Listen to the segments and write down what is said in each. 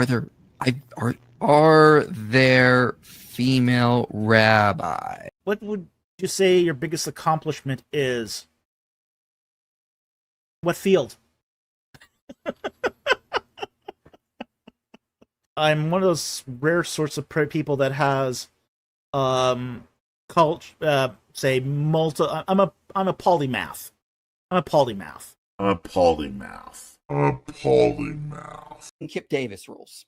are there are there female rabbi? What would you say your biggest accomplishment is? What field? I'm one of those rare sorts of people that has say multi. I'm a polymath. I'm a polymath. A polymath. A polymath. Kip Davis rules.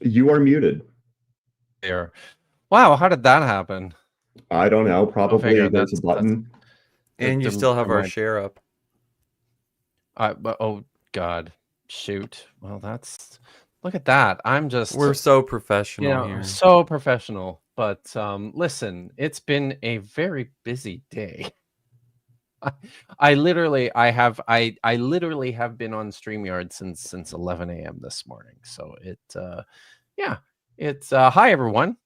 You are muted. There. Wow, how did that happen? I don't know. Probably there's a button. And you still have our share up. Oh God, shoot. Well, that's look at that. We're so professional here. So professional. But listen, it's been a very busy day. I literally have been on StreamYard since 11 a.m. this morning. So it's hi everyone,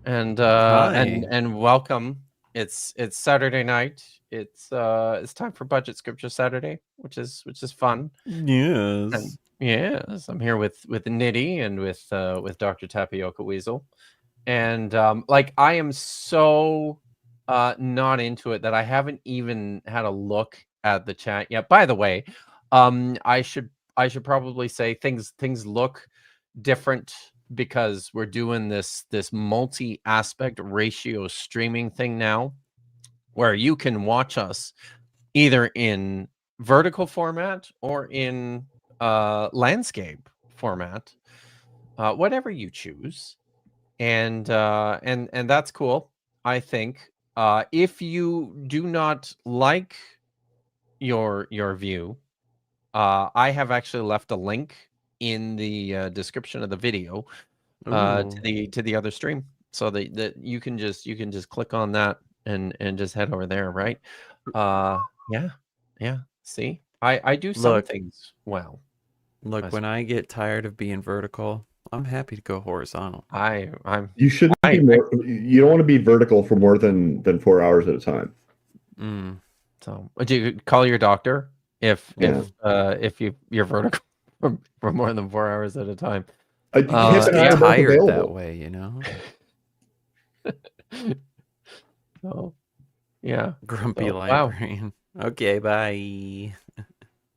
and welcome. It's Saturday night. It's time for Budget Scripture Saturday, which is fun. Yes. And yes, I'm here with Nitty and with Dr. Tapioca Weasel, and I am so not into it that I haven't even had a look at the chat yet. By the way, I should probably say things look different because we're doing this multi-aspect ratio streaming thing now, where you can watch us either in vertical format or in landscape format, whatever you choose, and that's cool. I think if you do not like your view, I have actually left a link in the description of the video to the other stream, so that you can just click on that and just head over there, right? Yeah. See, I do some things well. Look, when I get tired of being vertical, I'm happy to go horizontal. You shouldn't be more. You don't want to be vertical for more than 4 hours at a time. So, do you call your doctor if you're vertical for more than 4 hours at a time? I'm tired that way, you know. Oh, yeah. Grumpy librarian. Wow. Okay, bye.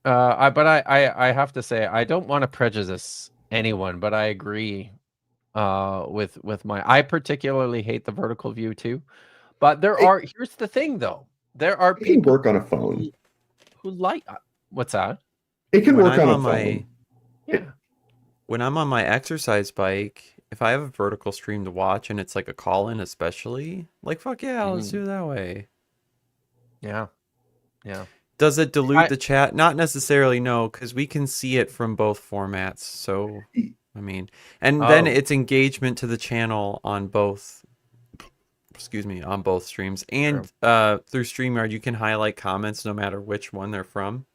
But I have to say, I don't want to prejudice anyone, but I agree with I particularly hate the vertical view too. But here's the thing though. There are people can work on a phone who like what's that? It can work on a phone. Yeah. When I'm on my exercise bike, if I have a vertical stream to watch and it's like a call-in especially, like fuck yeah, let's do it that way. Yeah. Does it dilute the chat? Not necessarily, no, because we can see it from both formats. So, I mean, and then it's engagement to the channel on both, on both streams. And through StreamYard, you can highlight comments no matter which one they're from.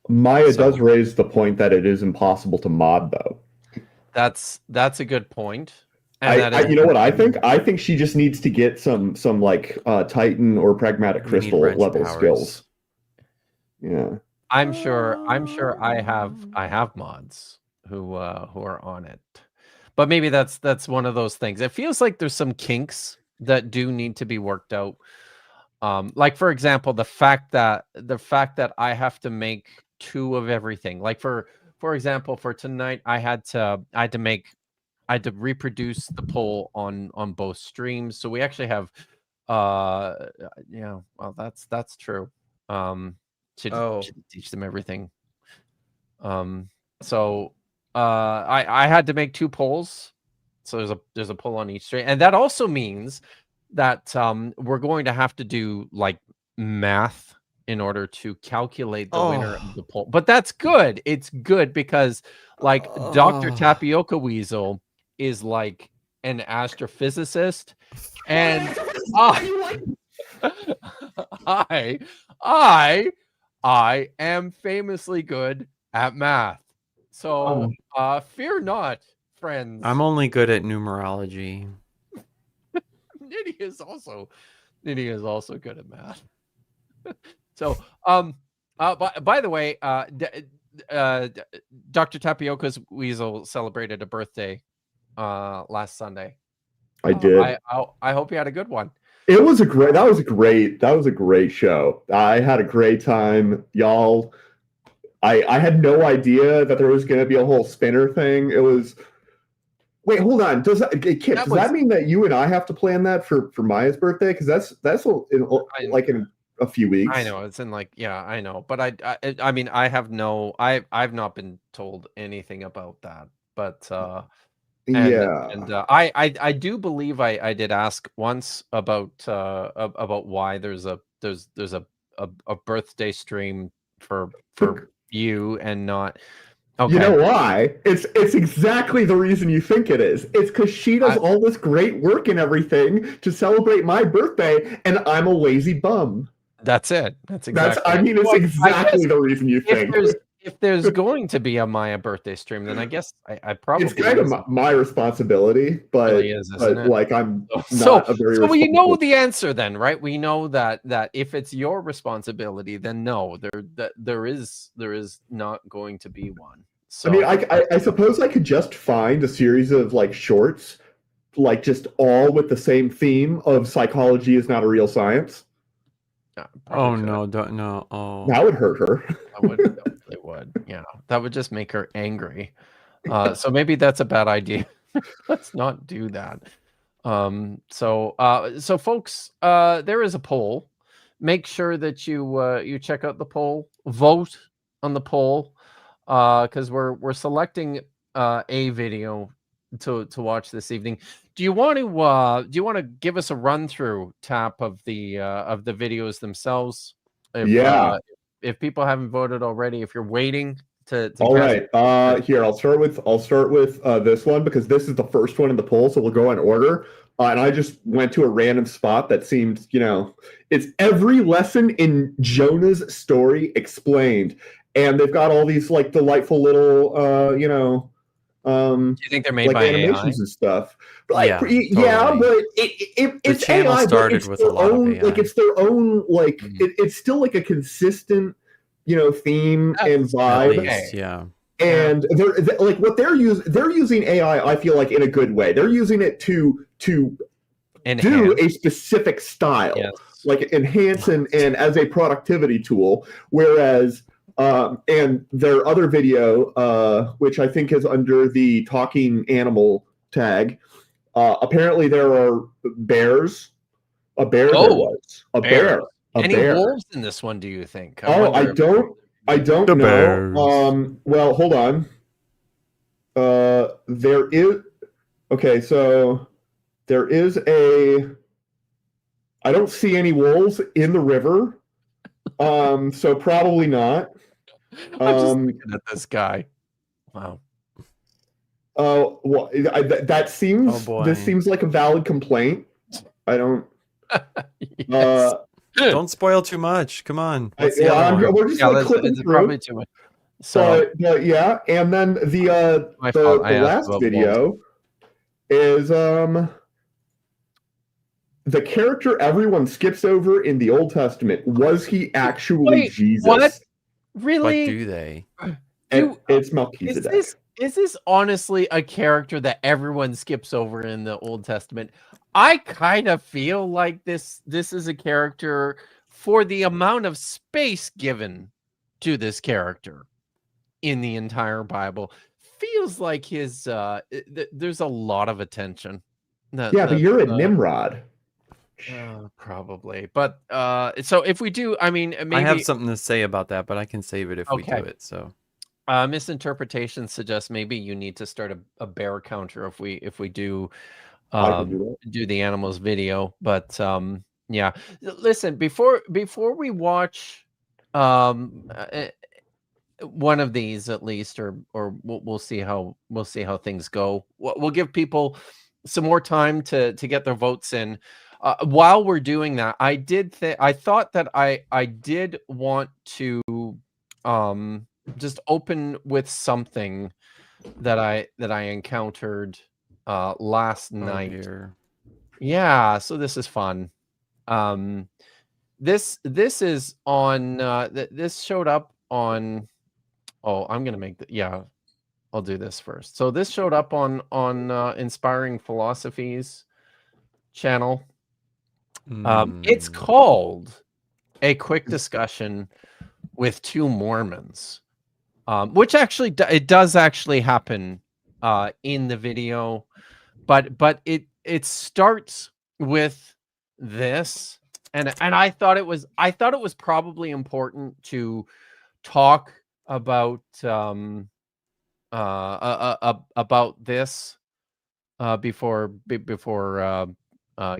Maya does raise the point that it is impossible to mod, though. That's a good point. And you know what I think? I think she just needs to get some like Titan or Pragmatic Crystal level skills. Yeah, I'm sure I have mods who are on it, but maybe that's one of those things. It feels like there's some kinks that do need to be worked out. Like for example, the fact that I have to make 2 of everything. Like for example, for tonight, I had to reproduce the poll on both streams. So we actually have well, that's true. Should teach them everything. So I had to make 2 polls. So there's a poll on each stream, and that also means that we're going to have to do like math in order to calculate the winner of the poll. But that's good. It's good because like Dr. Tapioca Weasel is like an astrophysicist, and I am famously good at math. So fear not, friends. I'm only good at numerology. Nitty is also good at math. So By the way, Dr. Tapioca's Weasel celebrated a birthday last Sunday. I did. I hope you had a good one. It was a great. That was a great show. I had a great time, y'all. I had no idea that there was going to be a whole spinner thing. It was. Wait, hold on. Does that mean that you and I have to plan that for Maya's birthday? Because that's in a few weeks. I know it's in I know, but I mean I've not been told anything about that, but I do believe I did ask once about why there's a birthday stream for you and not. Okay. You know why? It's exactly the reason you think it is. It's because she does all this great work and everything to celebrate my birthday, and I'm a lazy bum. That's it. That's exactly. It's exactly the reason you think. If there's going to be a Maya birthday stream, then I guess I probably. It's kind of my responsibility, but, it really is, isn't it? Like I'm not a very. So we know the answer then, right? We know that if it's your responsibility, then no, there is not going to be one. So I mean, I suppose I could just find a series of like shorts, like just all with the same theme of psychology is not a real science. Oh no, no. Oh, that would hurt her. It would. Yeah, that would just make her angry. So maybe that's a bad idea. Let's not do that. So folks, there is a poll. Make sure that you check out the poll, vote on the poll, because we're selecting a video to watch this evening. Do you want to give us a run through, Tap, of the videos themselves? If people haven't voted already, if you're waiting to all right, here I'll start with this one because this is the first one in the poll, so we'll go in order. And I just went to a random spot that seemed, it's every lesson in Jonah's story explained, and they've got all these like delightful little, do you think they're made by animations AI? And stuff? Like, totally. But it's the channel AI, started it's with their a lot own, of AI. like it's their own, like it's still like a consistent, theme and vibe. Least, yeah. And they're like what they're using AI. I feel like in a good way. They're using it to do a specific style, like enhance and as a productivity tool. Whereas. And their other video, which I think is under the talking animal tag, apparently there are bears. A bear there was. A bear. Any wolves in this one, do you think? I don't know. Bears. Well, hold on. There is. Okay, so there is I don't see any wolves in the river. So probably not. I'm just looking at this guy. Wow. Oh, well, that seems. Oh, boy. This seems like a valid complaint. I don't. Yes. Don't spoil too much. Come on. We're just clipping through. Probably too much. So yeah, and then the last video is the character everyone skips over in the Old Testament. Was he actually Jesus? What? Really? What do they? It's Melchizedek. Is this honestly a character that everyone skips over in the Old Testament? I kind of feel like this is a character for the amount of space given to this character in the entire Bible. Feels like his there's a lot of attention. But you're a Nimrod. Probably, but so if we do, I mean, maybe I have something to say about that, but I can save it if we do it. So misinterpretation suggests maybe you need to start a bear counter if we do do the animals video. But yeah, listen, before we watch one of these at least, or we'll see how things go. We'll give people some more time to get their votes in. While we're doing that, I thought that I did want to just open with something that I encountered last night. Dear. Yeah, so this is fun. This is on. This showed up on. Oh, I'm gonna make the I'll do this first. So this showed up on Inspiring Philosophies channel. It's called A Quick Discussion with Two Mormons, which actually it does actually happen in the video, but it starts with this, and I thought it was probably important to talk about this before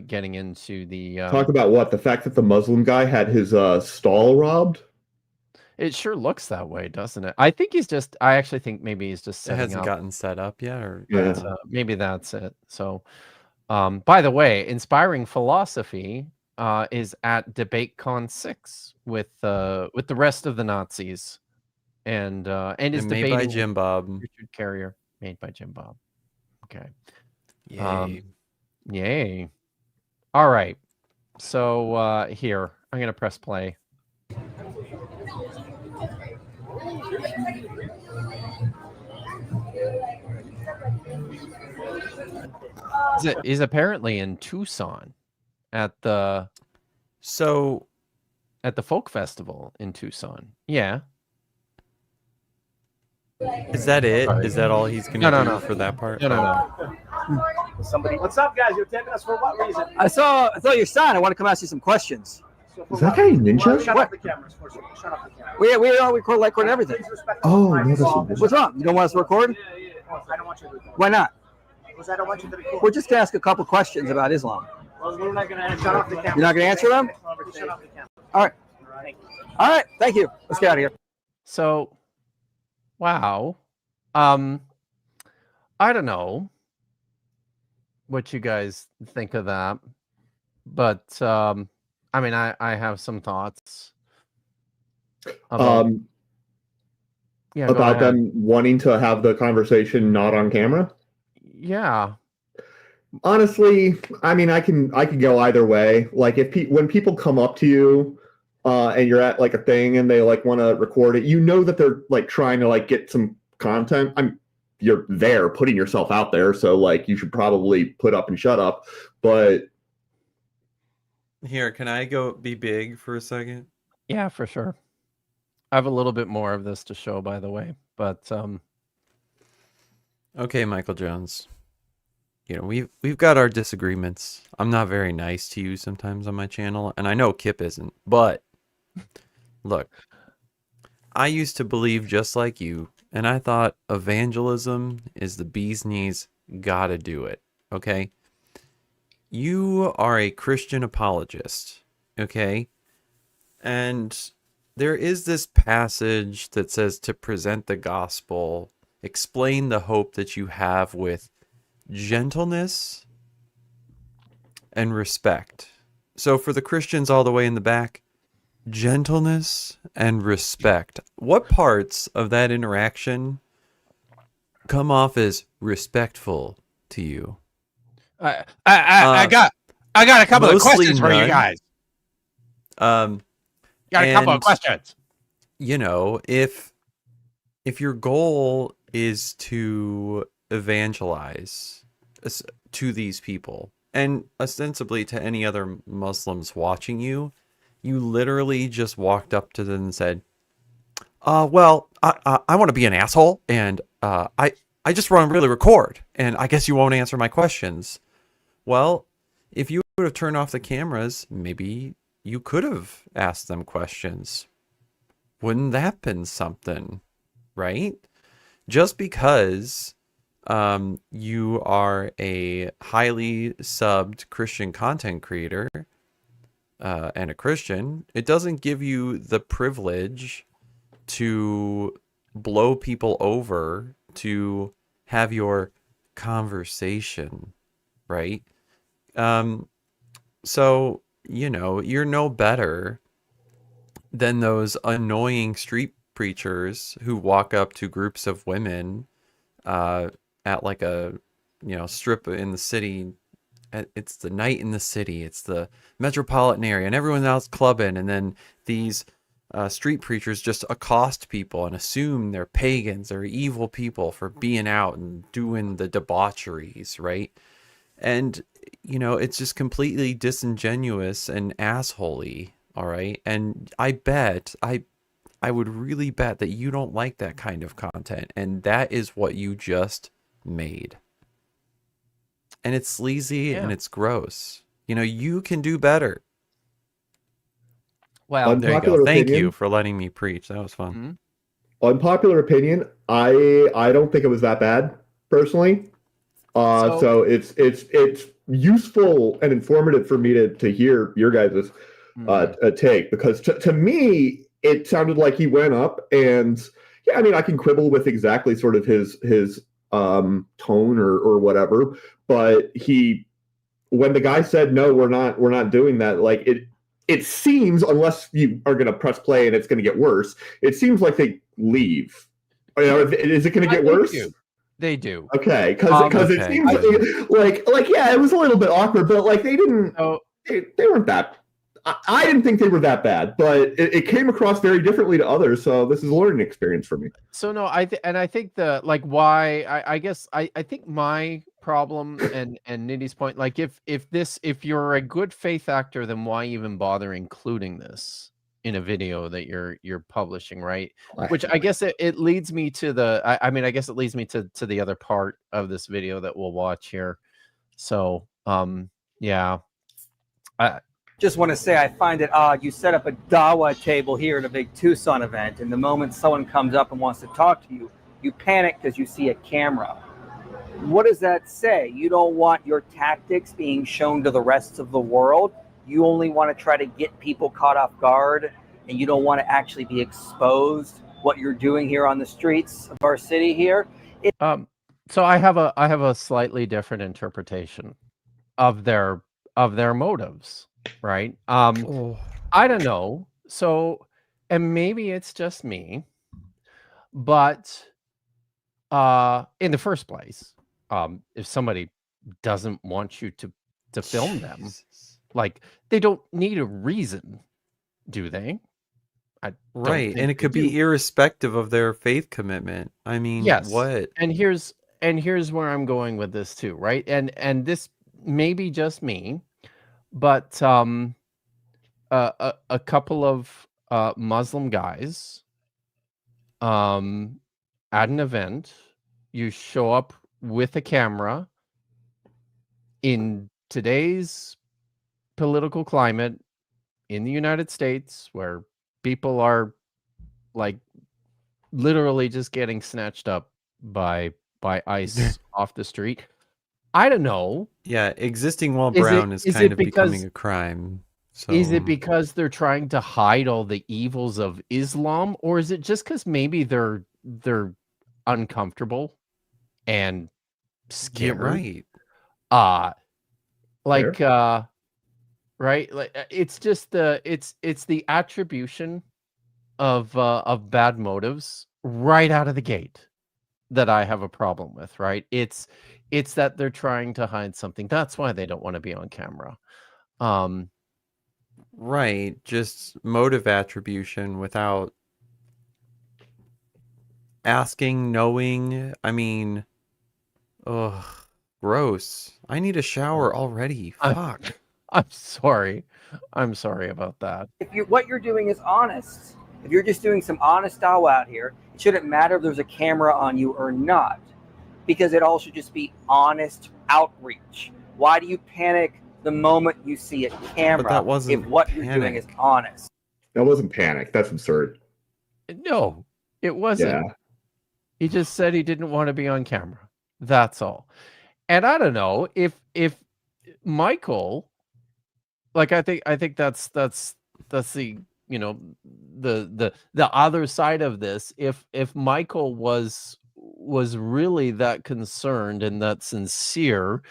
getting into the talk about what, the fact that the Muslim guy had his stall robbed. It sure looks that way, doesn't it? I actually think maybe he's just setting it hasn't up. gotten set up yet, or maybe that's it. So by the way, Inspiring Philosophy is at DebateCon 6 with the rest of the Nazis, and is made debating by Jim Bob. Richard Carrier, made by Jim Bob. Okay. Yay. All right. So here, I'm going to press play. Is apparently in Tucson at the folk festival in Tucson. Yeah. Is that it? Sorry. Is that all he's going to do for that part? No. Somebody, what's up, guys? You're taking us for what reason? I saw your sign. I want to come ask you some questions. Is that guy ninja? Shut up the cameras. Shut up the cameras. We all record everything. Oh, no, What's wrong? You don't want us to record? I don't want you to record. Why not? Because I don't want you to record. We're just going to ask a couple questions about Islam. Well, we're not going to shut off the camera. You're not going to answer them? Shut off the camera. All right. All right. Thank you. Let's get out of here. So, wow. I don't know what you guys think of that, but I mean, I have some thoughts about them wanting to have the conversation not on camera. Yeah. Honestly, I mean, I can go either way. Like when people come up to you and you're at like a thing and they like want to record it, you know that they're like trying to like get some content. You're there putting yourself out there, so like you should probably put up and shut up. But here, can I go be big for a second? Yeah, for sure. I have a little bit more of this to show, by the way, but okay, Michael Jones. You know, we've got our disagreements. I'm not very nice to you sometimes on my channel, and I know Kip isn't, but look, I used to believe just like you, and I thought evangelism is the bee's knees, gotta do it, okay? You are a Christian apologist, okay? And there is this passage that says to present the gospel, explain the hope that you have with gentleness and respect. So for the Christians all the way in the back, gentleness and respect. What parts of that interaction come off as respectful to you? I got a couple of questions for you guys. Got a couple of questions. You know, if your goal is to evangelize to these people, and ostensibly to any other Muslims watching you, you literally just walked up to them and said, well, I want to be an asshole, and I just want to really record, and I guess you won't answer my questions. Well, if you would have turned off the cameras, maybe you could have asked them questions. Wouldn't that have been something, right? Just because you are a highly subbed Christian content creator and a Christian, it doesn't give you the privilege to blow people over to have your conversation, right? So, you know, you're no better than those annoying street preachers who walk up to groups of women at like a, you know, strip in the city it's the night in the city, it's the metropolitan area, and everyone else clubbing, and then these street preachers just accost people and assume they're pagans or evil people for being out and doing the debaucheries, right? And it's just completely disingenuous and assholey, all right? And I would really bet that you don't like that kind of content, and that is what you just made. And it's sleazy and it's gross. You can do better. Well, there you go. Thank you for letting me preach. That was fun. Mm-hmm. Unpopular opinion, I don't think it was that bad, personally. So it's useful and informative for me to hear your guys' take, because to me it sounded like he went up and I mean, I can quibble with exactly sort of his tone or whatever, but when the guy said no, we're not doing that, like it seems, unless you are going to press play and it's going to get worse, it seems like they leave. Is it going to get worse? They do. Okay, because it seems like it was a little bit awkward, but like they didn't. They weren't that. I didn't think they were that bad, but it came across very differently to others. So this is a learning experience for me. So no, I think why I guess I think my problem and Nitty's point, like if you're a good faith actor, then why even bother including this in a video that you're publishing, right? Which I guess it leads me to I guess it leads me to the other part of this video that we'll watch here. So yeah. Just want to say, I find it odd. You set up a Dawa table here at a big Tucson event, and the moment someone comes up and wants to talk to you, you panic because you see a camera. What does that say? You don't want your tactics being shown to the rest of the world. You only want to try to get people caught off guard, and you don't want to actually be exposed what you're doing here on the streets of our city here. So I have a slightly different interpretation of their motives. Right. I don't know. So, and maybe it's just me, but in the first place, if somebody doesn't want you to film them, like they don't need a reason, do they? Right. And it could be irrespective of their faith commitment. I mean, yes. What? And here's where I'm going with this too, right? And this may be just me, but a couple of Muslim guys at an event, you show up with a camera in today's political climate in the United States, where people are like literally just getting snatched up by ICE off the street. I don't know. Yeah, existing while brown is kind of becoming a crime. So. Is it because they're trying to hide all the evils of Islam, or is it just because maybe they're uncomfortable and scared? Yeah, right. Right? Like it's just it's the attribution of bad motives right out of the gate that I have a problem with, right? It's that they're trying to hide something. That's why they don't want to be on camera. Right, just motive attribution without asking, knowing. I mean, ugh, gross. I need a shower already. Fuck. I'm sorry about that. If what you're doing is honest, if you're just doing some honest dawah out here, it shouldn't matter if there's a camera on you or not, because it all should just be honest outreach. Why do you panic the moment you see a camera? But that wasn't if what you're doing is honest. That wasn't panic. That's absurd. No, it wasn't. Yeah. He just said he didn't want to be on camera. That's all. And I don't know if Michael, like I think that's the the other side of this. If Michael was really that concerned and that sincere,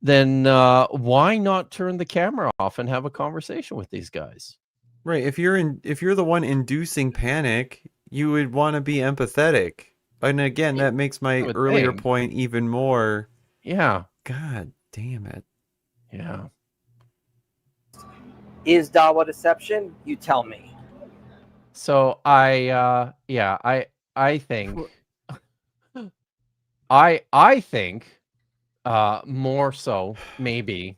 then why not turn the camera off and have a conversation with these guys? Right. If you're the one inducing panic, you would want to be empathetic. And again, that makes my earlier point even more. Yeah. God damn it. Yeah. Is Dawa deception? You tell me. So I think I think more so maybe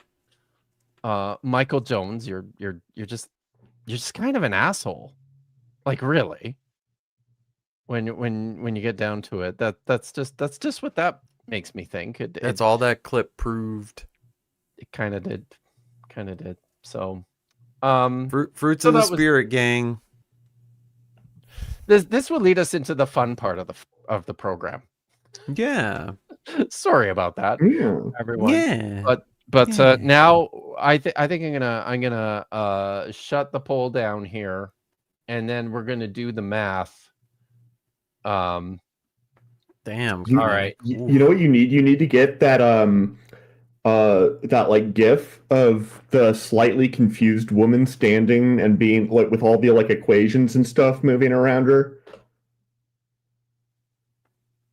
Michael Jones, you're just kind of an asshole. Like really. When you get down to it, that's just what that makes me think. That's all that clip proved. It kind of did. So fruits so of the that was- spirit, gang. This will lead us into the fun part of the program. Yeah. Sorry about that, everyone. Yeah. But Yeah. now I think I'm gonna shut the poll down here, and then we're gonna do the math. Damn. All right. You know what you need? You need to get that that like GIF of the slightly confused woman standing and being like with all the like equations and stuff moving around her.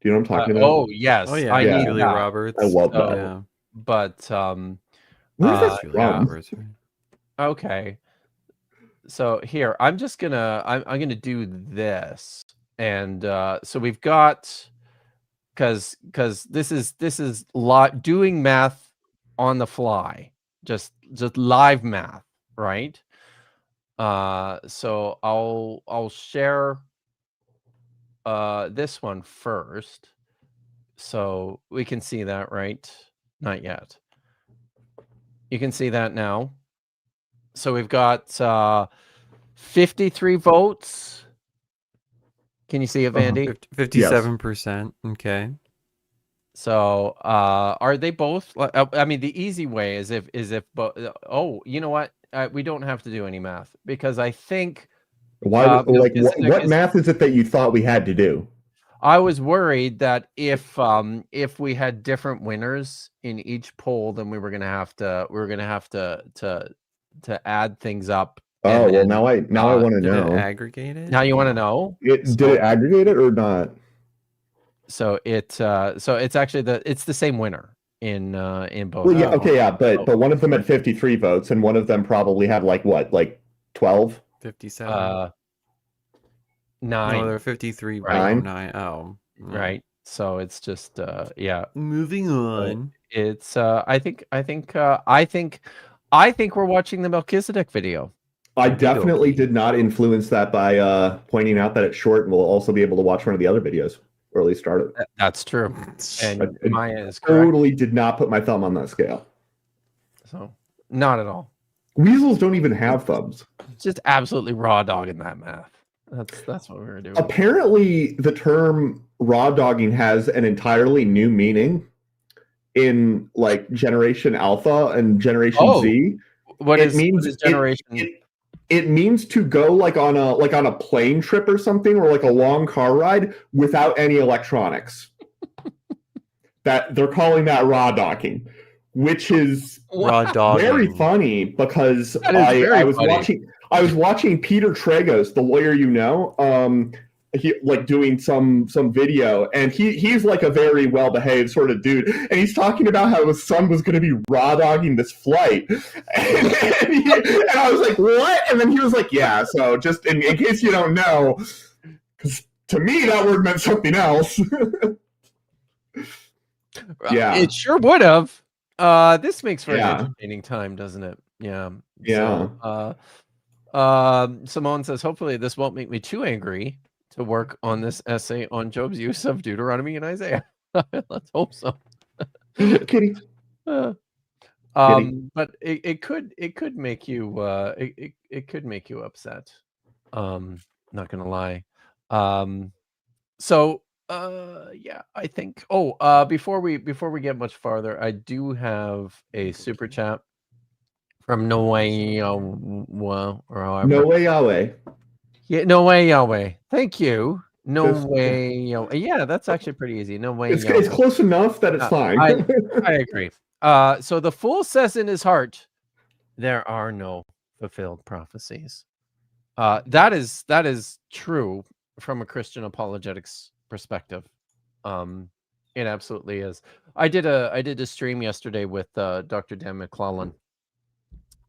Do you know what I'm talking about? Oh yes. Oh yeah. I need Julia that. Roberts. I love that. Yeah. But where's that Julia from? Roberts, right? okay. So here I'm just gonna I'm gonna do this, and so we've got because this is doing math on the fly, just live math, right? So I'll share this one first, so we can see that, right? Not yet. You can see that now. So we've got 53 votes. Can you see it, Vandy? 57%. Okay. So are they both? I mean, the easy way is if both. Oh, you know what? We don't have to do any math because I think. Why? Like, what is, math is it that you thought we had to do? I was worried that if we had different winners in each poll, then we were gonna have to add things up. Oh well, now I want to Did know. it aggregate it? Now you want to know? Did it aggregate it or not? So it's actually it's the same winner in both. Well, yeah, okay, yeah, but one of them had 53 votes, and one of them probably had like what, like 12? 57. 9. No, they're 53. Right. 9. Oh. Right. So it's just yeah. Moving on. It's I think we're watching the Melchizedek video. I definitely did not influence that by pointing out that it's short, and we'll also be able to watch one of the other videos, or at least start it. That's true. And I Maya is correct. totally did not put my thumb on that scale. So not at all. Weasels don't even have thumbs. Just absolutely raw dogging that math. That's what we were doing. Apparently, the term raw dogging has an entirely new meaning in like Generation Alpha and Generation Z. What is Generation? It means to go like on a plane trip or something, or like a long car ride without any electronics. That they're calling that raw dogging, which is raw dogging. Very funny because I was watching Peter Tragos, the lawyer, he like doing some video, and he's like a very well behaved sort of dude, and he's talking about how his son was going to be raw dogging this flight, and I was like, what? And then he was like, yeah. So just in case you don't know, because to me that word meant something else. Yeah, it sure would have. This makes for an entertaining time, doesn't it? Yeah. Yeah. So, Simone says, hopefully this won't make me too angry to work on this essay on Job's use of Deuteronomy and Isaiah. Let's hope so. Kitty. But it could make you it could make you upset. Not gonna lie. So yeah, I think before we get much farther, I do have a super chat from No Way or however. No Way Yahweh. Yeah, No Way Yahweh. Thank you. No Way Yahweh. Yeah, that's actually pretty easy. No Way Yahweh. It's close enough that it's fine. I agree. So the fool says in his heart, there are no fulfilled prophecies. That is true from a Christian apologetics perspective. It absolutely is. I did a stream yesterday with Dr. Dan McClellan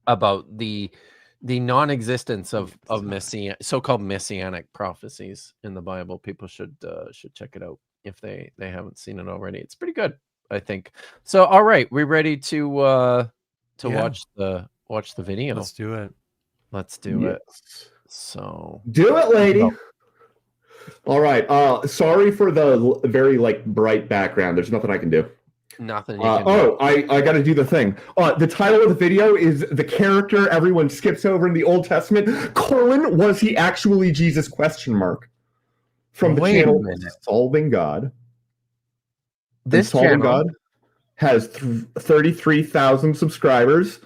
about the non-existence of so-called messianic prophecies in the Bible. People should check it out if they haven't seen it already. It's pretty good, I think. So, all right, we ready to watch the video? Let's do it. Let's do it. So do it, lady. All right. Sorry for the very bright background. There's nothing I can do. Nothing you can do. I got to do the thing. The title of the video is "The Character Everyone Skips Over in the Old Testament: Was he actually Jesus?" From the channel Solving God. This Solving channel God has 33,000 subscribers.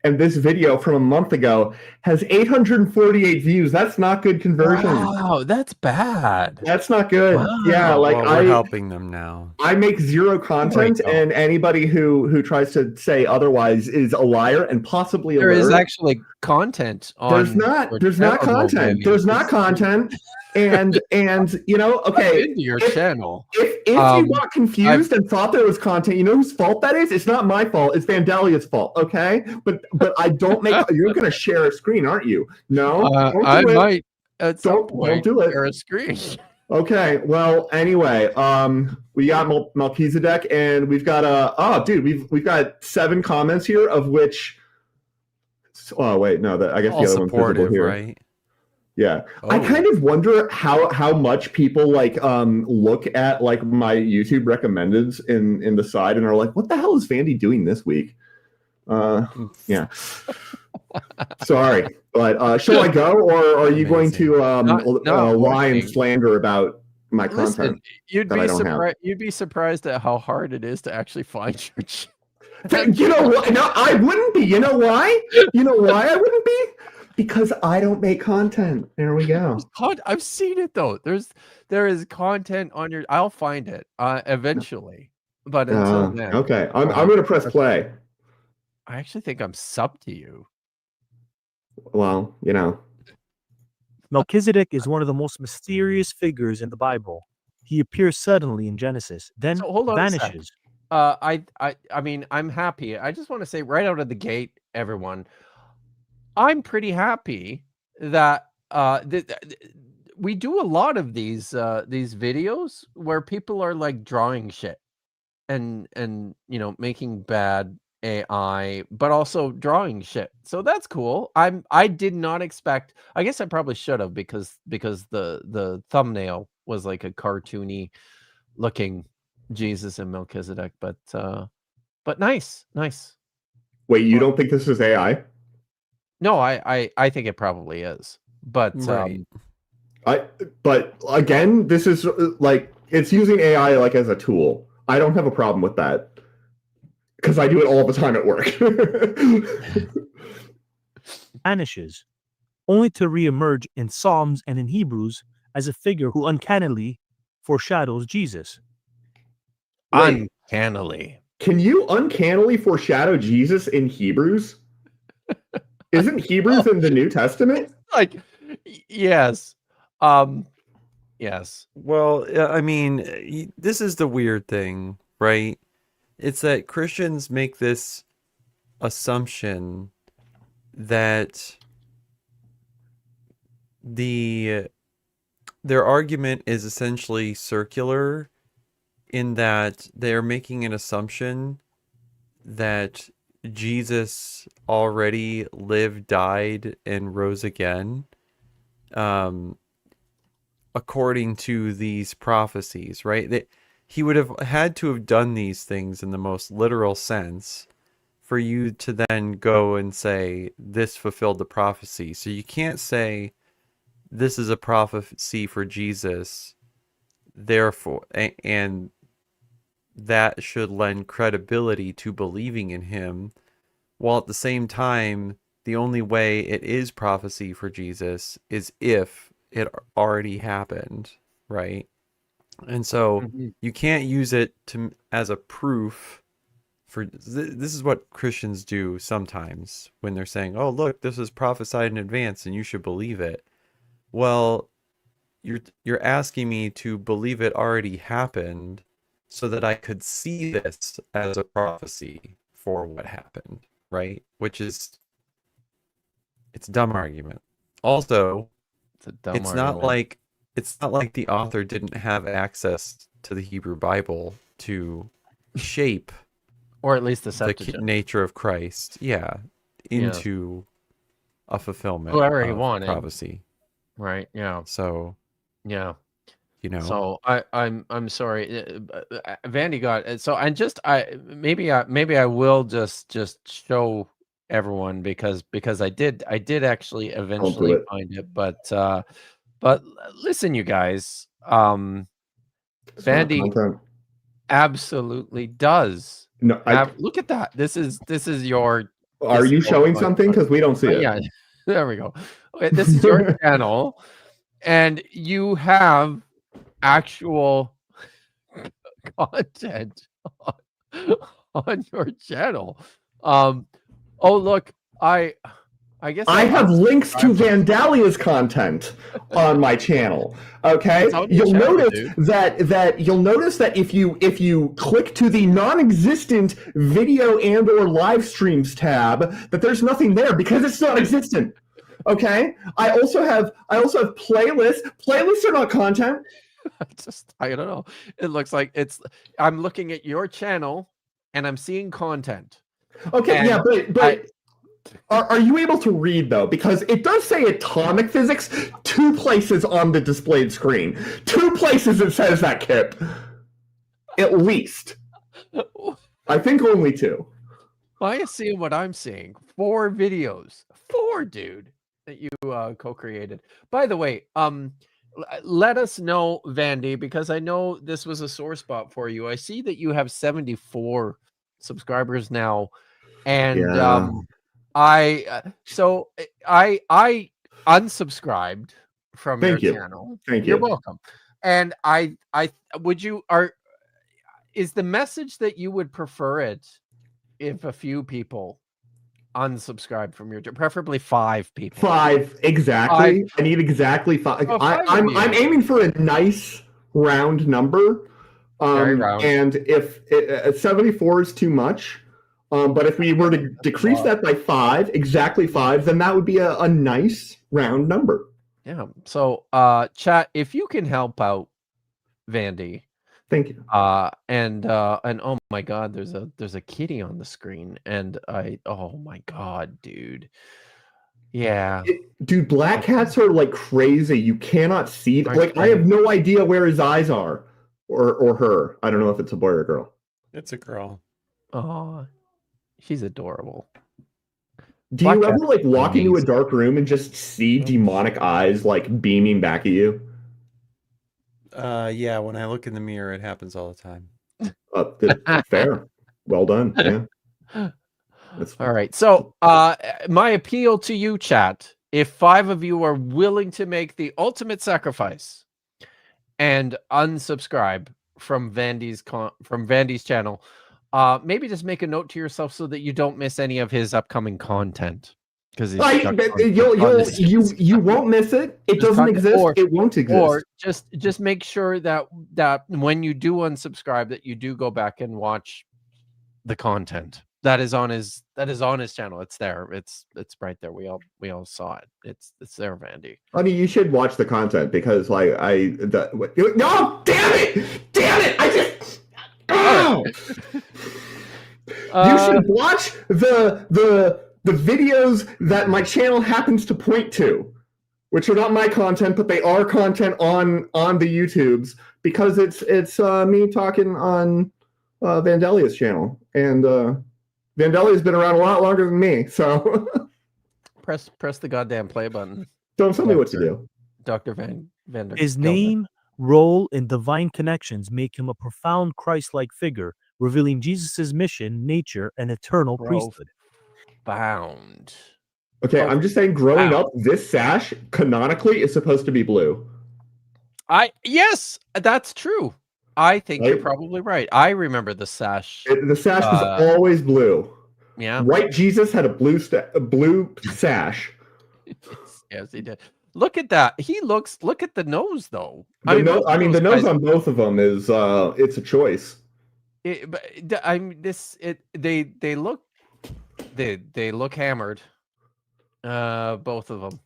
And this video from a month ago has 848 views. That's not good conversion. Wow, that's bad. That's not good. Wow. Yeah, we're helping them now. I make zero content, and anybody who tries to say otherwise is a liar and possibly a liar. There is actually content on. There's not content. There's not content. And okay, into your channel. If you got confused and thought there was content, you know whose fault that is? It's not my fault. It's Vandalia's fault. Okay, but I don't make. You're going to share a screen, aren't you? No, I might. Don't do it. Share a screen. Okay. Well, anyway, we got Melchizedek, and we've got we've got 7 comments here, of which. Oh wait, no, I guess the other one's visible here. Right? Yeah, I kind of wonder how much people look at my YouTube recommendeds in the side and are like, what the hell is Vandy doing this week? Yeah. Sorry, but shall I go, or are you going to lie and slander about my content? You'd be surprised at how hard it is to actually find your channel. You know what? No, I wouldn't be. You know why? You know why I wouldn't be? Because I don't make content. There we go. I've seen it though. There is content on your. I'll find it eventually, but until then. Okay, I'm going to press play. I actually think I'm sub to you. Well, Melchizedek is one of the most mysterious figures in the Bible. He appears suddenly in Genesis, then vanishes. I mean, I'm happy. I just want to say right out of the gate, everyone. I'm pretty happy that we do a lot of these videos where people are drawing shit and making bad AI, but also drawing shit. So that's cool. I did not expect. I guess I probably should have because the thumbnail was like a cartoony looking Jesus and Melchizedek, but nice. Wait, you don't think this is AI? No, I think it probably is, but right. But again, this is it's using AI as a tool. I don't have a problem with that because I do it all the time at work. Vanishes, only to reemerge in Psalms and in Hebrews as a figure who uncannily foreshadows Jesus. Uncannily. Can you uncannily foreshadow Jesus in Hebrews? Isn't Hebrews in the New Testament? Yes. Yes. Well, I mean, this is the weird thing, right? It's that Christians make this assumption that their argument is essentially circular in that they're making an assumption that Jesus already lived, died, and rose again, according to these prophecies, right? That he would have had to have done these things in the most literal sense for you to then go and say, this fulfilled the prophecy. So you can't say, this is a prophecy for Jesus, therefore, and that should lend credibility to believing in him, while at the same time, the only way it is prophecy for Jesus is if it already happened, right? And so you can't use it as a proof for this is what Christians do sometimes when they're saying, oh, look, this is prophesied in advance and you should believe it. Well, you're asking me to believe it already happened so that I could see this as a prophecy for what happened, right? Which is, it's a dumb argument. Also, it's not like the author didn't have access to the Hebrew Bible to shape, or at least the nature of Christ, into a fulfillment whoever he of wanted, prophecy, right? Yeah. So, yeah. So I'm sorry, Vandy got so maybe I will just show everyone because I did actually eventually find it, but listen, you guys, Vandy absolutely does. No, look at that. This is your. Are you showing something? Because we don't see it. Yeah, there we go. Okay, this is your channel, and you have actual content on your channel. Oh, look, I guess I have links to Vandalia's content on my channel. Okay, you'll notice that if you click to the non-existent video and/or live streams tab, that there's nothing there because it's non-existent. Okay, I also have playlists. Playlists are not content. I don't know. It looks like I'm looking at your channel and I'm seeing content. Okay, and but are you able to read though? Because it does say atomic physics 2 places on the displayed screen. 2 places it says that, Kip. At least. I think only 2. I see what I'm seeing. 4 videos. 4, dude, that you co-created. By the way, let us know, Vandy, because I know this was a sore spot for you. I see that you have 74 subscribers now, and I unsubscribed from your channel. Thank you. You're welcome. And is the message that you would prefer it if a few people unsubscribe from your, preferably 5 people? 5 exactly. 5. I need exactly 5. I'm aiming for a nice round number. Very round. And if 74 is too much, but if we were to decrease that by 5, exactly 5, then that would be a nice round number. Yeah. So, chat, if you can help out Vandy. Thank you. And oh my God, there's a kitty on the screen, and oh my God, dude. Yeah. Dude, black cats are like crazy. You cannot see them. Like, I have no idea where his eyes are, or her. I don't know if it's a boy or a girl. It's a girl. Oh, she's adorable. Do you ever like walk into a dark room and just see demonic eyes like beaming back at you? Yeah, when I look in the mirror, it happens all the time. Fair. Well done. Yeah. All right. So, my appeal to you, chat, if 5 of you are willing to make the ultimate sacrifice and unsubscribe from Vandy's channel, maybe just make a note to yourself so that you don't miss any of his upcoming content. Because you won't miss it. It doesn't exist. It won't exist. Or just make sure that when you do unsubscribe, that you do go back and watch the content that is on his channel. It's there. It's right there. We all saw it. It's there, Vandy. I mean, you should watch the content because no, damn it! I just. Oh! You should watch the videos that my channel happens to point to, which are not my content, but they are content on the YouTubes, because it's me talking on Vandalia's channel, and Vandalia's been around a lot longer than me, so press the goddamn play button. Don't tell me what to do, Dr. Vander. His name, role, and divine connections make him a profound Christ-like figure, revealing Jesus' mission, nature, and eternal priesthood. Bound. Okay, I'm just saying, growing up, this sash canonically is supposed to be blue. Yes, that's true. I think you're probably right. I remember the sash. The sash was always blue. Yeah. White Jesus had a blue sash. Yes, he did. Look at that. Look at the nose, though. The nose on both of them is it's a choice. They look hammered. Both of them.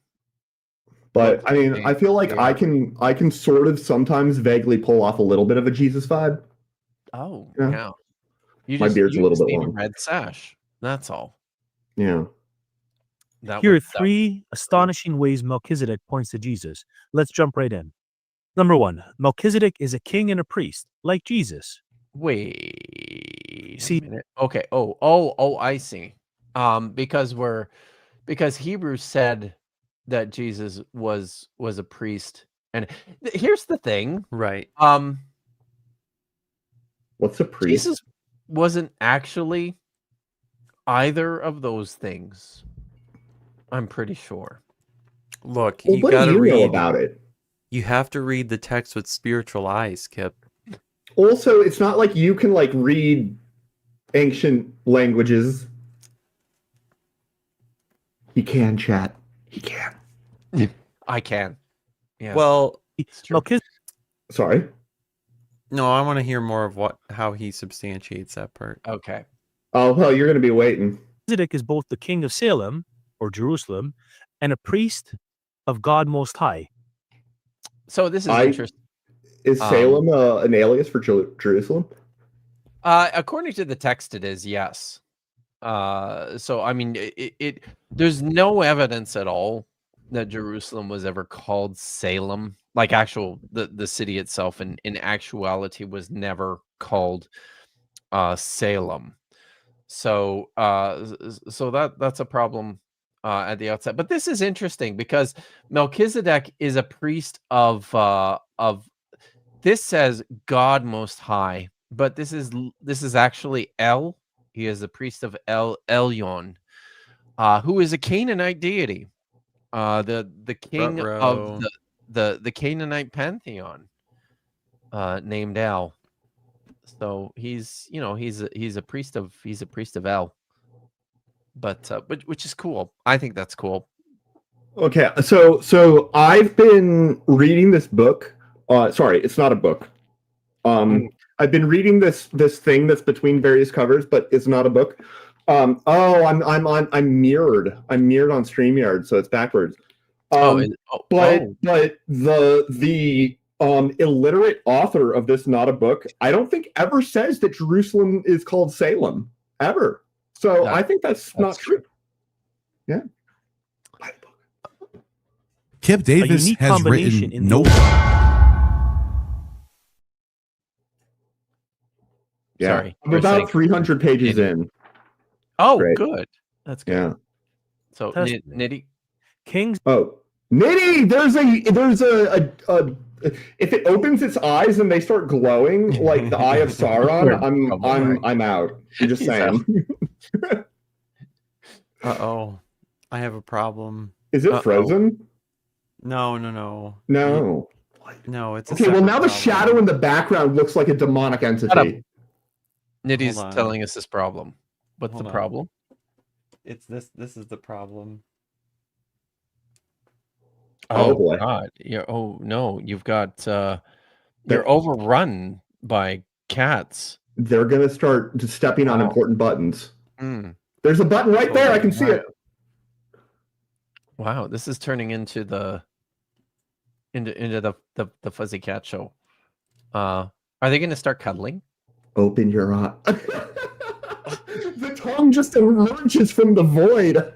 But I mean, I feel like I can sort of sometimes vaguely pull off a little bit of a Jesus vibe. Oh, Yeah. yeah. My beard's a little bit need long. a red sash. That's all. Yeah. Here are 3 astonishing ways Melchizedek points to Jesus. Let's jump right in. Number 1, Melchizedek is a king and a priest, like Jesus. Wait See- a minute. Okay. Oh, I see. Because Hebrews said that Jesus was a priest. And here's the thing. Right. What's a priest? Jesus wasn't actually either of those things. I'm pretty sure. Look, Well, you what do gotta you read know about it? You have to read the text with spiritual eyes, Kip. Also, it's not like you can like read ancient languages. He can, chat. He can. I can. Yeah. Well, Melchizedek Sorry. no, I want to hear more of how he substantiates that part. Okay. Oh well, you're gonna be waiting. is both the king of Salem, or Jerusalem, and a priest of God Most High. So this is interesting. Is Salem an alias for Jerusalem? According to the text, it is, yes. So I mean, there's no evidence at all that Jerusalem was ever called Salem. Like the city itself, in actuality, was never called Salem. So that's a problem at the outset. But this is interesting because Melchizedek is a priest of this says God Most High, but this is actually El. He is a priest of El Elyon, who is a Canaanite deity, the king of the Canaanite pantheon, named El. So he's a priest of El, but which is cool. I think that's cool. Okay, so I've been reading this book. Sorry, it's not a book. I've been reading this thing that's between various covers, but it's not a book. I'm mirrored. I'm mirrored on StreamYard, so it's backwards. But the illiterate author of this not a book, I don't think ever says that Jerusalem is called Salem ever. So I think that's not true. Yeah. Kip Davis has written no. Yeah, Sorry, I'm about 300 pages in. Oh, Great. good. That's good. Yeah. So Nitty Kings. Oh, Nitty! There's a if it opens its eyes and they start glowing like the Eye of Sauron, I'm out. I'm just saying. Uh-oh. I have a problem. Is it frozen? No. No. No, it's okay. Well, now the shadow in the background looks like a demonic entity. Nitty's telling us this problem. What's the problem? It's this. This is the problem. Oh boy. God! Yeah. Oh no! You've got. They're overrun by cats. They're gonna start stepping on important buttons. There's a button right there. I can see it. Wow, this is turning into the Fuzzy Cat show. Are they going to start cuddling? Open your eye. The tongue just emerges from the void.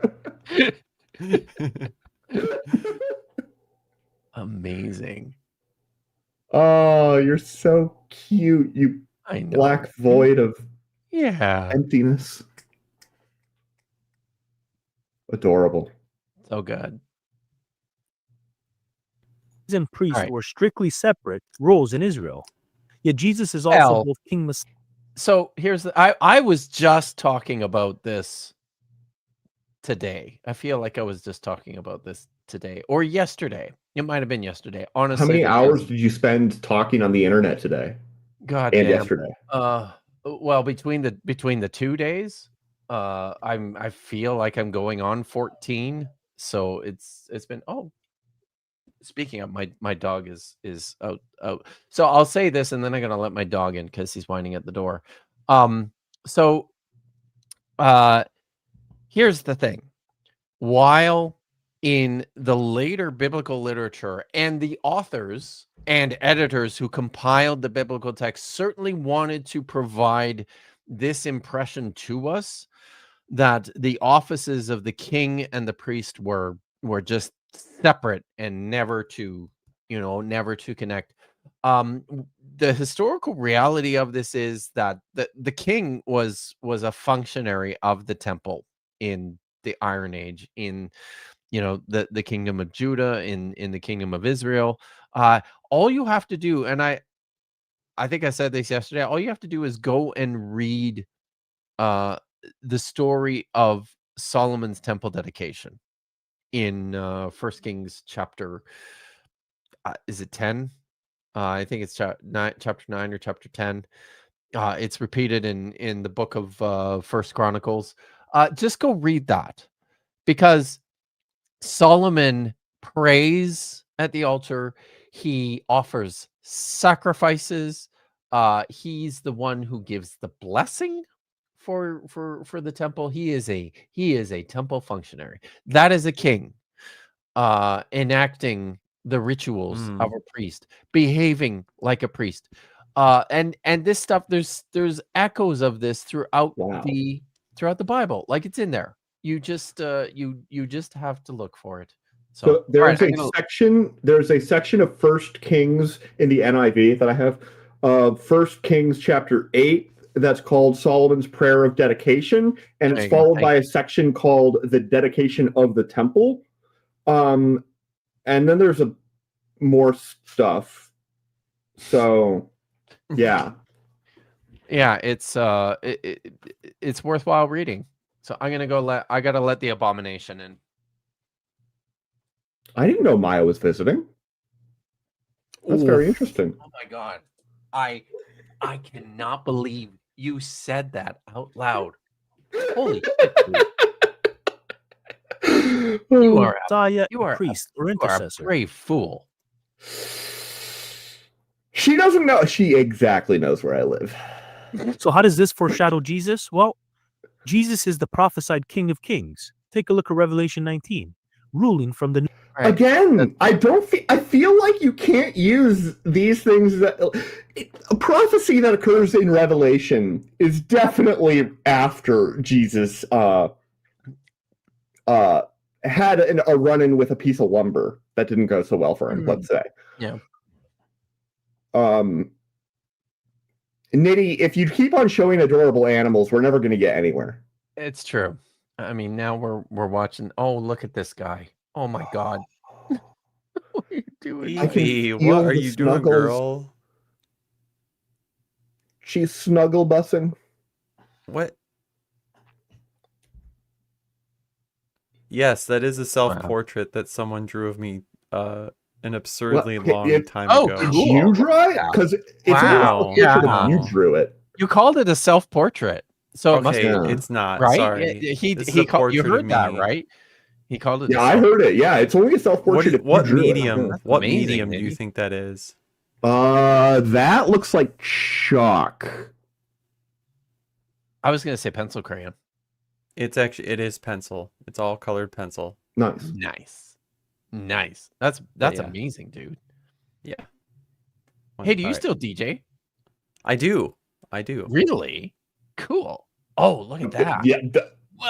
Amazing. Oh, you're so cute, you black void of emptiness. Adorable. So good. And priests were strictly separate roles in Israel. Yet Jesus is also both king Messiah. So here's I was just talking about this today. I feel like I was just talking about this today or yesterday. It might have been yesterday. Honestly, how many hours did you spend talking on the internet today? God and damn. yesterday. Well, between the 2 days, I feel like I'm going on 14. So it's been speaking of my dog is out. So I'll say this and then I'm gonna let my dog in because he's whining at the door. So here's the thing. While in the later biblical literature and the authors and editors who compiled the biblical text certainly wanted to provide this impression to us that the offices of the king and the priest were just separate and never to connect. The historical reality of this is that the king was a functionary of the temple in the Iron Age, in the kingdom of Judah, in the kingdom of Israel. All you have to do, and I think I said this yesterday, all you have to do is go and read the story of Solomon's temple dedication in 1 Kings chapter is it 10? I think it's chapter 9 or chapter 10. It's repeated in the book of First Chronicles. Just go read that, because Solomon prays at the altar. He offers sacrifices. He's the one who gives the blessing for the temple. He is a temple functionary. That is a king enacting the rituals of a priest, behaving like a priest. And this stuff, there's echoes of this throughout the Bible. Like, it's in there. You just you just have to look for it. So there's a section of First Kings in the NIV that I have, First Kings chapter 8, that's called Solomon's Prayer of Dedication, and it's followed by a section called the Dedication of the Temple. And then there's more stuff. So yeah. Yeah, it's worthwhile reading. So I gotta let the abomination in. I didn't know Maya was visiting. That's very interesting. Oh my god. I cannot believe you said that out loud. Holy shit, dude. You are a priest or intercessor. A brave fool. She doesn't know. She exactly knows where I live. So how does this foreshadow Jesus? Well, Jesus is the prophesied King of Kings. Take a look at Revelation 19, ruling from the... Again, I feel like you can't use these things. A prophecy that occurs in Revelation is definitely after Jesus had a run-in with a piece of lumber that didn't go so well for him, let's say. Yeah. Nitty, if you keep on showing adorable animals, we're never going to get anywhere. It's true. I mean, now we're watching. Oh, look at this guy. Oh my god. What are you doing? Evie, what are you doing, girl? She's snuggle bussing. What? Yes, that is a self-portrait that someone drew of me an absurdly long time ago. Did you draw it? Because you drew it. You called it a self-portrait. So it must be. It's not. Right? Sorry. You heard that, right? He called it. Yeah, I heard it. Yeah, it's only a self-portrait. What medium? What medium do you think that is? That looks like chalk. I was gonna say pencil crayon. It is pencil. It's all colored pencil. Nice. That's amazing, dude. Yeah. Hey, do you still DJ? I do. Really? Cool. Oh, look at that. Yeah,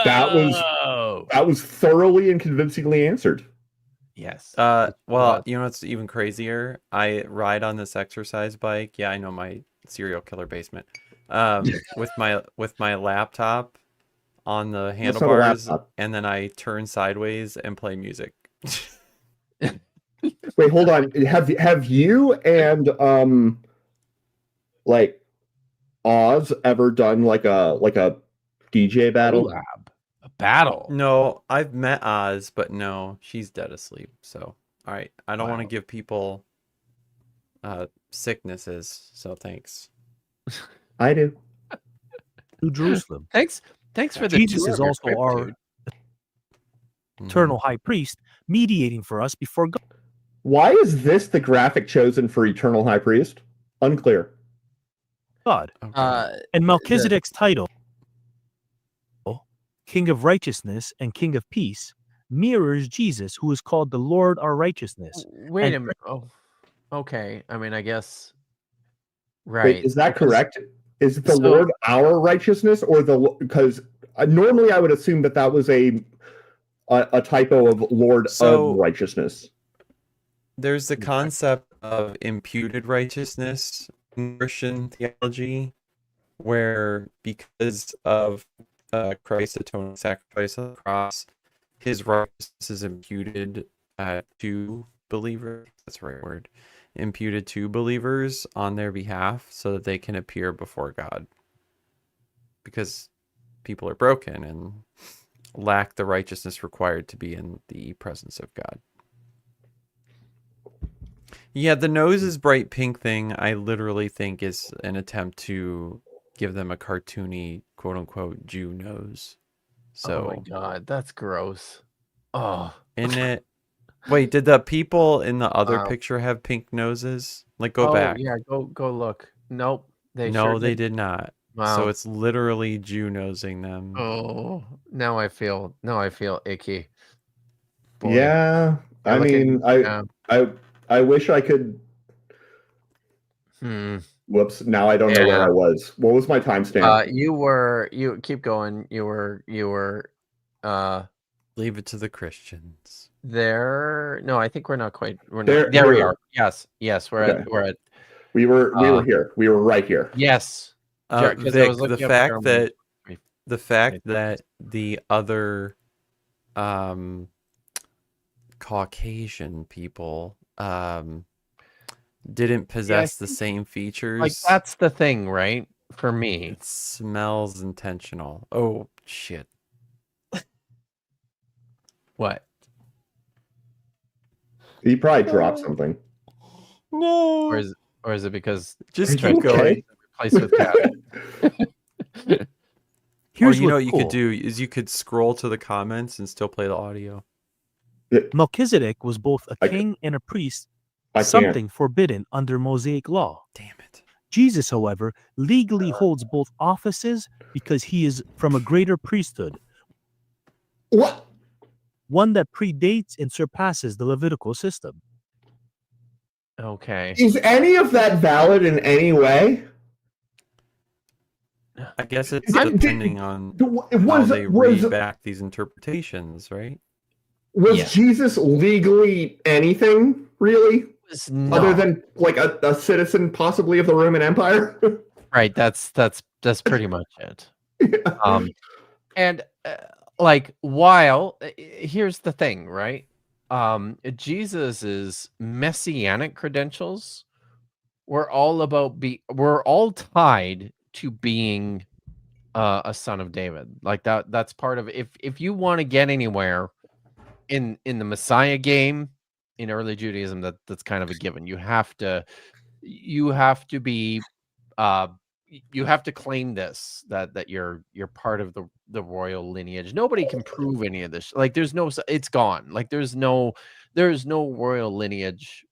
that was thoroughly and convincingly answered. Yes. Well, you know what's even crazier? I ride on this exercise bike. Yeah, I know, my serial killer basement. With my laptop on the handlebars, and then I turn sideways and play music. Wait, hold on. Have you and like Oz ever done like a DJ battle? A battle? No, I've met Oz, but no, she's dead asleep. So, all right, I don't want to give people sicknesses. So thanks. I do. To Jerusalem. Thanks for the Jesus is also our eternal high priest, mediating for us before God. Why is this the graphic chosen for eternal high priest? Unclear. God. And Melchizedek's title, King of Righteousness and King of Peace, mirrors Jesus, who is called the Lord our righteousness. Wait a minute. Oh, okay. I mean, I guess. Wait, Right. is that correct? Is the Lord our righteousness, or because normally I would assume that was a typo of Lord of righteousness. There's the concept of imputed righteousness in Christian theology, where because of Christ's atoning sacrifice on the cross, his righteousness is imputed to believers. That's the right word. Imputed to believers on their behalf so that they can appear before God. Because people are broken and lack the righteousness required to be in the presence of God. Yeah, the nose is bright pink thing, I literally think is an attempt to give them a cartoony, quote unquote, Jew nose. So, oh my God, that's gross. Oh, isn't it? Wait, did the people in the other picture have pink noses? Like, go back. Yeah, go look. Nope, they did not. Wow. So it's literally Jew nosing them. Oh, now I feel icky. Boy. Yeah, I mean, I wish I could. Whoops! Now I don't know where I was. What was my timestamp? You keep going. You were. Leave it to the Christians. No, I think we're not quite. We're not. There we are. Yes, we're okay. at. We were here. We were right here. Yes. Vic, the fact that the other Caucasian people didn't possess the same features. Like, that's the thing, right? For me, it smells intentional. Oh shit! What? He probably dropped something. No. Or is it because just keep going? Replace with cat. Here's what you could do is you could scroll to the comments and still play the audio. Melchizedek was both a king and a priest, something forbidden under Mosaic law. Damn it. Jesus, however, legally holds both offices because he is from a greater priesthood. What? One that predates and surpasses the Levitical system. Okay. Is any of that valid in any way? I guess it's depending on how they read back these interpretations, right? Was Jesus legally anything, really? Other than like a citizen possibly of the Roman Empire? Right, that's pretty much it. And while here's the thing, right? Jesus's messianic credentials were all tied to being a son of David. Like that's part of it. If you want to get anywhere in the Messiah game in early Judaism, that's kind of a given. You have to be you have to claim this that you're part of the royal lineage. Nobody can prove any of this. Like it's gone. Like there's no royal lineage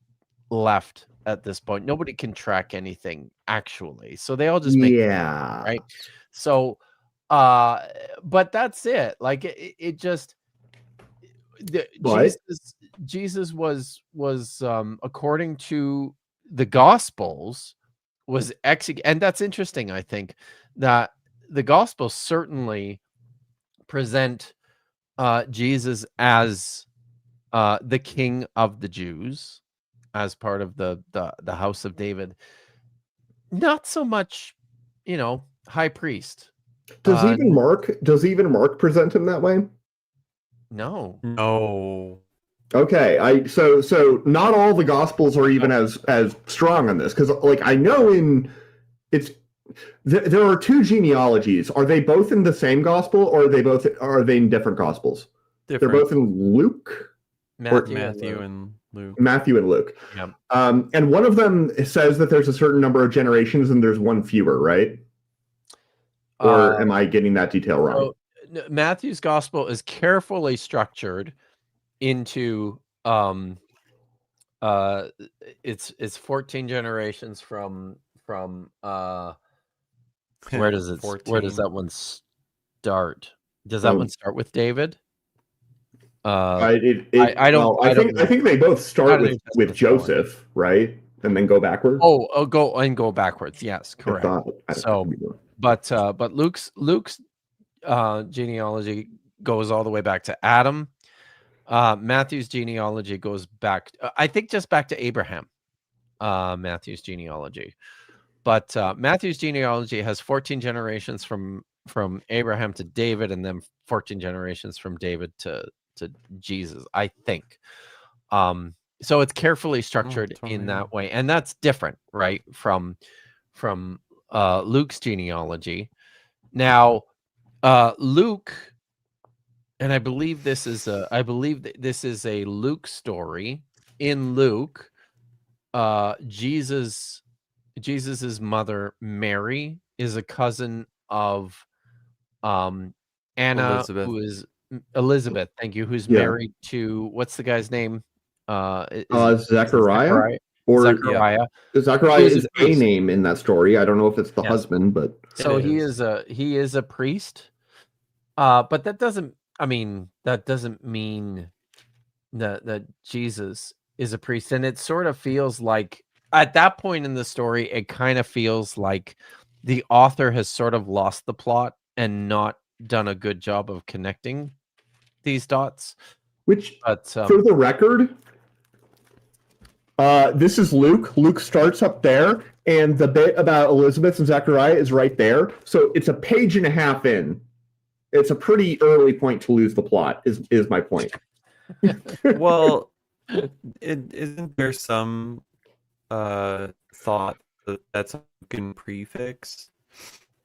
left at this point. Nobody can track anything actually. So they all just make right. So but that's it. Like it just Jesus was according to the Gospels was and that's interesting. I think that the Gospels certainly present Jesus as the King of the Jews, as part of the house of David. Not so much, high priest. Does even Mark present him that way? No. Okay, so not all the Gospels are even as strong on this, because like I know there are two genealogies. Are they both in the same Gospel, or are they in different Gospels? Different. They're both in Luke. Matthew and Luke. Matthew and Luke. Yep. And one of them says that there's a certain number of generations and there's one fewer, right? Or am I getting that detail wrong? So Matthew's Gospel is carefully structured into it's 14 generations from Where does it? 14. Where does that one start? Does that one start with David? I think they both start with Joseph, right, and then go backwards. Go backwards. Yes, correct. But Luke's genealogy goes all the way back to Adam. Matthew's genealogy goes back, I think, just back to Abraham. Matthew's genealogy, but Matthew's genealogy has 14 generations from Abraham to David, and then 14 generations from David to Jesus, I think. So it's carefully structured in that way, and that's different, right, from Luke's genealogy. Now, Luke, and I believe this is a Luke story. In Luke, Jesus's mother Mary is a cousin of Anna, Elizabeth. who is Elizabeth. Thank you. Who's married to, what's the guy's name? Zechariah. Zechariah. Zechariah is a name in that story. I don't know if it's the husband, but so he is a priest. But that doesn't mean that Jesus is a priest. And it sort of feels like at that point in the story, it kind of feels like the author has sort of lost the plot and not done a good job of connecting these dots. But for the record, this is Luke. Luke starts up there, and the bit about Elizabeth and Zechariah is right there. So it's a page and a half in. It's a pretty early point to lose the plot, is my point. Well, isn't there some thought that that's a fucking prefix?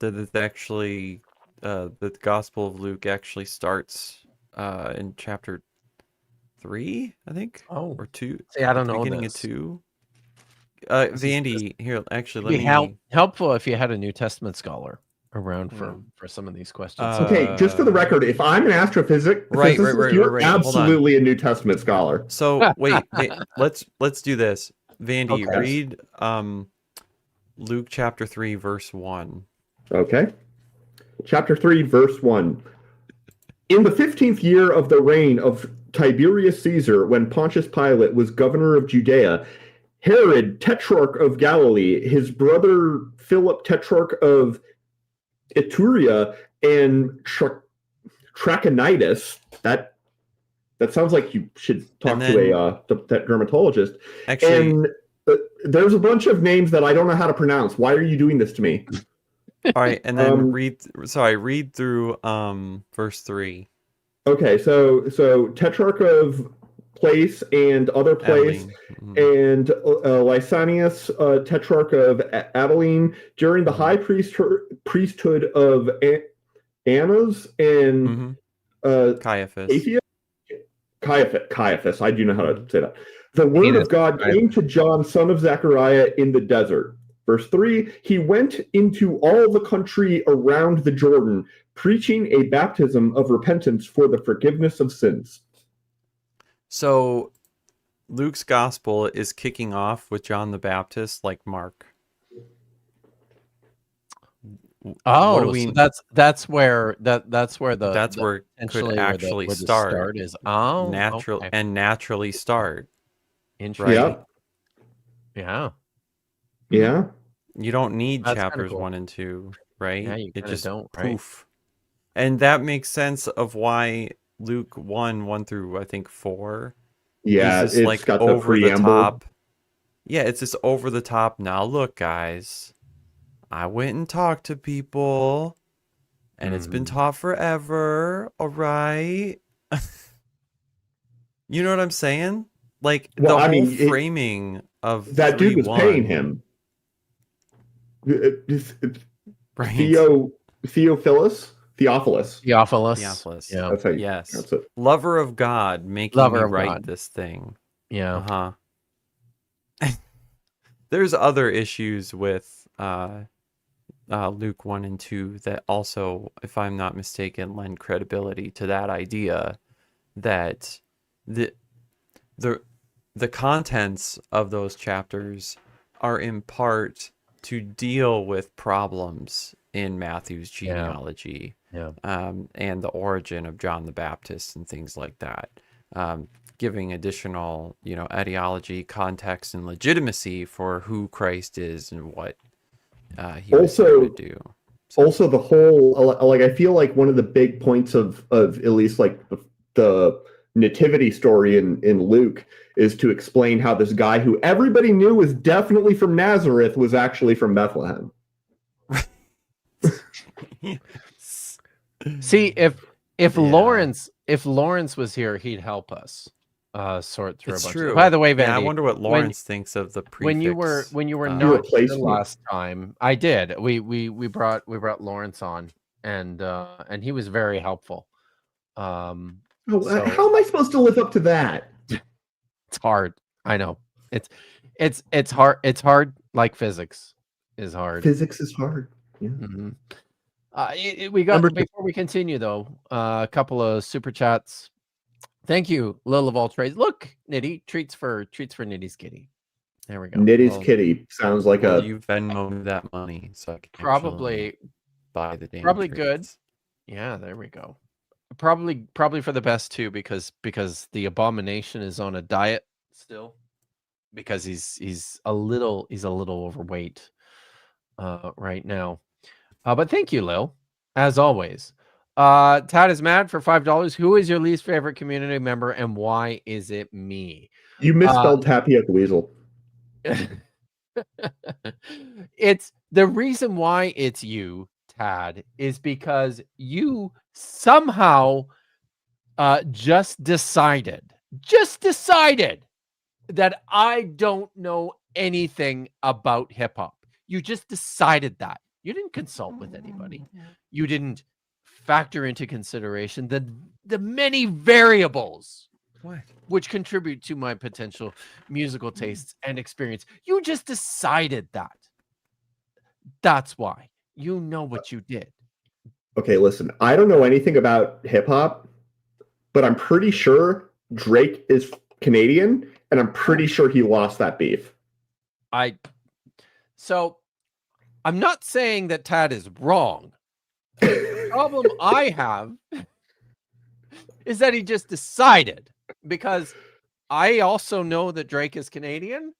That it's actually the Gospel of Luke actually starts in chapter 3, I think, or 2. See, I don't know. Beginning of 2. Vandy, here, actually, let me. Helpful if you had a New Testament scholar around for some of these questions. Okay, just for the record, if I'm an astrophysicist, right, you're absolutely a New Testament scholar. So wait, let's do this. Vandy, Okay. read Luke chapter 3, verse 1. Okay. Chapter 3, verse 1. In the 15th year of the reign of Tiberius Caesar, when Pontius Pilate was governor of Judea, Herod, tetrarch of Galilee, his brother Philip, tetrarch of Iturea, and Trachonitis, that sounds like you should talk to a dermatologist. Actually, and there's a bunch of names that I don't know how to pronounce. Why are you doing this to me? All right, and then read through verse 3. Okay, so tetrarch of place and other place, and Lysanias, tetrarch of Abilene, during the high priesthood of Annas and Caiaphas. Caiaphas, I do know how to say that. The word of God came to John, son of Zechariah, in the desert. Verse 3, he went into all the country around the Jordan, preaching a baptism of repentance for the forgiveness of sins. So Luke's gospel is kicking off with John the Baptist, like Mark. So that's where it could actually start is naturally start. Interesting. Right? Yeah. You don't need That's chapters cool. 1 and 2, right? Yeah, you it just don't, right? poof. And that makes sense of why Luke 1 through I think 4. Yeah, it's like got over the top. Yeah, it's just over the top. Now look, guys, I went and talked to people, and it's been taught forever. All right. You know what I'm saying? Like the whole framing of that dude was paying him. Theophilus. Yeah. Yes. That's it. Lover of God, making me write this thing. Yeah. There's other issues with Luke 1 and 2 that also, if I'm not mistaken, lend credibility to that idea that the contents of those chapters are in part to deal with problems in Matthew's genealogy, and the origin of John the Baptist and things like that, giving additional, etiology, context, and legitimacy for who Christ is and what he was here to do. Also, the whole, like, I feel like one of the big points of at least like the nativity story in Luke is to explain how this guy who everybody knew was definitely from Nazareth was actually from Bethlehem. See, if Lawrence was here, he'd help us sort through It's a bunch. true. By the way, Vandy, I wonder what Lawrence thinks of the prefix. When you were not here last time, I did. We brought Lawrence on, and he was very helpful. How am I supposed to live up to that? It's hard. I know. It's hard. It's hard. Like physics is hard. Physics is hard. Yeah. Mm-hmm. We got before we continue though. A couple of super chats. Thank you, Lil of all trades. Look, Nitty, treats for Nitty's kitty. There we go. Nitty's kitty sounds like you Venmo that money, so I can probably buy the damn probably treats. good. Yeah, there we go. Probably for the best too, because the abomination is on a diet still, because he's a little overweight right now. But thank you, Lil, as always. Tad is mad for $5. Who is your least favorite community member, and why is it me? You misspelled Tapioca Weasel. It's the reason why it's you, Tad, is because you somehow just decided that I don't know anything about hip hop. You just decided that. You didn't consult with anybody. You didn't factor into consideration the many variables which contribute to my potential musical tastes and experience. You just decided that. That's why. You know what you did. Okay, listen, I don't know anything about hip hop, but I'm pretty sure Drake is Canadian, and I'm pretty sure he lost that beef. So I'm not saying that Tad is wrong. The problem I have is that he just decided, because I also know that Drake is Canadian,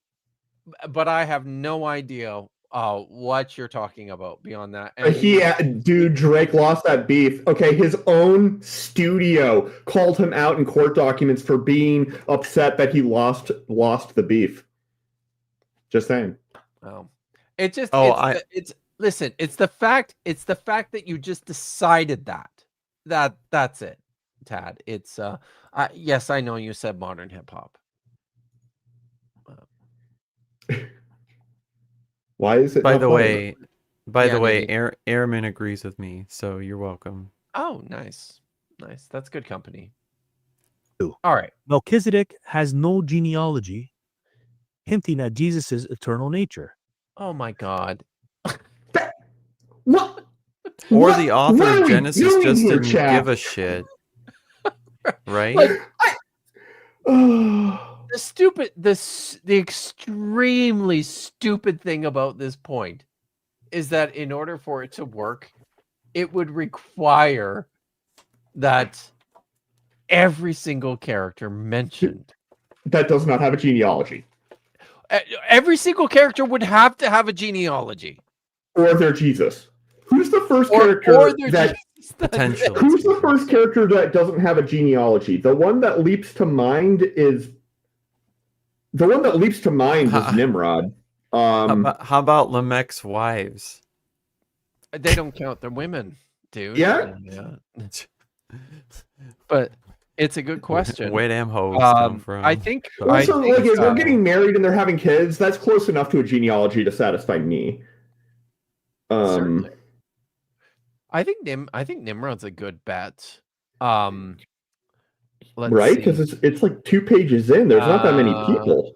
but I have no idea what you're talking about beyond that. And Dude, Drake lost that beef. Okay, his own studio called him out in court documents for being upset that he lost the beef. Just saying. Oh, it's listen. It's the fact that you just decided that's it, Tad. It's yes, I know you said modern hip hop. Why is it? By the way, Airman agrees with me, so you're welcome. Oh, nice. That's good company. All right. Melchizedek has no genealogy, hinting at Jesus's eternal nature. Oh my God. What? Or the author of Genesis just didn't give a shit. Right? The extremely stupid thing about this point is that in order for it to work, it would require that every single character mentioned that does not have a genealogy. Every single character would have to have a genealogy. Or they're Jesus. Who's the first character that potentially? Who's the first character that doesn't have a genealogy? The one that leaps to mind is Nimrod. How about Lamech's wives? They don't count. They're women, dude. Yeah. But it's a good question. Where damn hoes come from? Also, if they're getting married and they're having kids, that's close enough to a genealogy to satisfy me. Certainly. I think Nimrod's a good bet. Right? Because it's like 2 pages in. There's not that many people.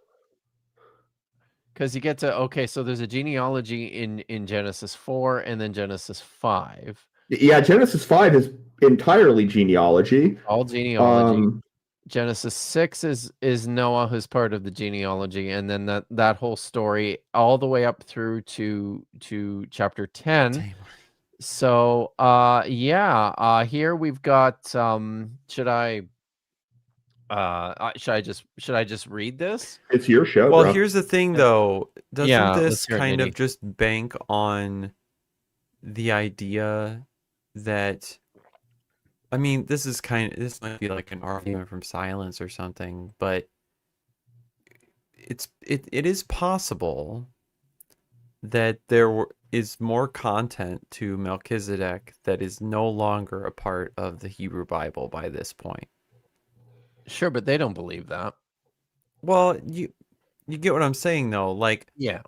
Because you get to so there's a genealogy in Genesis 4 and then Genesis 5. Yeah, Genesis 5 is entirely genealogy. All genealogy. Genesis 6 is Noah, who's part of the genealogy, and then that whole story all the way up through to chapter 10 So here we've got should I just read this? It's your show. Well, bro. here's the thing though. Doesn't let's this hear it, kind of Nitty. just bank on the idea that, I mean, this might be like an argument from silence or something, but it is possible that there is more content to Melchizedek that is no longer a part of the Hebrew Bible by this point. Sure, but they don't believe that. Well, you get what I'm saying though, like Yeah.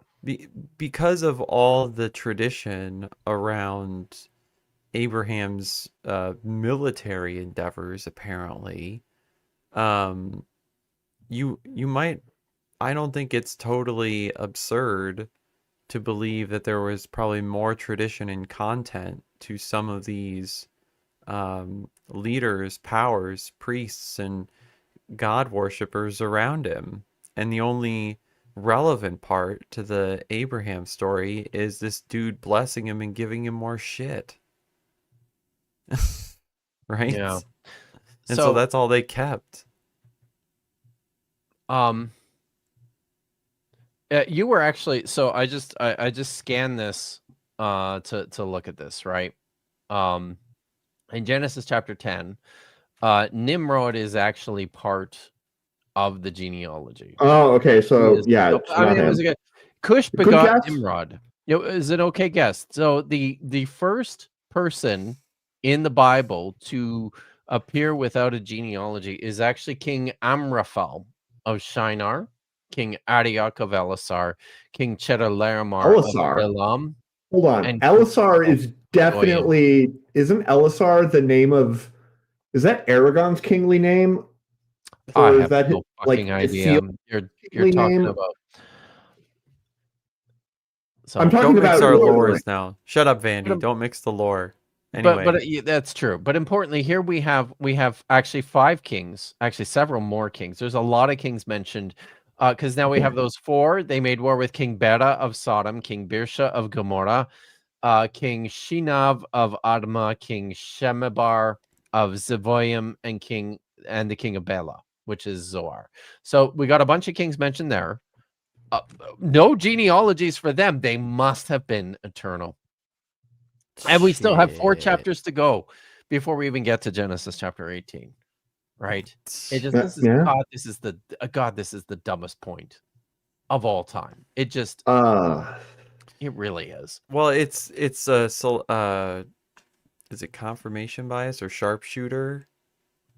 Because of all the tradition around Abraham's military endeavors, apparently, you might, I don't think it's totally absurd to believe that there was probably more tradition and content to some of these leaders, powers, priests, and God worshippers around him. And the only relevant part to the Abraham story is this dude blessing him and giving him more shit. Right? Yeah. And so that's all they kept. You were actually, so I just scanned this to look at this, right? In Genesis chapter 10, Nimrod is actually part of the genealogy. Oh, okay. So yeah, I mean, it was a good. Cush Good begot guess. Nimrod. It was an okay guess. So the first person in the Bible to appear without a genealogy is actually King Amraphel of Shinar, King Arioch of Elisar, King Chedorlaomer of Elam. Hold on. Elisar is definitely, isn't Elisar the name of, is that Aragon's kingly name? Or I is have that no fucking idea. You're talking about. So I'm talking don't mix about our lores now. Shut up, Vandy. Don't mix the lore. Anyway. But that's true. But importantly, here we have actually 5 kings, actually several more kings. There's a lot of kings mentioned, because now we have those 4. They made war with King Bera of Sodom, King Birsha of Gomorrah, King Shinav of Admah, King Shemebar of Zeboim, and the king of Bela, which is Zoar. So we got a bunch of kings mentioned there. No genealogies for them. They must have been eternal. And we still have 4 chapters to go before we even get to Genesis chapter 18. Right? This is the dumbest point of all time. It just it really is. Well, it's is it confirmation bias or sharpshooter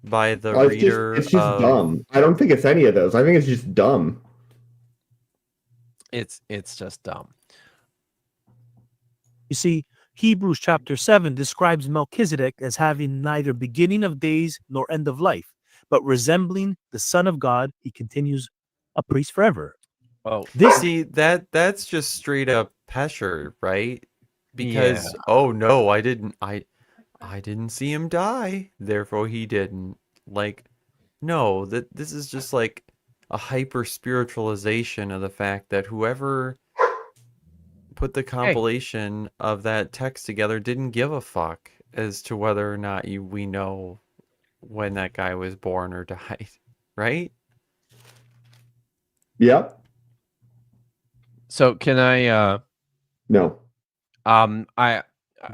by the reader? It's just dumb. I don't think it's any of those. I think it's just dumb. It's just dumb. You see, Hebrews chapter 7 describes Melchizedek as having neither beginning of days nor end of life, but resembling the Son of God, he continues a priest forever. Oh, that's just straight up Pesher, right? Because oh no, I didn't see him die, therefore he didn't. Like, no, this is just like a hyper spiritualization of the fact that whoever put the compilation of that text together didn't give a fuck as to whether or not we know when that guy was born or died, right? Yep. So can I No.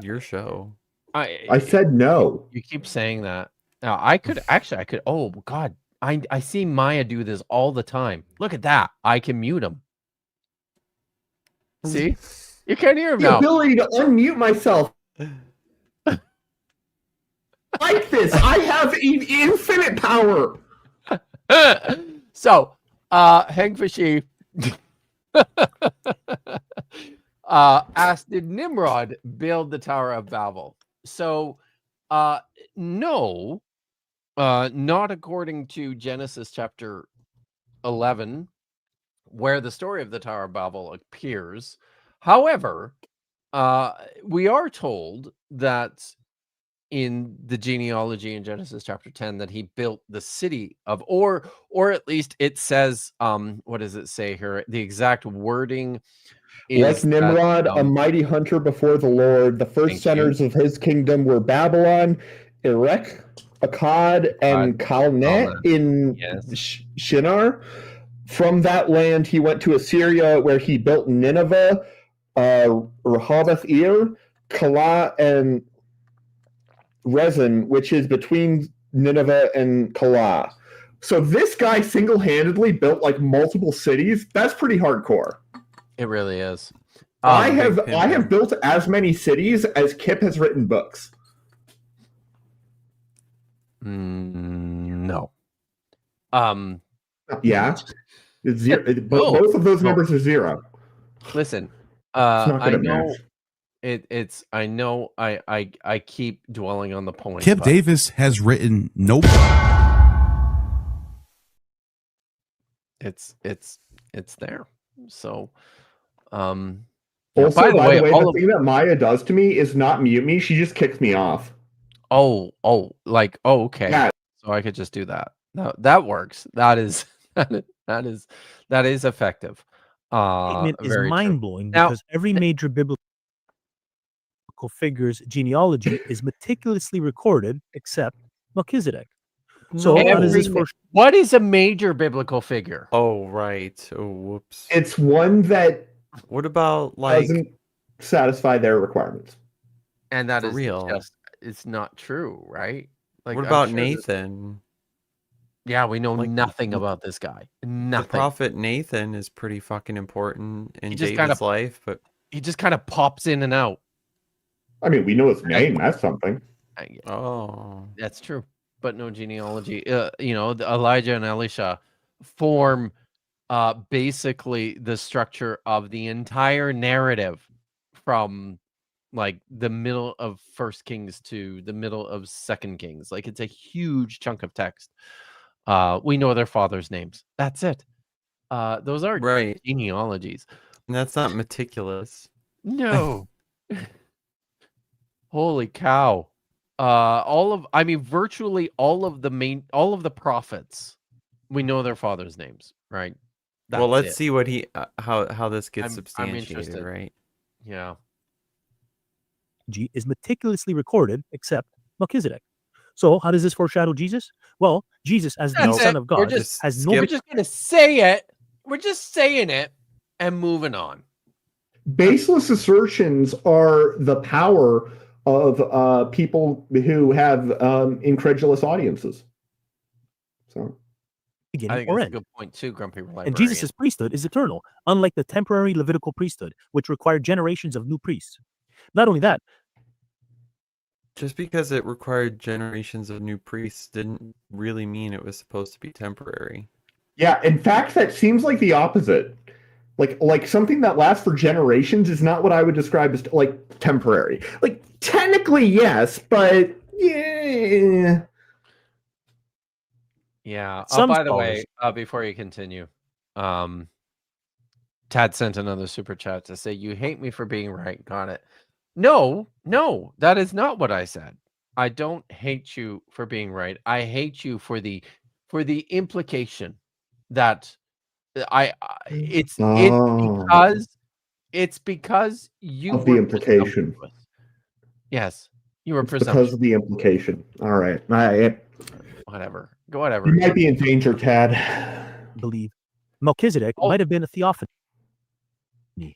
Your show. I said no. You keep saying that. Now I could oh god. I see Maya do this all the time. Look at that. I can mute him. See? You can't hear him the now. Ability to unmute myself. Like this. I have infinite power. So, Hengfashi asked, did Nimrod build the Tower of Babel? So, no, not according to Genesis chapter 11, where the story of the Tower of Babel appears. However, we are told that in the genealogy in Genesis chapter 10 that he built the city of, or at least it says, what does it say here? The exact wording Like Nimrod, a mighty hunter before the Lord, the first centers of his kingdom were Babylon, Erech, Akkad, and Calneh in Shinar. From that land, he went to Assyria, where he built Nineveh, Rehoboth-ir, Calah, and Rezin, which is between Nineveh and Calah. So this guy single-handedly built like multiple cities. That's pretty hardcore. It really is. I have built as many cities as Kip has written books. No. Yeah. It's zero. Both of those numbers are zero. Listen, I know it's. I know. I keep dwelling on the point. Kip Davis has written nope. It's there. So, also, by the way, the thing that Maya does to me is not mute me. She just kicks me off. Okay. Yeah. So I could just do that. No, that works. That is effective. Statement is mind-blowing because every major biblical figure's genealogy is meticulously recorded except Melchizedek. So what is a major biblical figure? Oh, right. Oh, whoops. It's one that what about like doesn't satisfy their requirements. And that is real. It's not true, right? Like, what about Nathan? Yeah, we know nothing about this guy. Nothing. The prophet Nathan is pretty fucking important in David's life, but he just kind of pops in and out. I mean, we know his name. That's something. Oh, that's true. But no genealogy. Elijah and Elisha form basically the structure of the entire narrative from like the middle of First Kings to the middle of Second Kings. Like, it's a huge chunk of text. We know their fathers' names. That's it. Those are genealogies. And that's not meticulous. No. Holy cow. Virtually all of the prophets, we know their fathers' names, right? Well, let's see what how this gets substantiated, right? Yeah. Is meticulously recorded except Melchizedek. So how does this foreshadow Jesus? Well, Jesus as the Son of God We're just going to say it. We're just saying it and moving on. Baseless assertions are the power of people who have incredulous audiences. So, I think that's a good point too, Grumpy Librarian. And Jesus' priesthood is eternal, unlike the temporary Levitical priesthood, which required generations of new priests. Not only that, just because it required generations of new priests didn't really mean it was supposed to be temporary. Yeah, in fact, that seems like the opposite. Like something that lasts for generations is not what I would describe as like temporary. Like technically, yes, but yeah. Yeah. By the way, before you continue, Tad sent another super chat to say, "You hate me for being right." Got it. No, that is not what I said. I don't hate you for being right. I hate you for the implication that it's because you of the implication. Yes, you were because of the implication. All right. Whatever. You might be in danger, Tad. Believe Melchizedek might have been a theophany.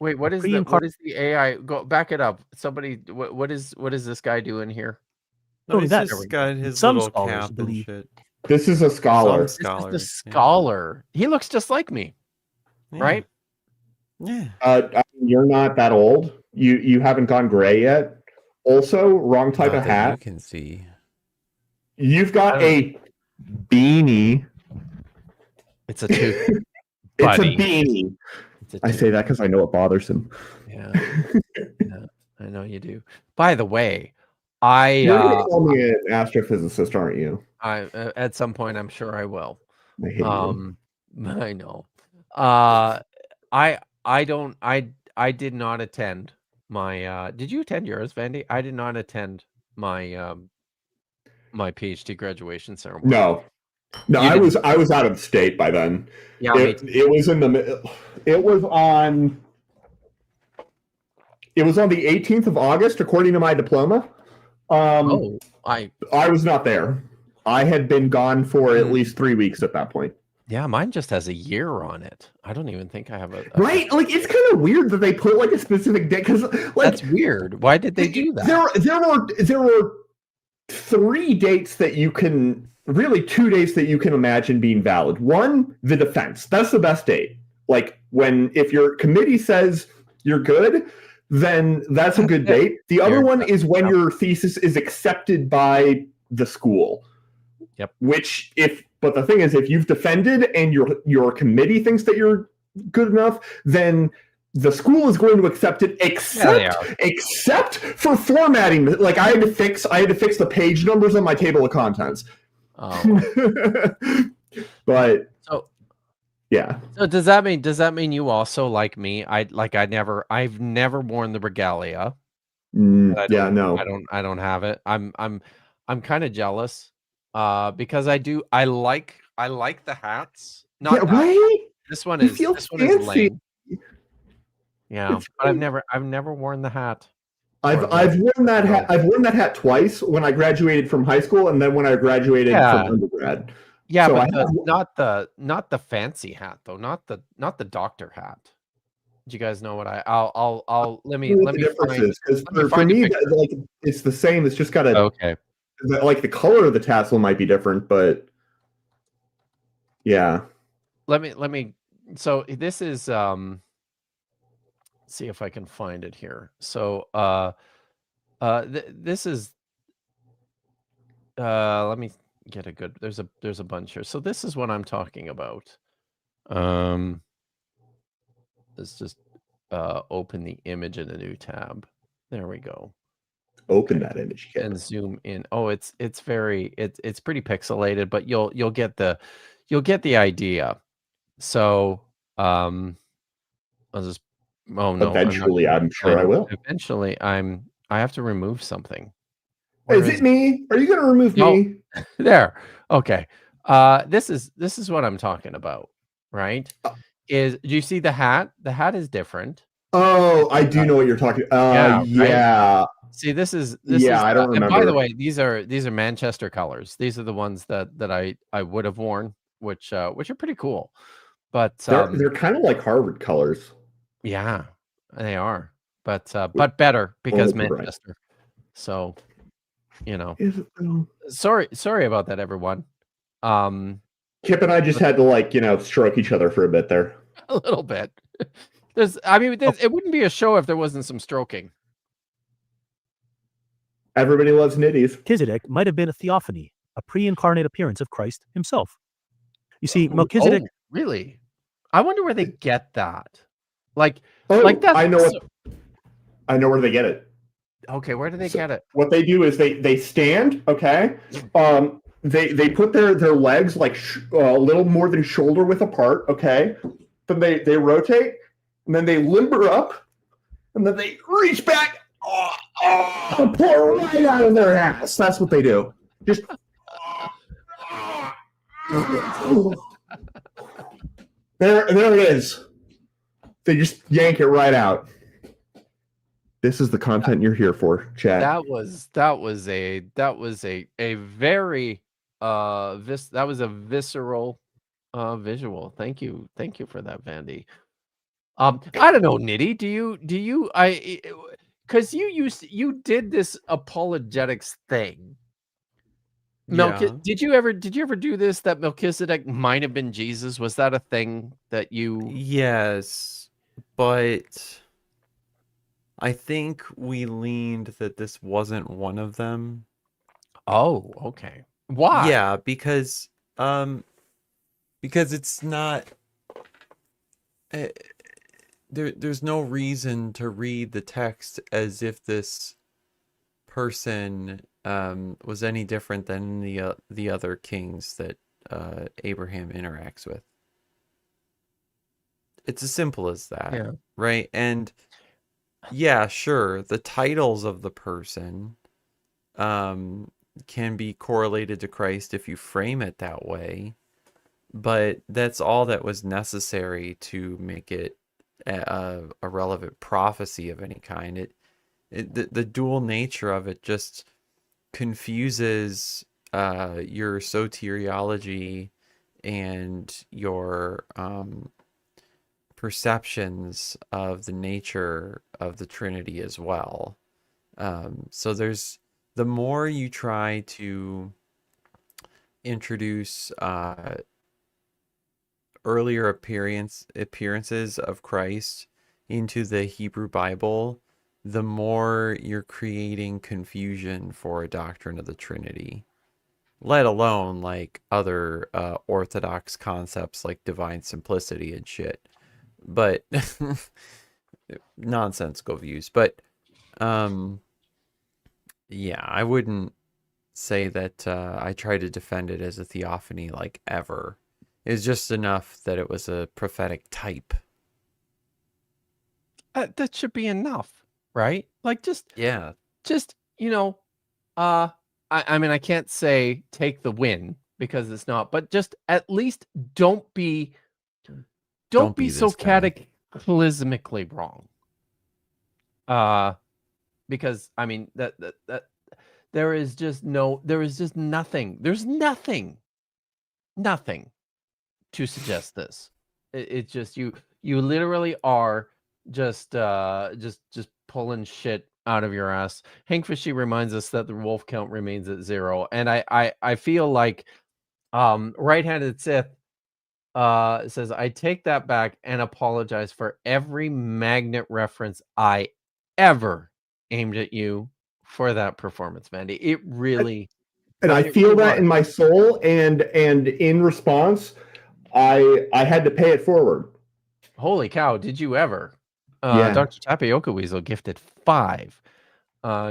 Wait, what is the AI? Go back it up. Somebody, what is this guy doing here? No, he's just got his little cap and shit. This is a scholar. This is the scholar. Yeah. He looks just like me, right? Yeah. You're not that old. You haven't gone gray yet. Also, wrong type of hat. You can see. You've got a beanie. It's a tooth. It's a beanie. I say that because I know it bothers him. Yeah. I know you do. By the way, you're going to call me an astrophysicist, aren't you? At some point, I'm sure I will. I hate you. I know. I did not attend my. Did you attend yours, Vandy? I did not attend my my PhD graduation ceremony. No, I was out of state by then. Yeah, it was in the. It was on It was on the 18th of August, according to my diploma. I was not there. I had been gone for at least 3 weeks at that point. Yeah, mine just has a year on it. I don't even think I have a right. Like it's kind of weird that they put like a specific date because like that's weird. Why did they do that? There were 3 dates that you can really 2 dates that you can imagine being valid. One, the defense. That's the best date. Like if your committee says you're good, then that's a good date. The other one is when your thesis is accepted by the school. Yep. But the thing is, if you've defended and your committee thinks that you're good enough, then the school is going to accept it, except for formatting. Like I had to fix the page numbers on my table of contents. But yeah. So does that mean you also like me? I've never worn the regalia. Yeah, no. I don't have it. I'm kind of jealous. Because I like the hats. Not right. This one is lame. Yeah, but I've never worn the hat. I've worn that hat. I've worn that hat twice when I graduated from high school and then when I graduated from undergrad. Yeah, so but not the fancy hat though, not the doctor hat. Do you guys know what I'll let me find because for me like it's the same. It's just got a like the color of the tassel might be different, but yeah. Let me. So this is see if I can find it here. So this is let me get a good. There's a bunch here. So this is what I'm talking about. Let's just open the image in a new tab. There we go. Open that image and zoom in. Oh, it's pretty pixelated, but you'll get the idea. So I'll just eventually I'm sure I will. Eventually I have to remove something. Is it me? Are you gonna remove me? There. Okay. This is what I'm talking about, right? Do you see the hat? The hat is different. Oh, I do know what you're talking. Yeah. Right? See, this is I don't remember. And by the way, these are Manchester colors. These are the ones that I would have worn, which are pretty cool. But they're kind of like Harvard colors. Yeah, they are. But better because Manchester. So, sorry about that, everyone. Kip and I just had to stroke each other for a bit there. A little bit. It wouldn't be a show if there wasn't some stroking. Everybody loves nitties. Melchizedek might have been a theophany, a pre-incarnate appearance of Christ himself. You see, Melchizedek. Oh, really? I wonder where they get that. Like that. I know where they get it. Okay, where do they get it? What they do is they stand. Okay. They put their legs like a little more than shoulder width apart. Okay. Then they rotate, and then they limber up, and then they reach back. Pour right out of their ass. That's what they do. Just there it is. They just yank it right out. This is the content you're here for, chat. That was a very that was a visceral visual. Thank you for that, Vandy. I don't know, Nitty. Do you because you did this apologetics thing. Did you ever do this? That Melchizedek might have been Jesus. Was that a thing that you? Yes, but I think we leaned that this wasn't one of them. Oh, okay. Why? Yeah, because it's not. There's no reason to read the text as if this person was any different than the other kings that Abraham interacts with. It's as simple as that, right? And yeah, sure, the titles of the person can be correlated to Christ if you frame it that way, but that's all that was necessary to make it a relevant prophecy of any kind. The dual nature of it just confuses your soteriology and your perceptions of the nature of the Trinity as well. So there's the more you try to introduce earlier appearances of Christ into the Hebrew Bible, the more you're creating confusion for a doctrine of the Trinity, let alone like other orthodox concepts like divine simplicity and shit. But nonsensical views. But yeah, I wouldn't say that I try to defend it as a theophany like ever. It's just enough that it was a prophetic type. That should be enough, right? Like just you know, I mean I can't say take the win because it's not, but just at least don't be so cataclysmically wrong. Because I mean that there is just nothing. There's nothing to suggest this. It's just you literally are just pulling shit out of your ass. Hank Fishy reminds us that the wolf count remains at 0, and I feel like right-handed Sith says, I take that back and apologize for every magnet reference I ever aimed at you for that performance, Mandy. It really... And I feel that in my soul, and in response, I had to pay it forward. Holy cow, did you ever? Yeah. Dr. Tapioca Weasel gifted 5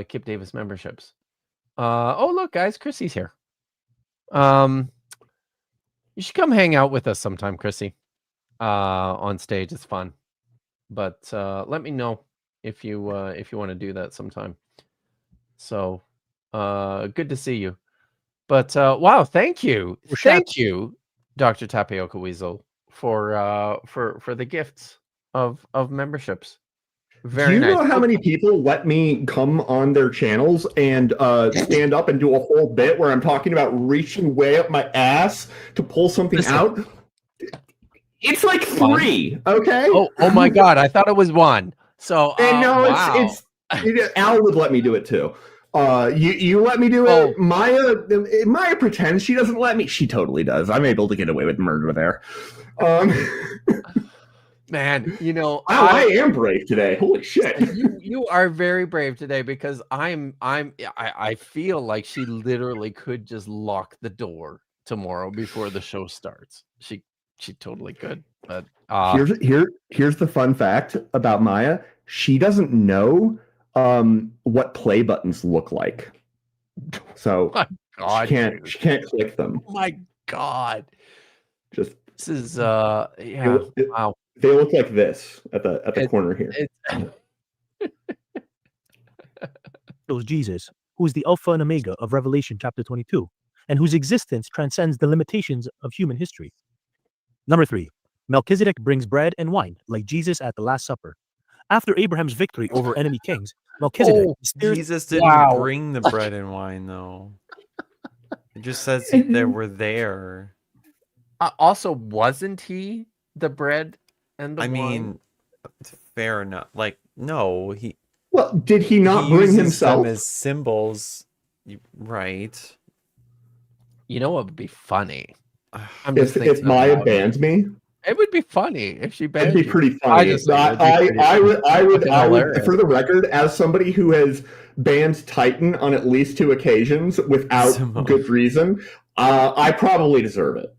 Kip Davis memberships. Oh, look, guys, Chrissy's here. You should come hang out with us sometime, Chrissy. On stage, it's fun. But let me know if you want to do that sometime. So, good to see you. But wow, thank you, Dr. Tapioca Weasel, for the gifts of memberships. Very nice. Do you know how many people let me come on their channels and stand up and do a whole bit where I'm talking about reaching way up my ass to pull something out? It's like 3, okay? Oh my God, I thought it was 1. So and no, wow. it's Al would let me do it too. You let me do it. Maya pretends she doesn't let me. She totally does. I'm able to get away with murder there. Man, you know, I am brave today. Holy shit! You are very brave today because I feel like she literally could just lock the door tomorrow before the show starts. She totally could. But here's the fun fact about Maya. She doesn't know what play buttons look like, so God, she can't click them. Oh my God! This is yeah. Wow. They look like this at the corner here. Shows Jesus, who is the Alpha and Omega of Revelation chapter 22, and whose existence transcends the limitations of human history. Number 3, Melchizedek brings bread and wine like Jesus at the Last Supper. After Abraham's victory over enemy kings, Melchizedek... Jesus didn't bring the bread and wine, though. It just says they were there. Also, wasn't he the bread and the wine? Mean, fair enough. Like, no, he... Well, did he not bring himself? Them as symbols, right? You know what would be funny? If Maya bans me? It would be funny if she banned you. It'd be pretty funny. I would, for the record, as somebody who has banned Titan on at least 2 occasions without good reason, I probably deserve it.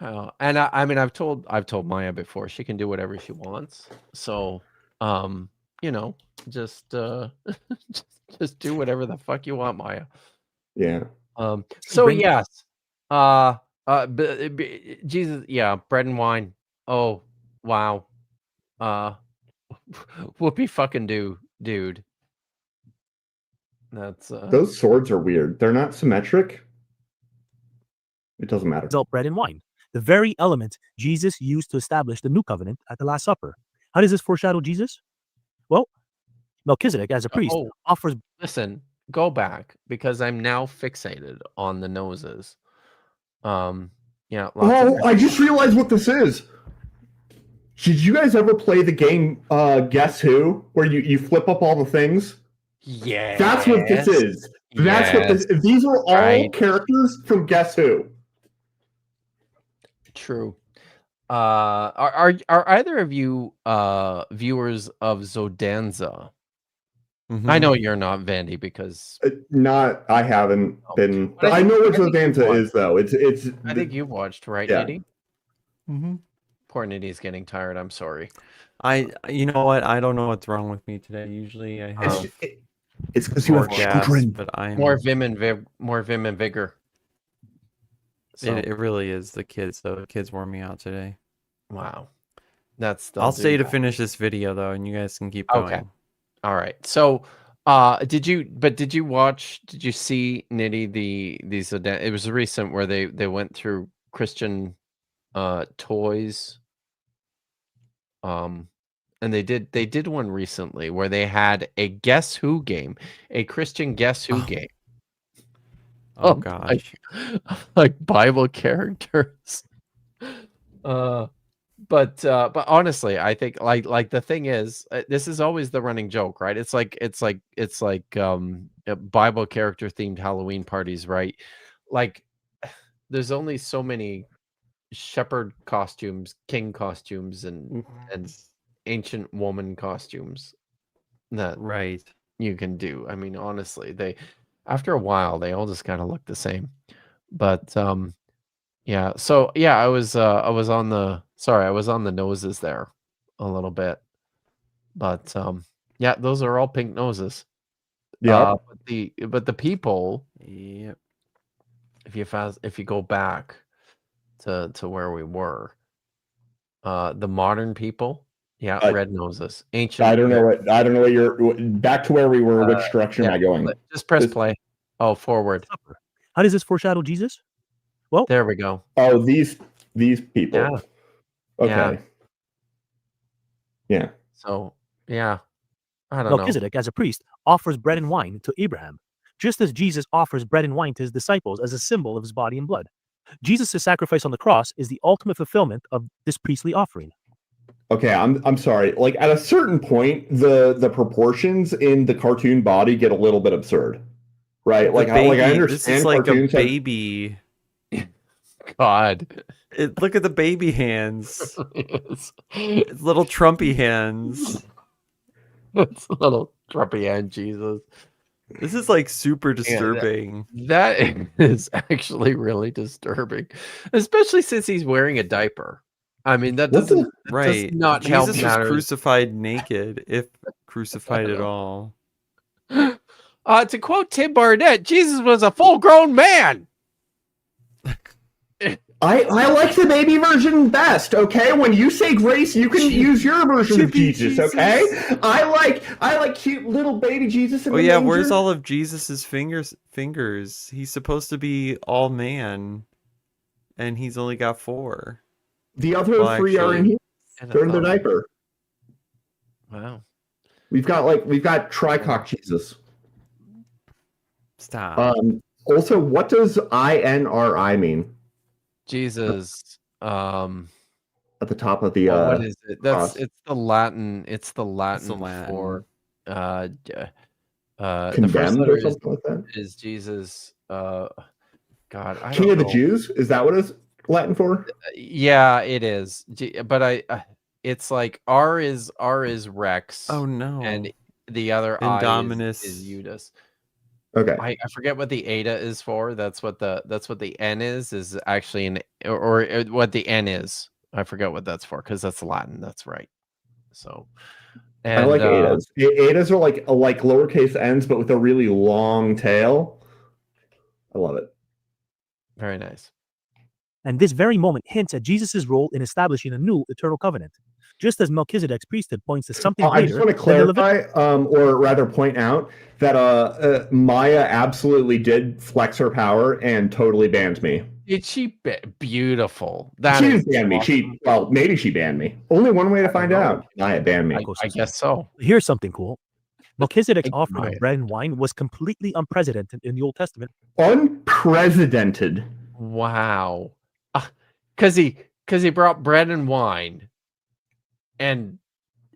Oh, and I mean, I've told Maya before she can do whatever she wants. So, you know, just do whatever the fuck you want, Maya. Yeah. So yes. Jesus, yeah, bread and wine. Oh, wow. Whoopee fucking dude. That's those swords are weird. They're not symmetric. It doesn't matter. Bread and wine, the very element Jesus used to establish the new covenant at the Last Supper. How does this foreshadow Jesus? Well, Melchizedek, as a priest, offers... Listen, go back, because I'm now fixated on the noses. Yeah. I just realized what this is. Did you guys ever play the game Guess Who, where you flip up all the things? Yeah. That's what this is. That's what this. These are all characters from Guess Who. True. Are either of you viewers of Zodanza? I know you're not, Vandy, because I haven't been. I know what Zodanza is, though. It's. I think you watched, right, Nitty? Mm-hmm. Poor Nitty's getting tired. I'm sorry. You know what? I don't know what's wrong with me today. Usually I have. It's because you have children. But I'm more vim and vigor. So. It really is the kids, though. The kids wore me out today. Wow. I'll stay to finish this video, though, and you guys can keep going. Okay. All right. So, did you see, Nitty, these it was recent where they went through Christian toys. And they did one recently where they had a Guess Who game, a Christian Guess Who game. Oh gosh. Like Bible characters. But honestly, I think like the thing is, this is always the running joke, right? It's like Bible character themed Halloween parties, right? Like there's only so many shepherd costumes, king costumes, and ancient woman costumes that you can do. I mean, honestly, after a while they all just kind of look the same. But yeah, so yeah, I was on the noses there a little bit. But yeah, those are all pink noses. Yeah. But the people, yep. If you go back to where we were, the modern people, red noses. Ancient. I don't know what you're back to where we were. Which direction am I going? Just press play. Oh, forward. How does this foreshadow Jesus? Well, there we go. Oh, these people. Yeah. Okay. Yeah. So yeah, I don't know. Melchizedek, as a priest, offers bread and wine to Abraham, just as Jesus offers bread and wine to his disciples as a symbol of his body and blood. Jesus' sacrifice on the cross is the ultimate fulfillment of this priestly offering. Okay, I'm sorry. Like at a certain point, the proportions in the cartoon body get a little bit absurd, right? Like I understand this is like a baby. God, look at the baby hands. It's little Trumpy hands. It's a little Trumpy hand, Jesus. This is like super disturbing. That is actually really disturbing, especially since he's wearing a diaper. I mean, that doesn't does not help Jesus matters. Was crucified naked, if crucified at all. To quote Tim Barnett, Jesus was a full-grown man. I like the baby version best, okay? When you say grace, you can use your version of Jesus, okay? I like cute little baby Jesus in the manger. Where's all of Jesus's fingers? He's supposed to be all man, and he's only got 4. The other 3 are in here. They're in the diaper. Wow. We've got tricock Jesus. Stop. Also, what does INRI mean? Jesus. At the top of the what is it? It's the Latin. It's the Latin for condemned or something like that. Is Jesus God, I King don't of the know. Jews? Is that what it's Latin for? Yeah, it is. But it's like R is Rex. Oh no. And the other I Indominus is Judas. Okay. I forget what the eta is for. That's what the N is actually or what the N is. I forget what that's for because that's Latin. That's right. So I like etas. Etas are like lowercase n's but with a really long tail. I love it. Very nice. And this very moment hints at Jesus' role in establishing a new eternal covenant, just as Melchizedek's priesthood points to something greater. I just want to clarify, or rather point out, that Maya absolutely did flex her power and totally banned me. Did she? Beautiful. She didn't ban me. Maybe she banned me. Only one way to find out. Naya banned me. I guess so. Here's something cool. Melchizedek's offering of bread and wine was completely unprecedented in the Old Testament. Unprecedented. Wow. Because he brought bread and wine, and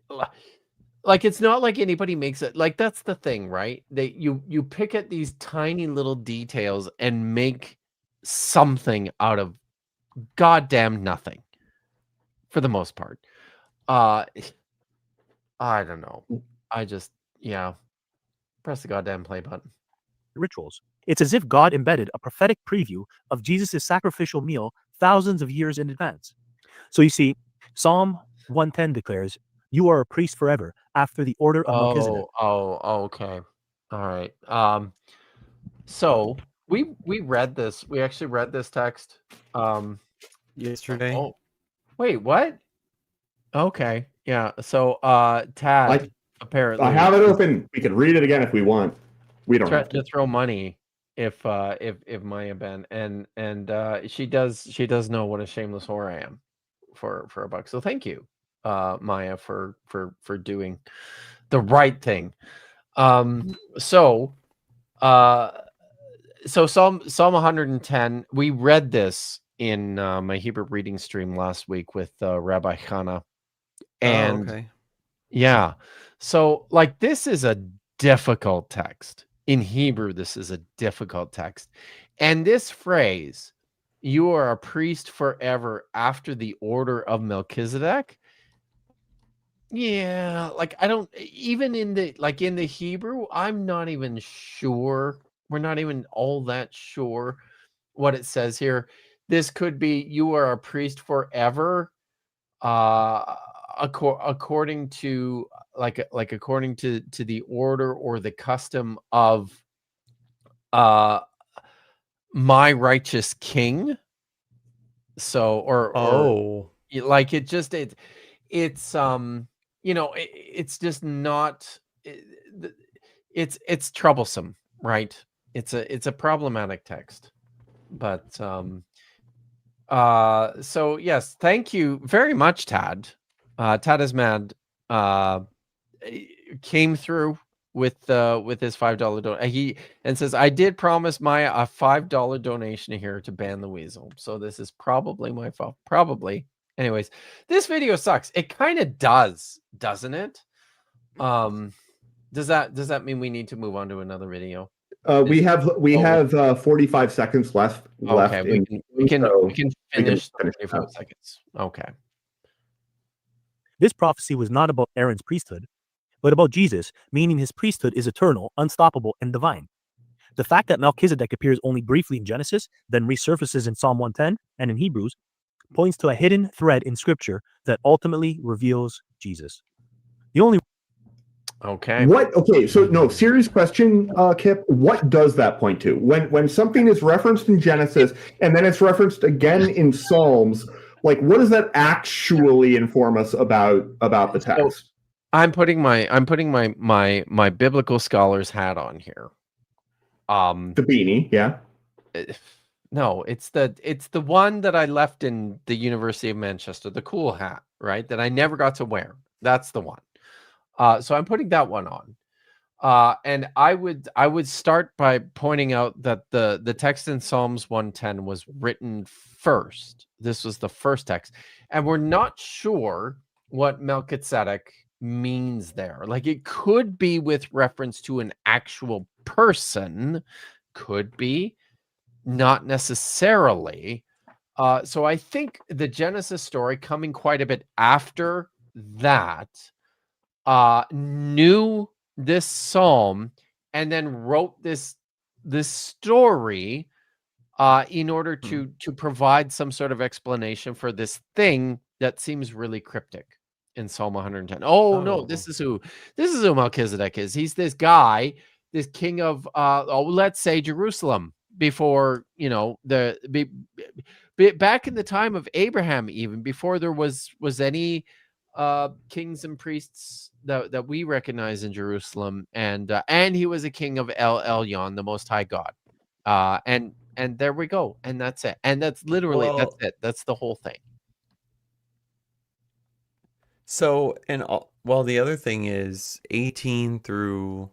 like it's not like anybody makes it. Like that's the thing, right? You pick at these tiny little details and make something out of goddamn nothing, for the most part. I don't know. Press the goddamn play button. Rituals. It's as if God embedded a prophetic preview of Jesus' sacrificial meal thousands of years in advance. So you see, Psalm 110 declares, "You are a priest forever after the order of Melchizedek." Okay. All right. So we read this. We actually read this text yesterday. Oh, wait, what? Okay. Yeah. So Tad apparently I have it open. We can read it again if we want. We don't have to throw money if Maya Ben and she does know what a shameless whore I am for $1. So thank you, Maya, for doing the right thing. So Psalm 110, we read this in my Hebrew reading stream last week with Rabbi Chana. And yeah, so like this is a difficult text. In Hebrew, this is a difficult text. And this phrase, "You are a priest forever after the order of Melchizedek," yeah, like I don't even in the Hebrew, I'm not even sure. We're not even all that sure what it says here. This could be, "You are a priest forever," according to according to the order or the custom of my righteous king. So or like it just it's it's just not it's troublesome, right? It's a problematic text. But so yes, thank you very much, Tad. Tad is mad came through with his $5 donation. He says, "I did promise Maya a $5 donation here to ban the weasel." So this is probably my fault. Probably. Anyways, this video sucks. It kind of does, doesn't it? Does that mean we need to move on to another video? We have 45 seconds left. Okay, we can finish 45 seconds. Okay. This prophecy was not about Aaron's priesthood, but about Jesus, meaning his priesthood is eternal, unstoppable, and divine. The fact that Melchizedek appears only briefly in Genesis, then resurfaces in Psalm 110 and in Hebrews, points to a hidden thread in Scripture that ultimately reveals Jesus. The only So no, serious question, Kip. What does that point to? When something is referenced in Genesis and then it's referenced again in Psalms, like what does that actually inform us about the text? So I'm putting my biblical scholar's hat on here. The beanie, yeah. No, it's the one that I left in the University of Manchester, the cool hat, right? That I never got to wear. That's the one. So I'm putting that one on. And I would start by pointing out that the text in Psalms 110 was written first. This was the first text. And we're not sure what Melchizedek means there. Like it could be with reference to an actual person, could be, not necessarily. So I think the Genesis story coming quite a bit after that knew this psalm and then wrote this story in order to provide some sort of explanation for this thing that seems really cryptic in Psalm 110. No, this is who Melchizedek is. He's this guy, this king of let's say Jerusalem, before back in the time of Abraham, even before there was any kings and priests that we recognize in Jerusalem, and he was a king of El Elyon, the Most High God. And there we go, and that's it, and that's literally that's it. That's the whole thing. So, well, the other thing is 18 through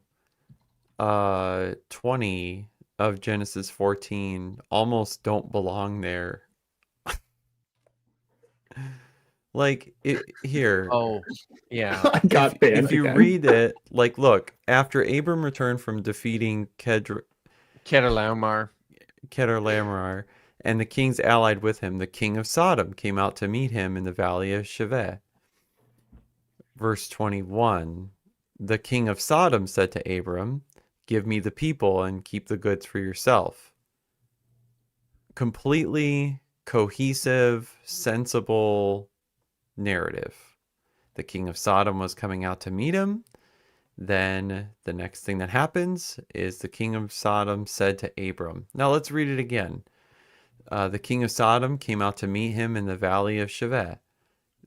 20 of Genesis 14 almost don't belong there. Like here. Oh, yeah. I got banned If you again. read it, like, look, after Abram returned from defeating Kedorlaomer, and the kings allied with him, the king of Sodom came out to meet him in the valley of Shaveh. Verse 21, the king of Sodom said to Abram, give me the people and keep the goods for yourself. Completely cohesive, sensible narrative. The king of Sodom was coming out to meet him. Then the next thing that happens is the king of Sodom said to Abram. Now let's read it again. The king of Sodom came out to meet him in the valley of Shaveh.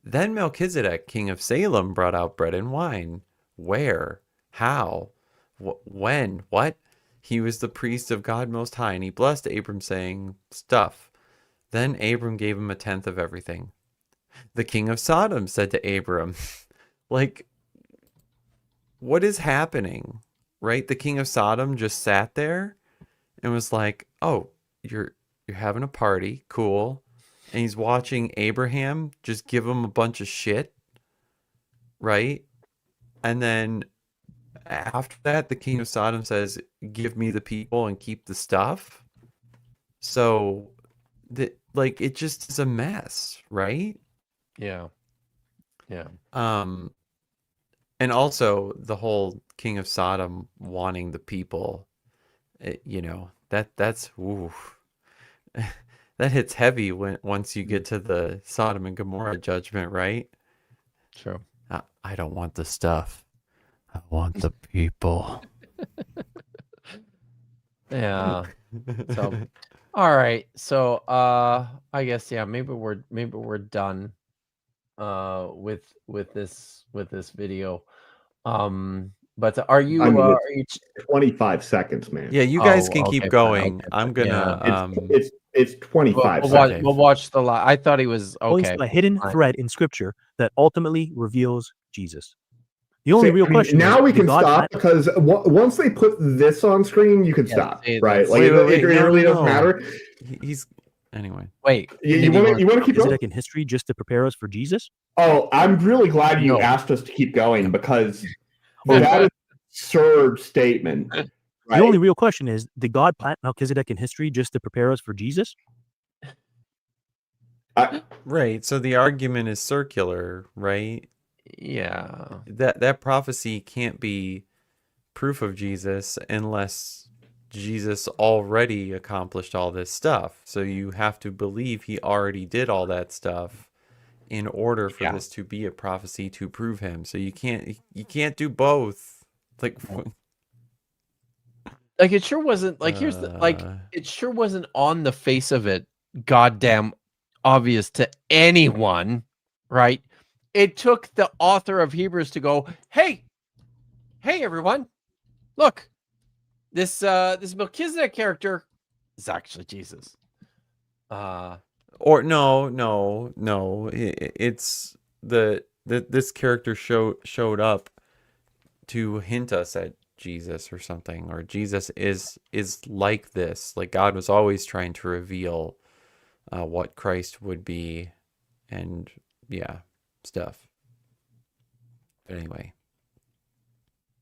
Then Melchizedek, king of Salem, brought out bread and wine. Where? How? When? What? He was the priest of God Most High, and he blessed Abram, saying, stuff. Then Abram gave him 1/10 of everything. The king of Sodom said to Abram, like, what is happening? Right? The king of Sodom just sat there and was like, oh, you're having a party. Cool. And he's watching Abraham just give him a bunch of shit. Right? And then after that, the king of Sodom says, give me the people and keep the stuff. So, like, it just is a mess, right? Yeah. Yeah. And also the whole king of Sodom wanting the people, that's ooh. That hits heavy once you get to the Sodom and Gomorrah judgment, right? True. I don't want the stuff. I want the people. Yeah. So, all right. So, I guess maybe we're done with this video. But are you? I mean, are you 25 seconds, man. Yeah, you guys can keep going. Okay, I'm gonna. It's 25 seconds. We'll watch the live. I thought he was Points okay. to a hidden thread in Scripture that ultimately reveals Jesus. The only real question now is, we can God stop because once they put this on screen, you can stop, right? Like wait, it really doesn't matter. He's anyway. Wait, you want to keep going? Is it in history just to prepare us for Jesus? Oh, I'm really glad you asked us to keep going because that is an absurd statement. Right? The only real question is, did God plant Melchizedek in history just to prepare us for Jesus? Right. So the argument is circular, right? Yeah. That prophecy can't be proof of Jesus unless Jesus already accomplished all this stuff. So you have to believe he already did all that stuff in order for this to be a prophecy to prove him. So you can't do both. Like it sure wasn't like here's the it sure wasn't on the face of it goddamn obvious to anyone, right? It took the author of Hebrews to go, hey everyone, look, this Melchizedek character is actually Jesus. Or no, it's this character showed up to hint us at Jesus or something, or Jesus is like this. Like God was always trying to reveal what Christ would be, and stuff. But anyway,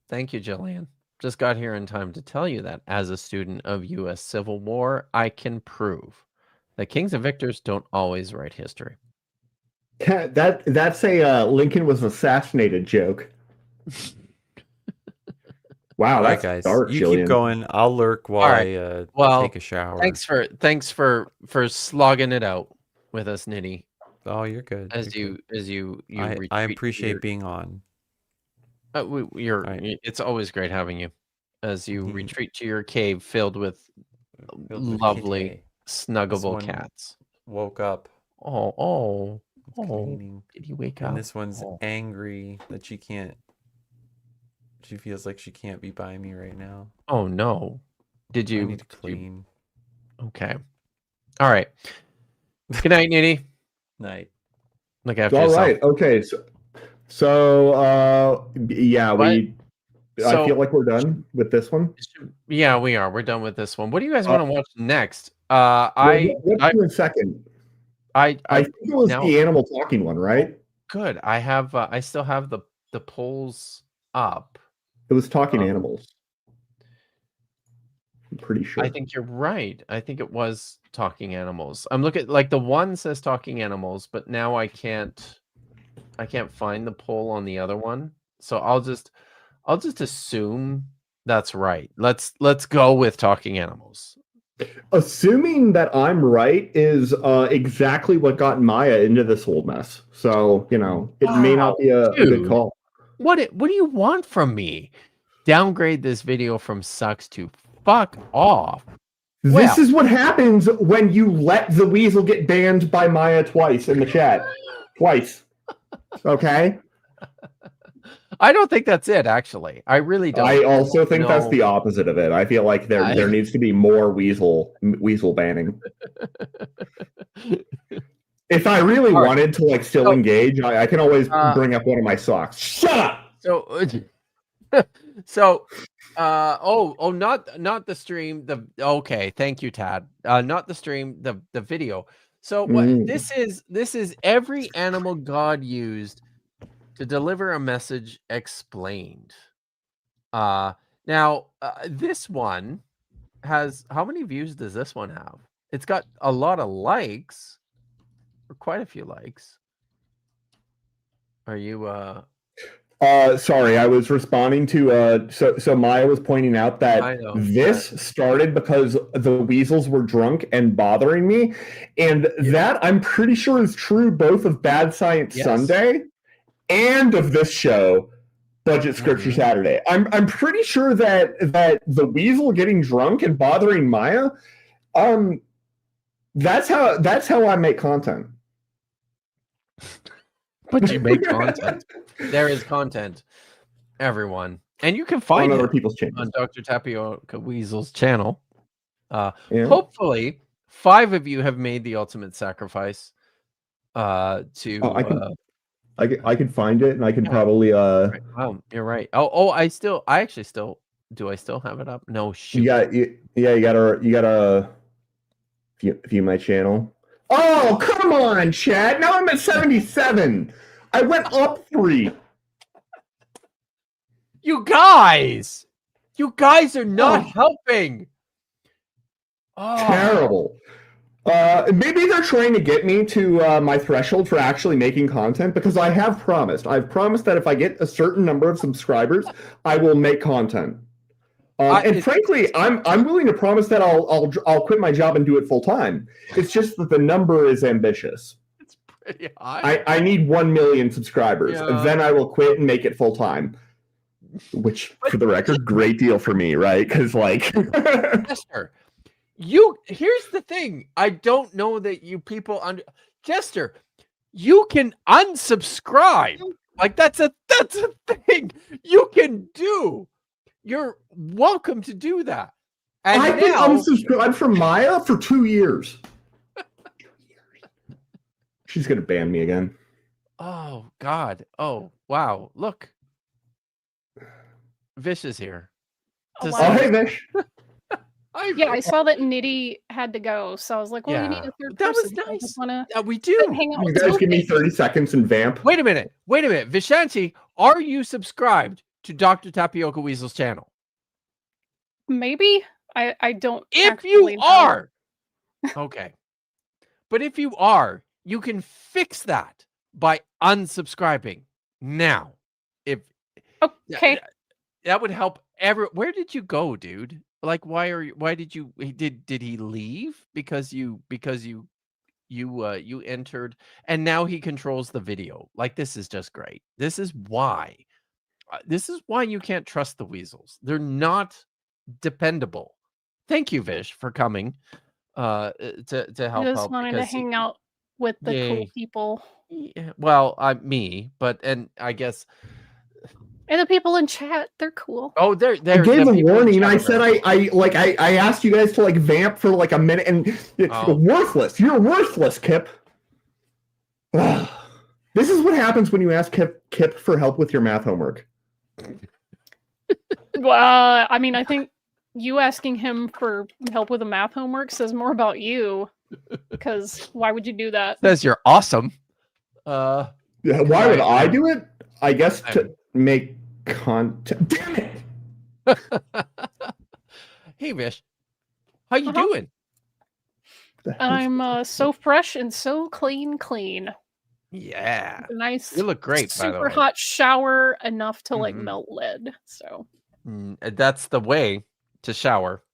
thank you, Jillian. Just got here in time to tell you that as a student of U.S. Civil War, I can prove that kings and victors don't always write history. That's a Lincoln was assassinated joke. Wow, that's guys, dark, you Jillian. keep going. I'll lurk while I take a shower. Thanks for slogging it out with us, Nitty. Oh, you're good. I appreciate being on. It's always great having you as you retreat to your cave filled with lovely, snuggable cats. Woke up. Oh! Cleaning. Did he wake up? And this one's angry that she can't. She feels like she can't be by me right now. Oh no! I need to clean. Okay. All right. Good night, Nitty. Night. Look after All yourself. right. Okay. So yeah, I feel like we're done with this one. Yeah, we are. We're done with this one. What do you guys want to watch next? What's in second? I think it was the animal talking one, right? Good. I have. I still have the polls up. It was talking animals. I'm pretty sure. I think you're right. I think it was talking animals. I'm looking like the one says talking animals, but now I can't find the poll on the other one. So I'll just assume that's right. Let's go with talking animals. Assuming that I'm right is exactly what got Maya into this whole mess. So, it may not be a good call. What do you want from me? Downgrade this video from sucks to fuck off. This is what happens when you let the Weasel get banned by Maya twice in the chat. Twice. Okay? I don't think that's it, actually. I really don't. I also think that's the opposite of it. I feel like there needs to be more Weasel banning. If I really wanted to still engage, I can always bring up one of my socks. Shut up! Not the stream. Okay, thank you, Tad. Not the stream, the video. So what this is every animal God used to deliver a message explained. Now this one has, how many views does this one have? It's got a lot of likes, or quite a few likes. Are you sorry, I was responding to so Maya was pointing out that this started because the Weasels were drunk and bothering me, and that I'm pretty sure is true both of Bad Science Sunday and of this show, Budget Scripture Saturday. I'm pretty sure that the Weasel getting drunk and bothering Maya, that's how I make content. But you make content. There is content, everyone, and you can find on it other people's channels. On Dr. Tapioca Weasel's channel. Hopefully, 5 of you have made the ultimate sacrifice. I can find it, and I can probably. Right. Oh, you're right. I actually still. Do I still have it up? No, shoot. You gotta view my channel. Oh, come on, Chad. Now I'm at 77. I went up 3. You guys are not helping. Terrible. Maybe they're trying to get me to my threshold for actually making content, because I've promised that if I get a certain number of subscribers, I will make content. And frankly, I'm willing to promise that I'll quit my job and do it full time. It's just that the number is ambitious. It's pretty high. I need 1 million subscribers. Then I will quit and make it full time. Which, for the record, great deal for me, right? Because Jester, here's the thing. I don't know that you people Jester, you can unsubscribe. Like that's a thing you can do. You're welcome to do that. And I've been unsubscribed from Maya for 2 years. She's gonna ban me again. Oh God. Oh wow. Look. Vish is here. Oh, hey Vish. Yeah, I saw that Nitty had to go, so I was like, well, we need a third person. That was I just nice. wanna We do. hang out You with guys Sophie. give me 30 seconds and vamp. Wait a minute. Vishanti, are you subscribed to Dr. Tapioca Weasel's channel? Maybe. I don't. If you are, okay. But if you are, you can fix that by unsubscribing now. Okay. That would help. Where did you go, dude? Like, why did he leave? Because you entered, and now he controls the video. Like, this is just great. This is why you can't trust the Weasels. They're not dependable. Thank you, Vish, for coming to help. I just wanted to hang out with the cool people. Yeah, well, me, and I guess And the people in chat, they're cool. Oh, they're I gave the a people in warning. chat I are said very cool. I asked you guys to like vamp for like a minute, and it's worthless. You're worthless, Kip. This is what happens when you ask Kip for help with your math homework. Well, I mean, I think you asking him for help with a math homework says more about you. Because why would you do that? Says you're awesome. Yeah, why would I do it? I guess to make content. Damn it! Hey, Vish, how you doing? I'm so fresh and so clean. Yeah, Nice. You look great, by the super way. hot shower, enough to like melt lead. So That's the way to shower.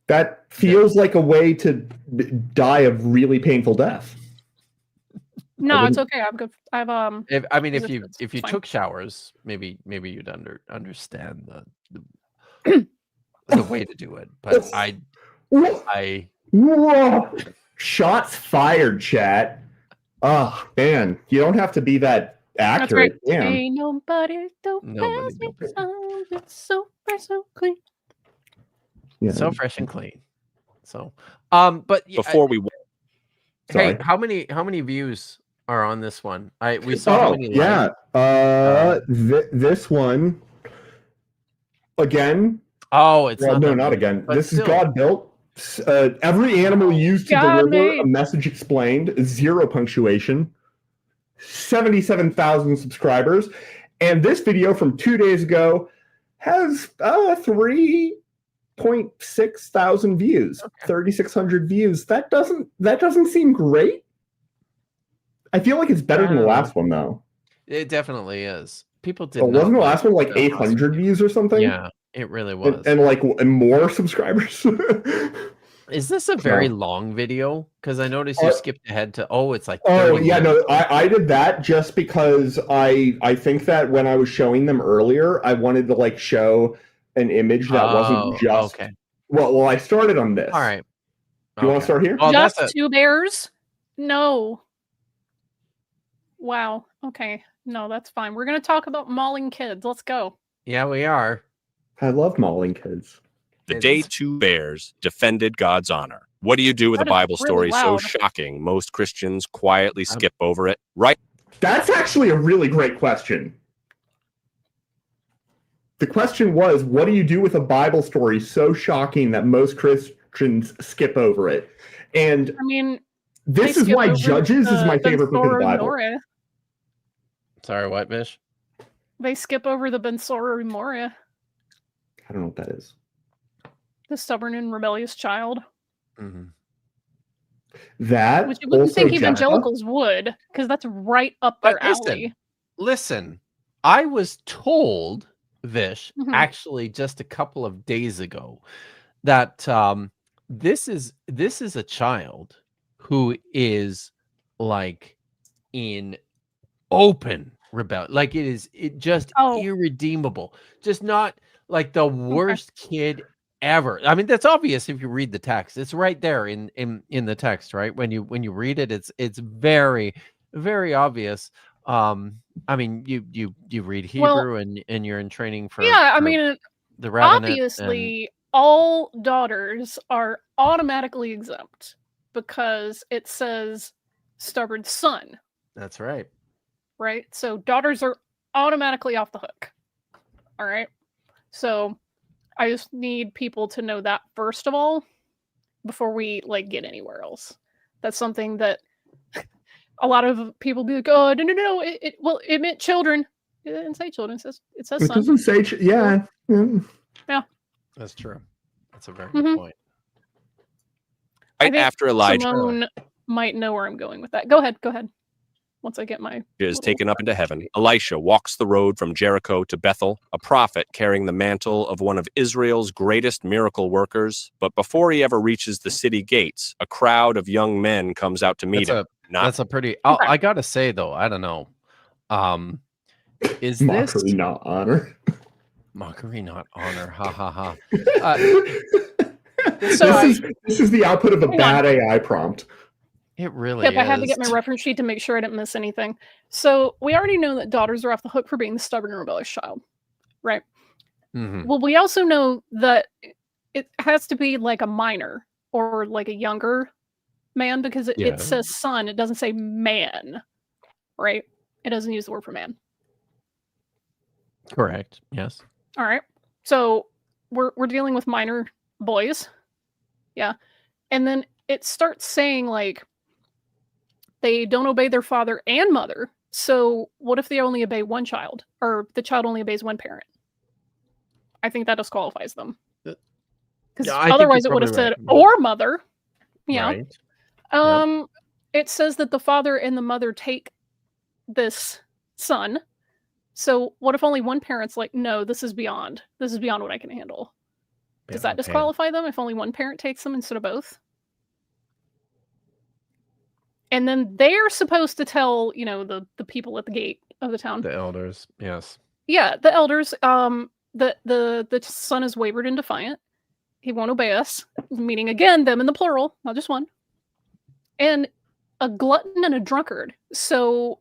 That feels like a way to die of really painful death. no, it's okay. I'm good. If you took showers, maybe you'd understand the way to do it. But I Whoa. Shots fired, chat. Oh man, you don't have to be that accurate. That's right. Damn. Ain't nobody pass me some. It's so fresh, so clean. Yeah. So fresh and clean. So, but before we, hey, how many views are on this one? We saw how many. Yeah. This one again. Oh, it's not again. This is God built. Every animal used to deliver a message explained. 0 punctuation. 77,000 subscribers, and this video from 2 days ago has 3.6 thousand views. 3,600 views. That doesn't seem great. I feel like it's better than the last one though. It definitely is. People did. Wasn't the last one like 800 views or something? Yeah, it really was. And more subscribers. Is this a very long video? Because I noticed you skipped ahead to. Oh, it's like. Oh yeah, no, I did that just because I think that when I was showing them earlier, I wanted to like show an image that wasn't just. Okay. Well, I started on this. All right. Do you want to start here? Oh, just 2 bears? No. Wow. Okay. No, that's fine. We're gonna talk about mauling kids. Let's go. Yeah, we are. I love mauling kids. The day 2 bears defended God's honor. What do you do with a Bible story so shocking most Christians quietly skip over it? Right? That's actually a really great question. The question was, what do you do with a Bible story so shocking that most Christians skip over it? And I mean, this is why Judges is my favorite book of the Bible. Sorry, what, Bish? They skip over the Ben Sora Moria. I don't know what that is. The stubborn and rebellious child. Mm-hmm. That which you wouldn't think evangelicals would, because that's right up their alley. Listen, I was told, Vish, actually just a couple of days ago, that this is a child who is like in open rebellion. Like it just irredeemable. Just not like the worst kid ever. I mean, that's obvious if you read the text. It's right there in the text, right? When you read it, it's very, very obvious. I mean, you read Hebrew and you're in training for I mean, the rabbinate. Obviously, all daughters are automatically exempt because it says stubborn son. That's right. Right? So daughters are automatically off the hook. All right? So I just need people to know that first of all before we like get anywhere else. That's something that a lot of people be like, oh, no. It meant children. It didn't say children. It says it son. doesn't say yeah. Yeah. That's true. That's a very good point. I think after Elijah Simone might know where I'm going with that. Go ahead. Once I get my is taken up into heaven, Elisha walks the road from Jericho to Bethel, a prophet carrying the mantle of one of Israel's greatest miracle workers. But before he ever reaches the city gates, a crowd of young men comes out to meet him. That's a pretty. I gotta say though, I don't know. Is mockery this not honor? Mockery not honor. Ha ha ha. This is the output of a bad AI prompt. It really is. I had to get my reference sheet to make sure I didn't miss anything. So we already know that daughters are off the hook for being the stubborn and rebellious child. right? Mhm. Well, we also know that it has to be like a minor or like a younger man because it Yeah. says son. It doesn't say man, right? It doesn't use the word for man. Correct. Yes. All right. So we're dealing with minor boys. Yeah. And then it starts saying like they don't obey their father and mother. So what if they only obey one child or the child only obeys one parent? I think that disqualifies them. Because Yeah, I think otherwise you're it would have probably said right. or mother. Yeah. Right. It says that the father and the mother take this son. So what if only one parent's like, no, this is beyond what I can handle? Does that okay. disqualify them if only one parent takes them instead of both? And then they're supposed to tell, the people at the gate of the town. The elders. Yes. Yeah, the elders. The son is wayward and defiant. He won't obey us, meaning again them in the plural, not just one. And a glutton and a drunkard. So,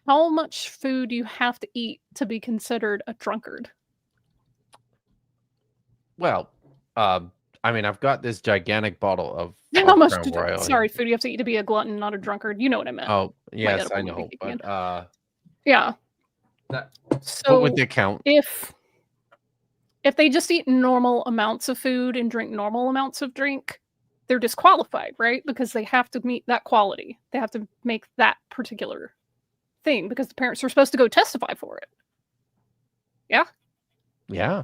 how much food do you have to eat to be considered a drunkard? Well, I mean, I've got this gigantic bottle of How much? Crown Royal. Sorry, food you have to eat to be a glutton, not a drunkard. You know what I meant. Oh, yes, edible I might be know. kicking in. But Yeah. what So would they count? if they just eat normal amounts of food and drink normal amounts of drink, they're disqualified, right? Because they have to meet that quality. They have to make that particular thing because the parents are supposed to go testify for it. Yeah. Yeah.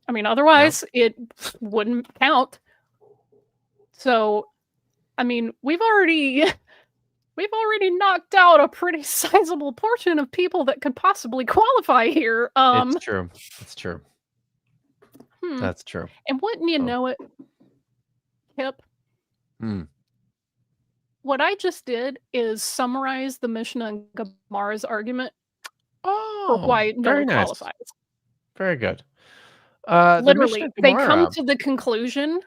I mean, otherwise it wouldn't count. So, I mean, we've already knocked out a pretty sizable portion of people that could possibly qualify here. It's true. It's true. That's true. And wouldn't you know it, Kip? What I just did is summarize the Mishnah and Gemara's argument for why no very one nice. qualifies. Very good. Literally, they come to the conclusion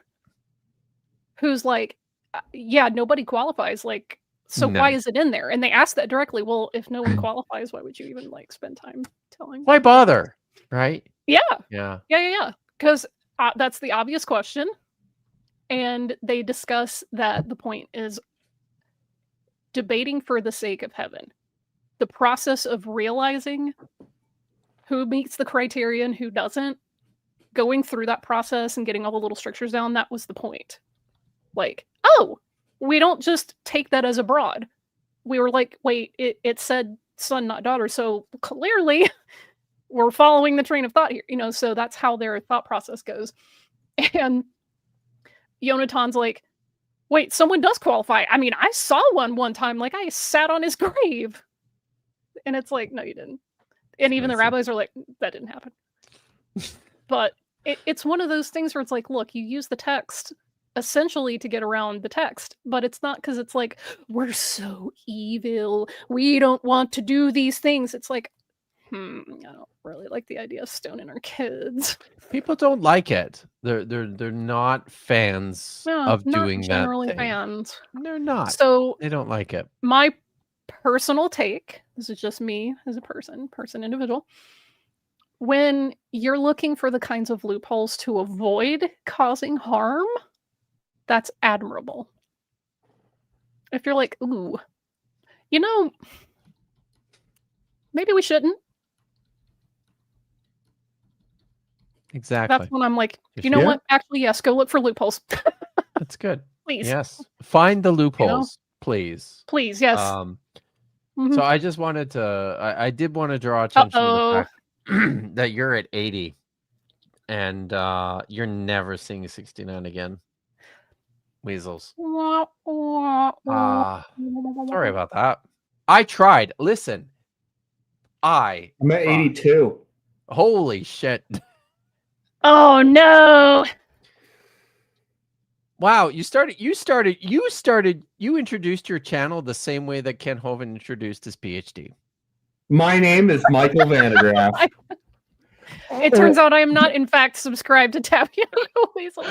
who's like, yeah, nobody qualifies. Like, so why is it in there? And they ask that directly. Well, if no one qualifies, why would you even like spend time telling? Why bother? Right? Yeah. Yeah. Because that's the obvious question. And they discuss that the point is debating for the sake of heaven. The process of realizing who meets the criteria and who doesn't, going through that process and getting all the little strictures down, that was the point. Like, oh, we don't just take that as a broad. We were like, wait, it said son, not daughter, so clearly we're following the train of thought here, so that's how their thought process goes. And Yonatan's like, wait, someone does qualify. I mean, I saw one time, like I sat on his grave. And it's like, no, you didn't. And even the rabbis are like, that didn't happen. But it's one of those things where it's like, look, you use the text essentially to get around the text, but it's not because it's like, we're so evil. We don't want to do these things. It's like, I don't really like the idea of stoning our kids. People don't like it. They're not fans of doing that. Generally fans. They're not. So they don't like it. My personal take, this is just me as a person individual. When you're looking for the kinds of loopholes to avoid causing harm, that's admirable. If you're like, ooh, maybe we shouldn't. Exactly. That's when I'm like, you know what? Actually, yes, go look for loopholes. That's good. Please. Yes. Find the loopholes, please. Please, yes. So I just wanted to, I did want to draw attention to the fact that you're at 80 and you're never seeing 69 again. Weasels. Sorry about that. I tried. Listen, I'm at 82. Holy shit. Oh no. Wow, you introduced your channel the same way that Ken Hovind introduced his PhD. My name is Michael Vandegraff. It turns out I am not, in fact, subscribed to Tapioca Weasel.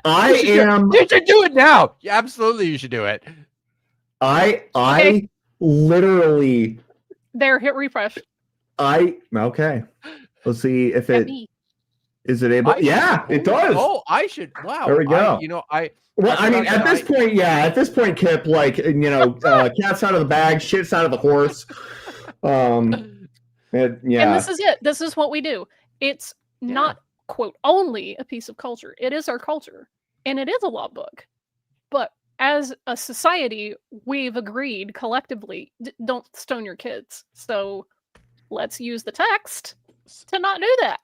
I am. You should do it now. Yeah, absolutely, you should do it. I literally. There, hit refresh. Okay. Let's see if At it me. is it able. Yeah, it does. Oh, I should. Wow. There we go. Well, I mean, at this point, at this point, Kip, like, cat's out of the bag, shit's out of the horse. And this is it. This is what we do. It's not, quote, only a piece of culture. It is our culture. And it is a law book. But as a society, we've agreed collectively, don't stone your kids. So let's use the text to not do that.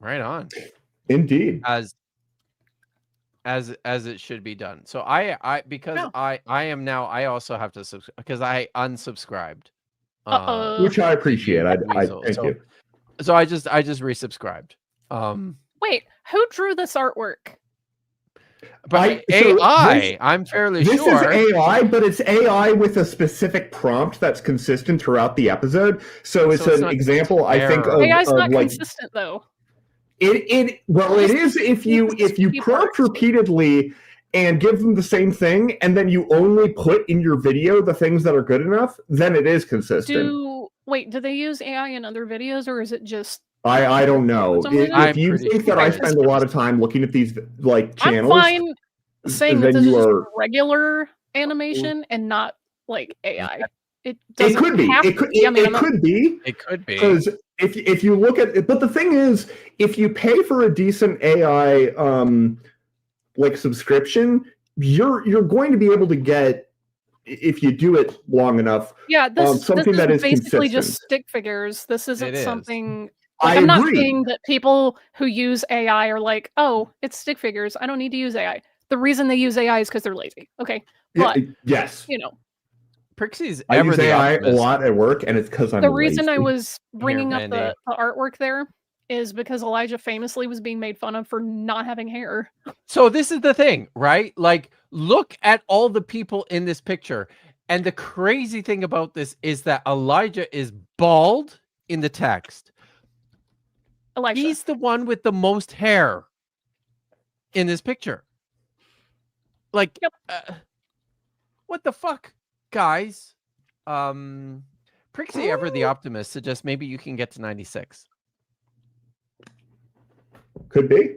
Right on. Indeed. As it should be done. So I am now, I also have to subscribe because I unsubscribed. Which I appreciate. I thank you. So I just resubscribed. Wait, who drew this artwork? But AI, I'm fairly sure. This is AI, but it's AI with a specific prompt that's consistent throughout the episode. So it's an example, I think, of AI's not like, consistent though. It is if you prompt repeatedly and give them the same thing, and then you only put in your video the things that are good enough, then it is consistent. Do they use AI in other videos, or is it just? I don't know. If you think that I spend a lot of time looking at these like channels, I'm fine saying that this is just regular animation and not like AI. It could be. It could be. It could be. Because if you look at it, but the thing is, if you pay for a decent AI like subscription, you're going to be able to get, if you do it long enough. Yeah, something this that is is basically consistent. just stick figures. This isn't something. I I'm not agree. saying that people who use AI are like, oh, it's stick figures. I don't need to use AI. The reason they use AI is because they're lazy. Okay, but yes, Prixie's I ever use the AI optimist. a lot at work, and it's because I'm the reason I lazy. was bringing up the Mandy. artwork there is because Elijah famously was being made fun of for not having hair. So this is the thing, right? Like, look at all the people in this picture. And the crazy thing about this is that Elijah is bald in the text. Elijah. He's the one with the most hair in this picture. Like, what the fuck, guys? Prixie Ever the Optimist suggests maybe you can get to 96. Could be.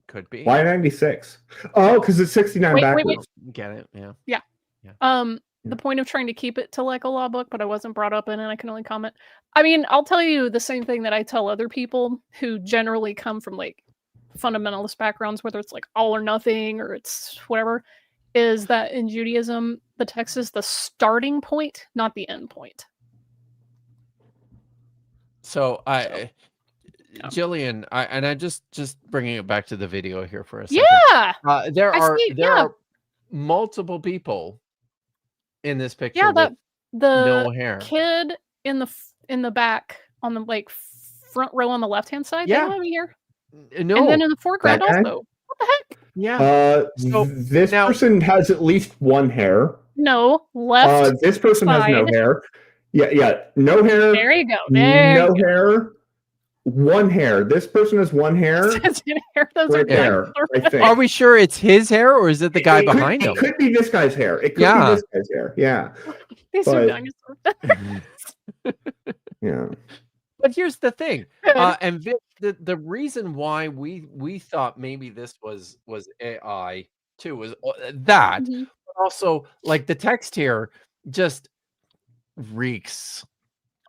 Could be. Why 96? Oh, because it's 69 backwards. Get it? Yeah. Yeah. The point of trying to keep it to like a law book, but I wasn't brought up in it. I can only comment. I mean, I'll tell you the same thing that I tell other people who generally come from like fundamentalist backgrounds, whether it's like all or nothing or it's whatever, is that in Judaism, the text is the starting point, not the end point. So Jillian, I just bringing it back to the video here for a second. Yeah. There are multiple people in this picture. Yeah, with the no hair. Kid in the back on the like front row on the left hand side. Yeah. They don't have any hair. No. And then in the foreground That guy? also. What the heck? Yeah. This person has at least one hair. No, left. This person has no side. hair. Yeah, no hair. There you go. No hair. One hair. This person has one hair. Those right there. I think. Are we sure it's his hair or is it the guy behind him? It could be this guy's hair. It could be this guy's hair. Yeah. These are dinosaurs. Yeah. But here's the thing, and Vic, the reason why we thought maybe this was AI too was that, but also like the text here just reeks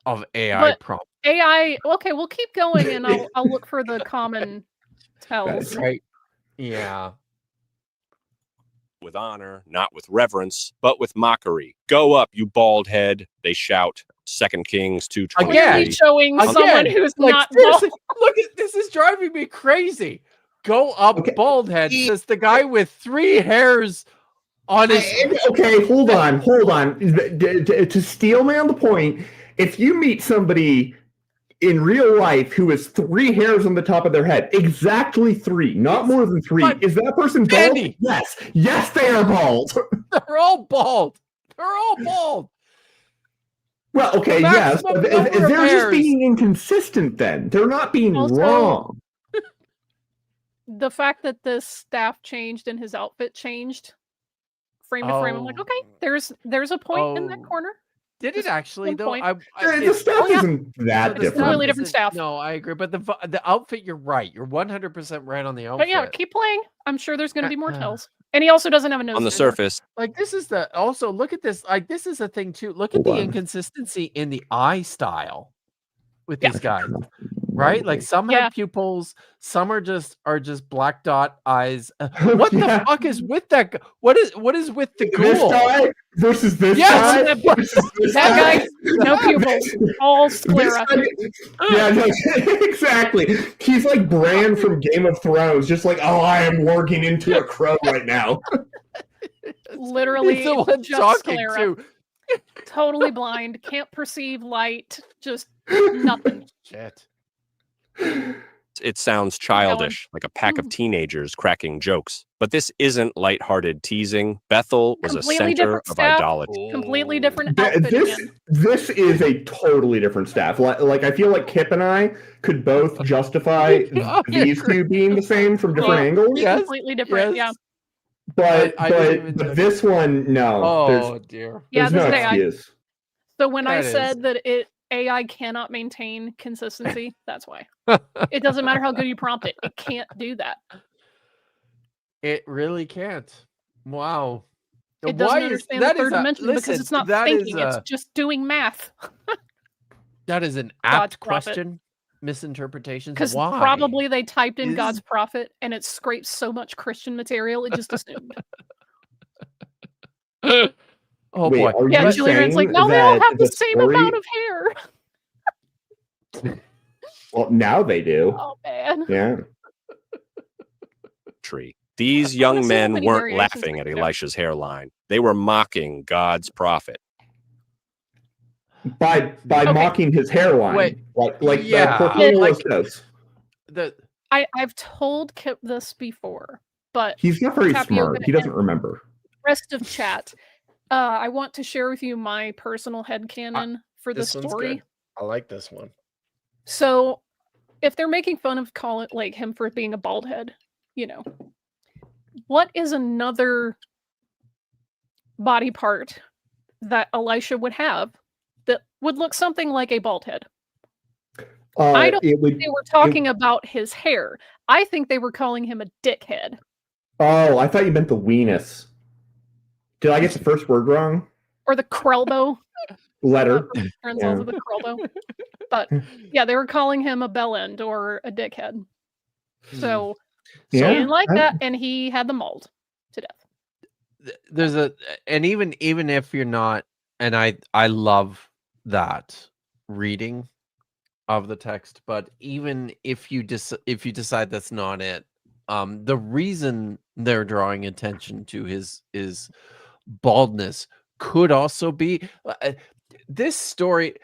of AI prompt. AI. Okay, we'll keep going, and I'll look for the common tells. Right. Yeah. With honor, not with reverence, but with mockery. Go up, you bald head, they shout. 2 Kings 2:20. Again, showing someone who's like, not look bald. this is driving me crazy. Go up, bald head, says the guy with 3 hairs on his. Okay, hold on. To steel man the point, if you meet somebody in real life who has 3 hairs on the top of their head, exactly 3, not more than 3, is that person bald? Andy. Yes, they are bald. They're all bald. Well, okay, yes, but they're just being inconsistent then. They're not being wrong. The fact that this staff changed and his outfit changed frame to frame, I'm like, okay, there's a point in that corner. Did it actually one though? point. The staff isn't that It's different. completely different staff. No, I agree. But the outfit, you're right. You're 100% right on the outfit. But yeah, keep playing. I'm sure there's going to be more tells. And he also doesn't have a nose. On the either. surface, Like this is the also look at this. Like this is a thing too. Look at the inconsistency in the eye style with these guys, right? Like some have pupils, some are just black dot eyes. What the fuck is with that? What is with the ghoul? This guy versus this guy? Versus this guy, no pupils, all sclera. Yeah, no, exactly. He's like Bran from Game of Thrones, just like, oh, I am working into a crow right now. Literally, He's the one just talking sclera. too. Totally blind, can't perceive light, just nothing. Shit. it sounds childish, like a pack of teenagers cracking jokes. But this isn't lighthearted teasing. Bethel was a center of idolatry. Completely different outfit. This is a totally different staff. Like I feel like Kip and I could both justify these two being the same from different angles. Yes. Completely different, yeah. But this one, no. Oh dear. Yeah, there's no AI. excuse. So when I said that AI cannot maintain consistency, that's why. It doesn't matter how good you prompt it. It can't do that. It really can't. Wow. It doesn't understand the third dimension because it's not thinking. It's just doing math. That is an apt question. Misinterpretations. Because probably they typed in God's prophet and it scraped so much Christian material, it just assumed. Oh boy. Yeah, Julian's like, no, they all have the same amount of hair. Well, now they do. Oh man. Yeah. These young men weren't laughing at Elisha's hairline. They were mocking God's prophet. By mocking his hairline. Like yeah. I've told Kip this before, but he's not very smart. He doesn't remember. Rest of chat. I want to share with you my personal headcanon for this story. Good. I like this one. So, if they're making fun of him for being a bald head, what is another body part that Elisha would have that would look something like a bald head? I don't think they were talking about his hair. I think they were calling him a dickhead. Oh, I thought you meant the weenus. Did I get the first word wrong? Or the krelbo. Letter. The krelbo. But yeah, they were calling him a bell end or a dickhead. So he didn't like that, and he had them mauled to death. There's and even if you're not, and I love that reading of the text, but even if you decide that's not it, the reason they're drawing attention to his baldness could also be this story.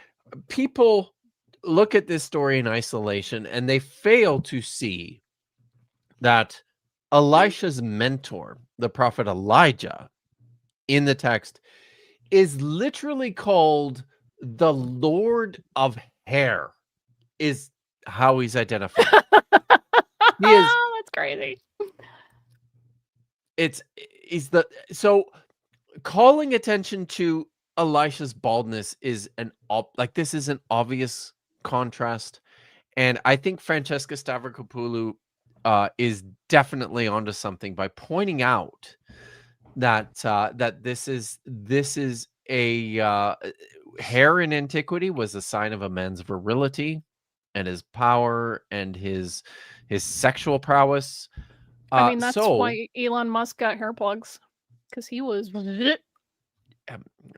People look at this story in isolation and they fail to see that Elisha's mentor, the prophet Elijah, in the text is literally called the Lord of Hair, is how he's identified. He is. That's crazy. So calling attention to Elisha's baldness is this is an obvious contrast, and I think Francesca Stavrokopoulou is definitely onto something by pointing out that this is a hair in antiquity was a sign of a man's virility and his power and his sexual prowess. I mean, that's why Elon Musk got hair plugs, because he was.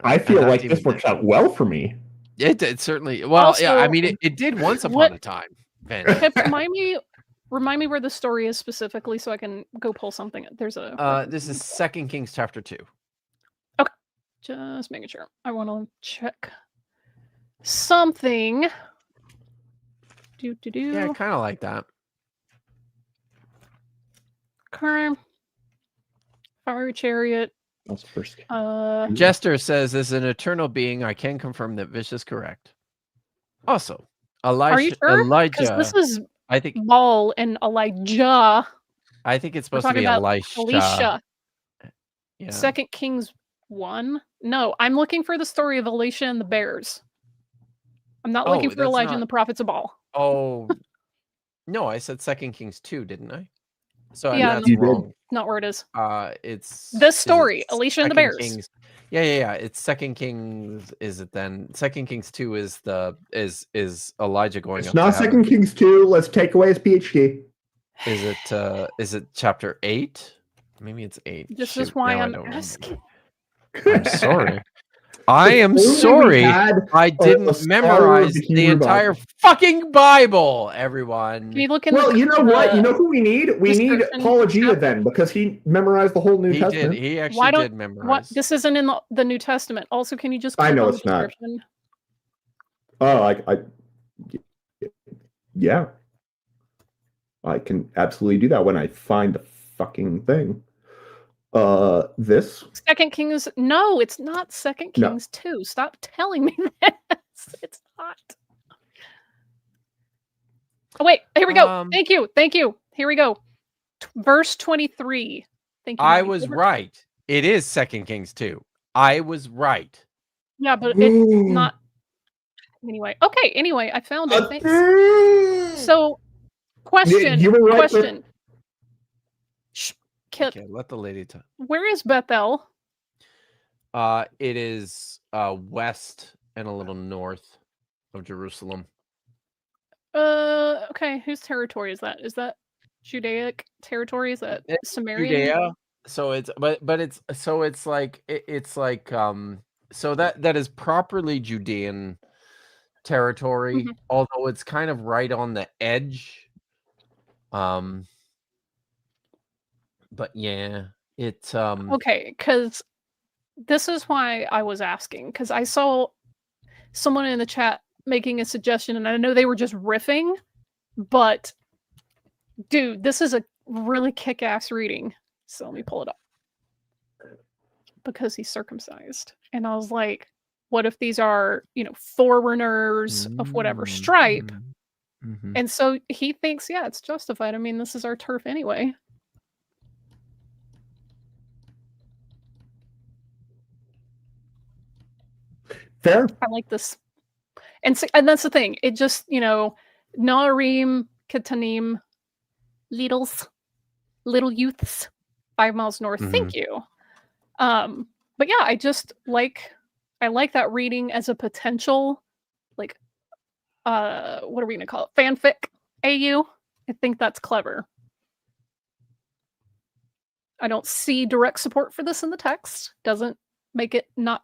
I feel like this works out well for me. It certainly. Well, also, yeah. I mean, it did once upon a time. Remind me where the story is specifically, so I can go pull something. There's a. This is 2 Kings chapter 2. Okay, just making sure. I want to check something. Yeah, kind of like that. Current fiery chariot. That's first. Jester says, "As an eternal being, I can confirm that Vish is correct." Also, Are you sure? Elijah. This is I think Baal and Elijah. I think it's supposed to be Elisha. Elisha. Yeah. 2 Kings 1? No, I'm looking for the story of Elisha and the bears. I'm not looking for Elijah and the prophets of Baal. Oh, no, I said 2 Kings 2, didn't I? So Yeah, that's wrong. Not where it is. It's this story, Elisha and the bears. Kings. Yeah. It's 2 Kings. Is it then? 2 Kings 2 is is Elijah going It's up not to heaven. 2 Kings 2. Let's take away his PhD. Is it chapter 8? Maybe it's 8. This is why I'm asking. I'm sorry. I am sorry. I didn't memorize the entire fucking Bible, everyone. Can you look in well, you know what? You know who we need? We need Apologia then, because he memorized the whole New Testament. He actually did memorize. This isn't in the New Testament. Also, can you just I know on it's the not. description? Oh, yeah. I can absolutely do that when I find the fucking thing. This 2 Kings. No, it's not 2 Kings 2. Stop telling me this. It's not. Oh wait, here we go. Thank you. Here we go. Verse 23. Thank you. I was right. It is 2 Kings 2. I was right. Yeah, but it's not. Anyway, okay. Anyway, I found it. Thanks. So, question. You were right, question. Shh, Kit. Okay, let the lady talk. Where is Bethel? It is west and a little north of Jerusalem. Okay. Whose territory is that? Is that Judaic territory? Is that Samaria? Judea. So it's so that is properly Judean territory, although it's kind of right on the edge. But yeah, it's okay, because this is why I was asking, because I saw someone in the chat making a suggestion, and I know they were just riffing, but dude, this is a really kick-ass reading. So let me pull it up. Because he's circumcised. And I was like, what if these are, foreigners of whatever stripe? And so he thinks, yeah, it's justified. I mean, this is our turf anyway. Fair. I like this. And that's the thing. It just, Narim, Ketanim, little youths, 5 miles north. Thank you. But yeah, I like that reading as a potential, what are we gonna call it? Fanfic AU. I think that's clever. I don't see direct support for this in the text. Doesn't make it not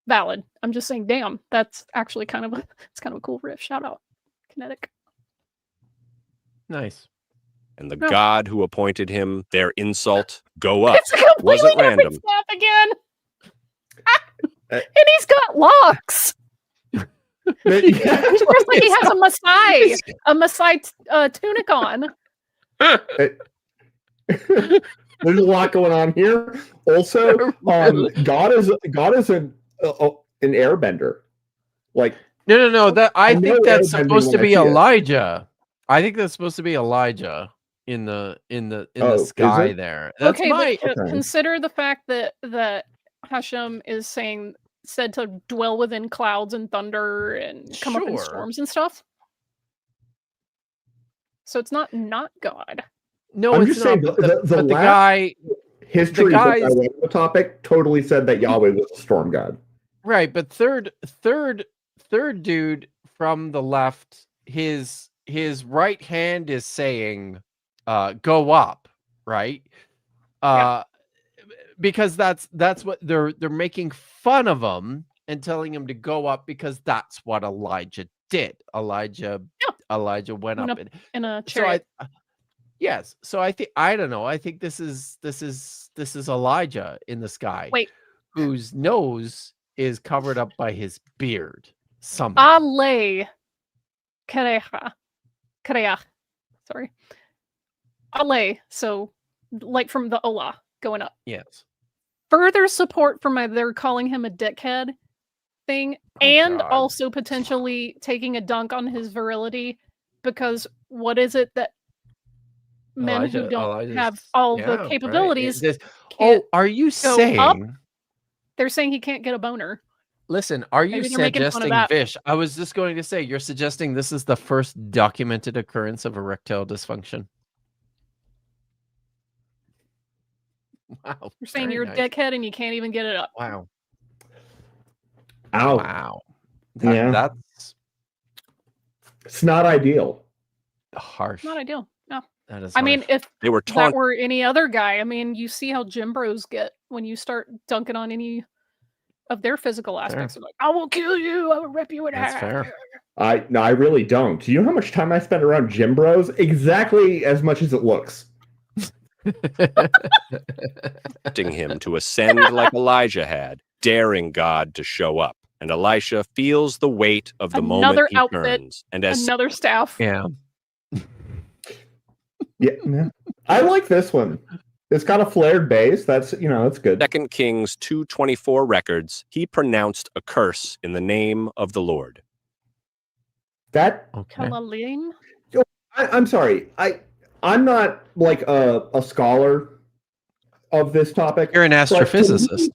valid. I'm just saying, damn, that's actually kind of a cool riff. Shout out, Kinetic. Nice. And the God who appointed him, their insult, go up. It's a completely Wasn't random. Snap again. And he's got locks. He looks like he has a Maasai tunic on. There's a lot going on here. Also, God is an airbender. Like no. I think that's supposed to be Elijah. I think that's supposed to be Elijah in the sky there. That's consider the fact that Hashem is said to dwell within clouds and thunder and come up in storms and stuff. So it's not God. No, I'm it's just not. saying the guy history the topic totally said that Yahweh was a storm god. Right, but third dude from the left, his right hand is saying go up, right? Because that's what they're making fun of him and telling him to go up because that's what Elijah did. Elijah went up in a chariot. Yes. So I don't know. I think this is Elijah in the sky. Wait. Whose nose is covered up by his beard. Ale Kareach. Sorry. Ale. So like from the Ola going up. Yes. Further support for they're calling him a dickhead thing, also potentially taking a dunk on his virility, because what is it that men who don't Elijah's- have all yeah, the right. capabilities. Are you go up. saying? They're saying he can't get a boner. Listen, are you Maybe they're making fun of suggesting, that. Vish? I was just going to say, you're suggesting this is the first documented occurrence of erectile dysfunction. Wow. You're saying very you're nice. a dickhead and you can't even get it up. Wow. Ow. Wow. Yeah. That's It's not ideal. harsh. Not ideal. No. That is I mean, harsh. if They were that taunt. were any other guy, I mean, you see how gym bros get when you start dunking on any of their physical aspects. They're like, I will kill you. I will rip you in That's half. fair. I really don't. Do you know how much time I spend around gym bros? Exactly as much as it looks. Tempting him to ascend like Elijah had, daring God to show up. And Elisha feels the weight of the Another moment he outfit, turns. And as Another staff. Yeah. Yeah. I like this one. It's got a flared base. That's, it's good. 2 Kings 2:24 records, he pronounced a curse in the name of the Lord. That Okay. Kalalim? I'm sorry. I'm not like a scholar of this topic. You're an but to astrophysicist.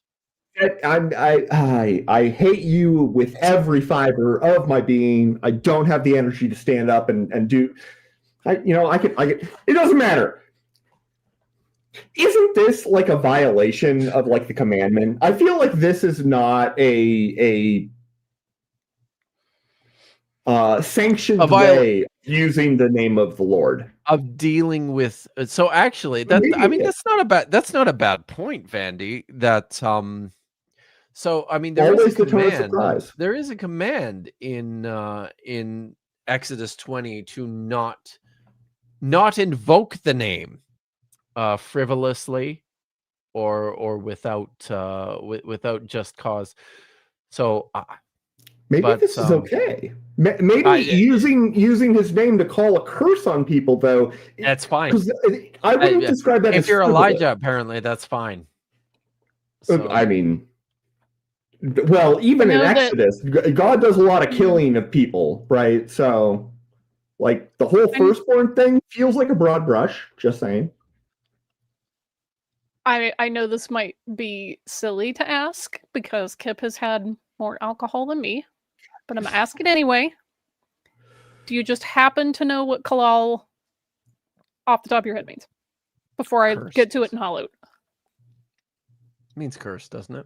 me, I hate you with every fiber of my being. I don't have the energy to stand up and do. I can. It doesn't matter. Isn't this like a violation of like the commandment? I feel like this is not a sanctioned way of using the name of the Lord. Of dealing with so actually that's not a bad point, Vandy. That so I mean there Always is a the tone of command. surprise. There is a command in Exodus 20 to not invoke the name frivolously or without just cause. So maybe this is okay. Maybe using his name to call a curse on people, though. That's fine. I wouldn't describe that if as you're frivolous. Elijah, apparently that's fine. So, I mean, well, even in Exodus, God does a lot of killing of people, right? So, like, the whole firstborn thing feels like a broad brush. Just saying. I know this might be silly to ask because Kip has had more alcohol than me, but I'm gonna ask it anyway. Do you just happen to know what Kalal off the top of your head means? Before I get to it in Hollow. It means curse, doesn't it?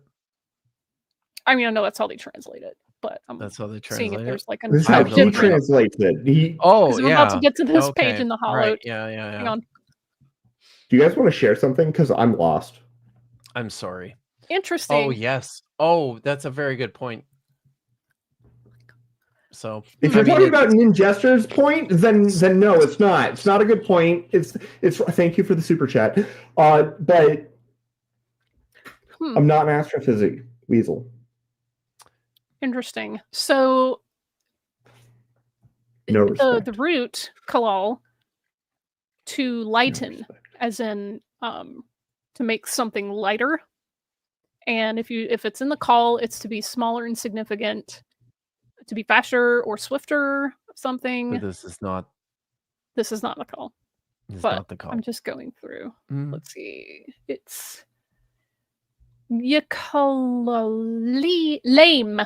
I mean, I know that's how they translate it, but that's how they seeing translate if there's like an This is how he translates it. I'm about to get to this page in the Hollow. Right. Yeah. Hang on. Do you guys want to share something? Because I'm lost. I'm sorry. Interesting. Oh yes. Oh, that's a very good point. So if you're talking about Ninjester's point, then no, it's not. It's not a good point. It's. Thank you for the super chat. But I'm not an astrophysic weasel. Interesting. So no the root kalal to lighten, as in to make something lighter. And if it's in the call, it's to be smaller and significant, to be faster or swifter, something. But this is not the call. It's but not the call. I'm just going through. Let's see. It's lame.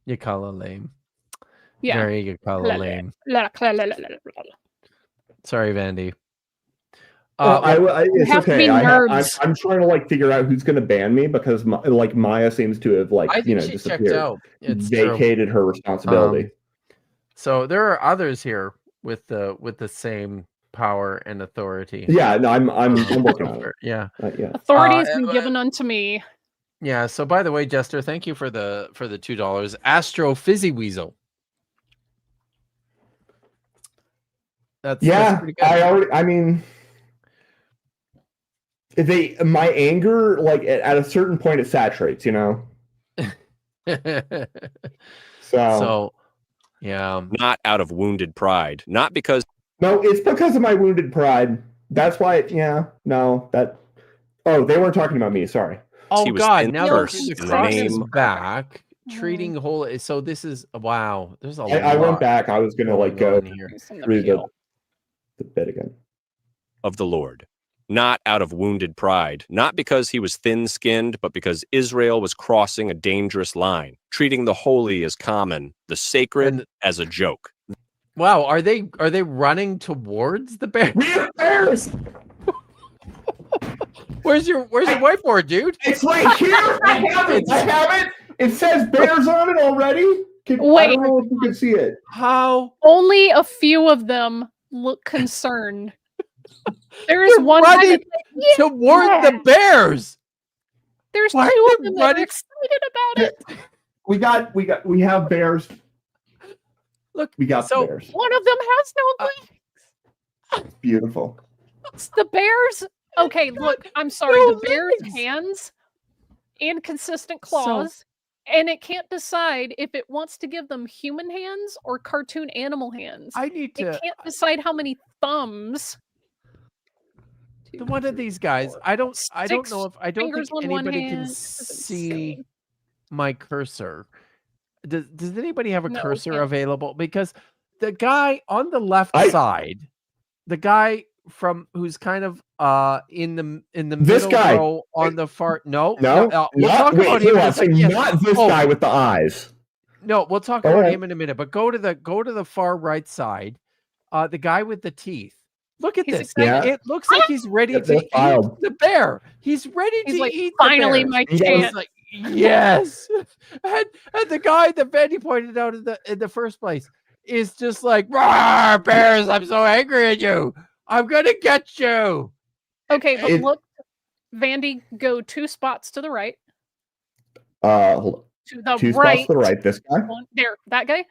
You call a lame. Yeah. Very you call a lame. Sorry, Vandy. It's okay. I'm trying to like figure out who's going to ban me because Maya seems to have disappeared. Vacated her responsibility. So there are others here with the same power and authority. Yeah, no, I'm working on it. Yeah, yeah. Authority has been given unto me. Yeah. So by the way, Jester, thank you for the $2. Astro Fizzy Weasel. That's pretty good. I mean, my anger, like at a certain point, it saturates, So yeah, not out of wounded pride, not because. No, it's because of my wounded pride. That's why. They weren't talking about me. Sorry. Oh God! Now the curse back. treating whole. So this is wow. There's a lot. I went back. I was gonna like go here. through the bit again. Of the Lord, not out of wounded pride, not because he was thin-skinned, but because Israel was crossing a dangerous line, treating the holy as common, the sacred as a joke. Wow, are they running towards the bear? We have bears. Where's your whiteboard, dude? It's right here. I have it. It says bears on it already. I Wait. don't know if you can see it. How? Only a few of them look concerned. There is one guy running toward the bears. There's Why two are of they them that are running? excited about it. We have bears. Look, we got the bears. One of them has no legs. Beautiful. It's the bears. Okay, look, I'm sorry. No The bear's legs. hands, inconsistent claws, and it can't decide if it wants to give them human hands or cartoon animal hands. I need to. It can't decide how many thumbs. One of these guys. I don't know if I don't fingers think on one anybody can hand. This is see insane. my cursor. Does anybody have a No, cursor can't. available? Because the guy on the left side, the guy from who's kind of in the This middle guy. row on the far we'll No, talk about him in a second. Yes. not this Oh, guy with the eyes. No, we'll talk All about right. him in a minute. But go to the far right side. The guy with the teeth. Look at He's this. excited. It looks like he's ready They're to eat filed. the bear. He's ready He's to like, eat the finally bear. my He chance. He's like, yes. and the guy that Benny pointed out in the first place is just like, "Roar, bears, I'm so angry at you. I'm gonna get you." Okay, but It- look, Vandy, go 2 spots to the right. Hold on. To the 2 right. spots to the right. This guy. One, there, that guy.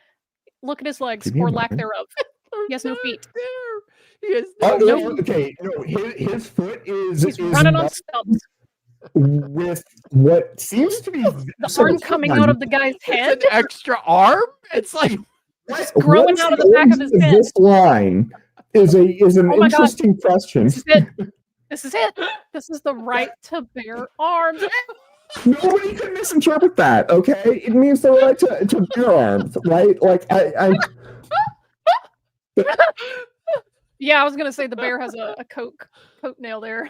Look at his legs, Give me a or lack moment. thereov. He has no feet. He has Oh, no no, okay. No, his foot is He's running on stumps. with what seems to be The arm coming out of the guy's head. It's an extra arm. It's like growing What's out of the back of his origin head. This line is an Oh my God. interesting question. This is it. This is it. This is the right to bear arms. Nobody can misinterpret that. Okay, it means the right to bear arms, right? Like I Yeah, I was gonna say the bear has a coat nail there.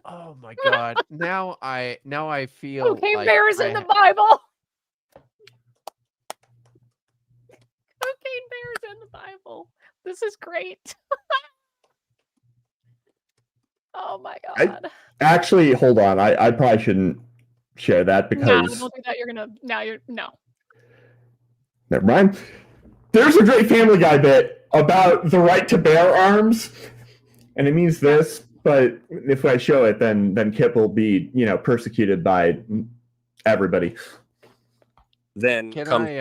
oh my god. Now I feel Okay, like bears in the Bible. Okay, bears in the Bible. This is great. Oh my God. actually hold on. I probably shouldn't share that No, because don't do that. No. never mind. There's a great Family Guy bit about the right to bear arms, and it means this. But if I show it, then Kip will be persecuted by everybody. Then Can come. I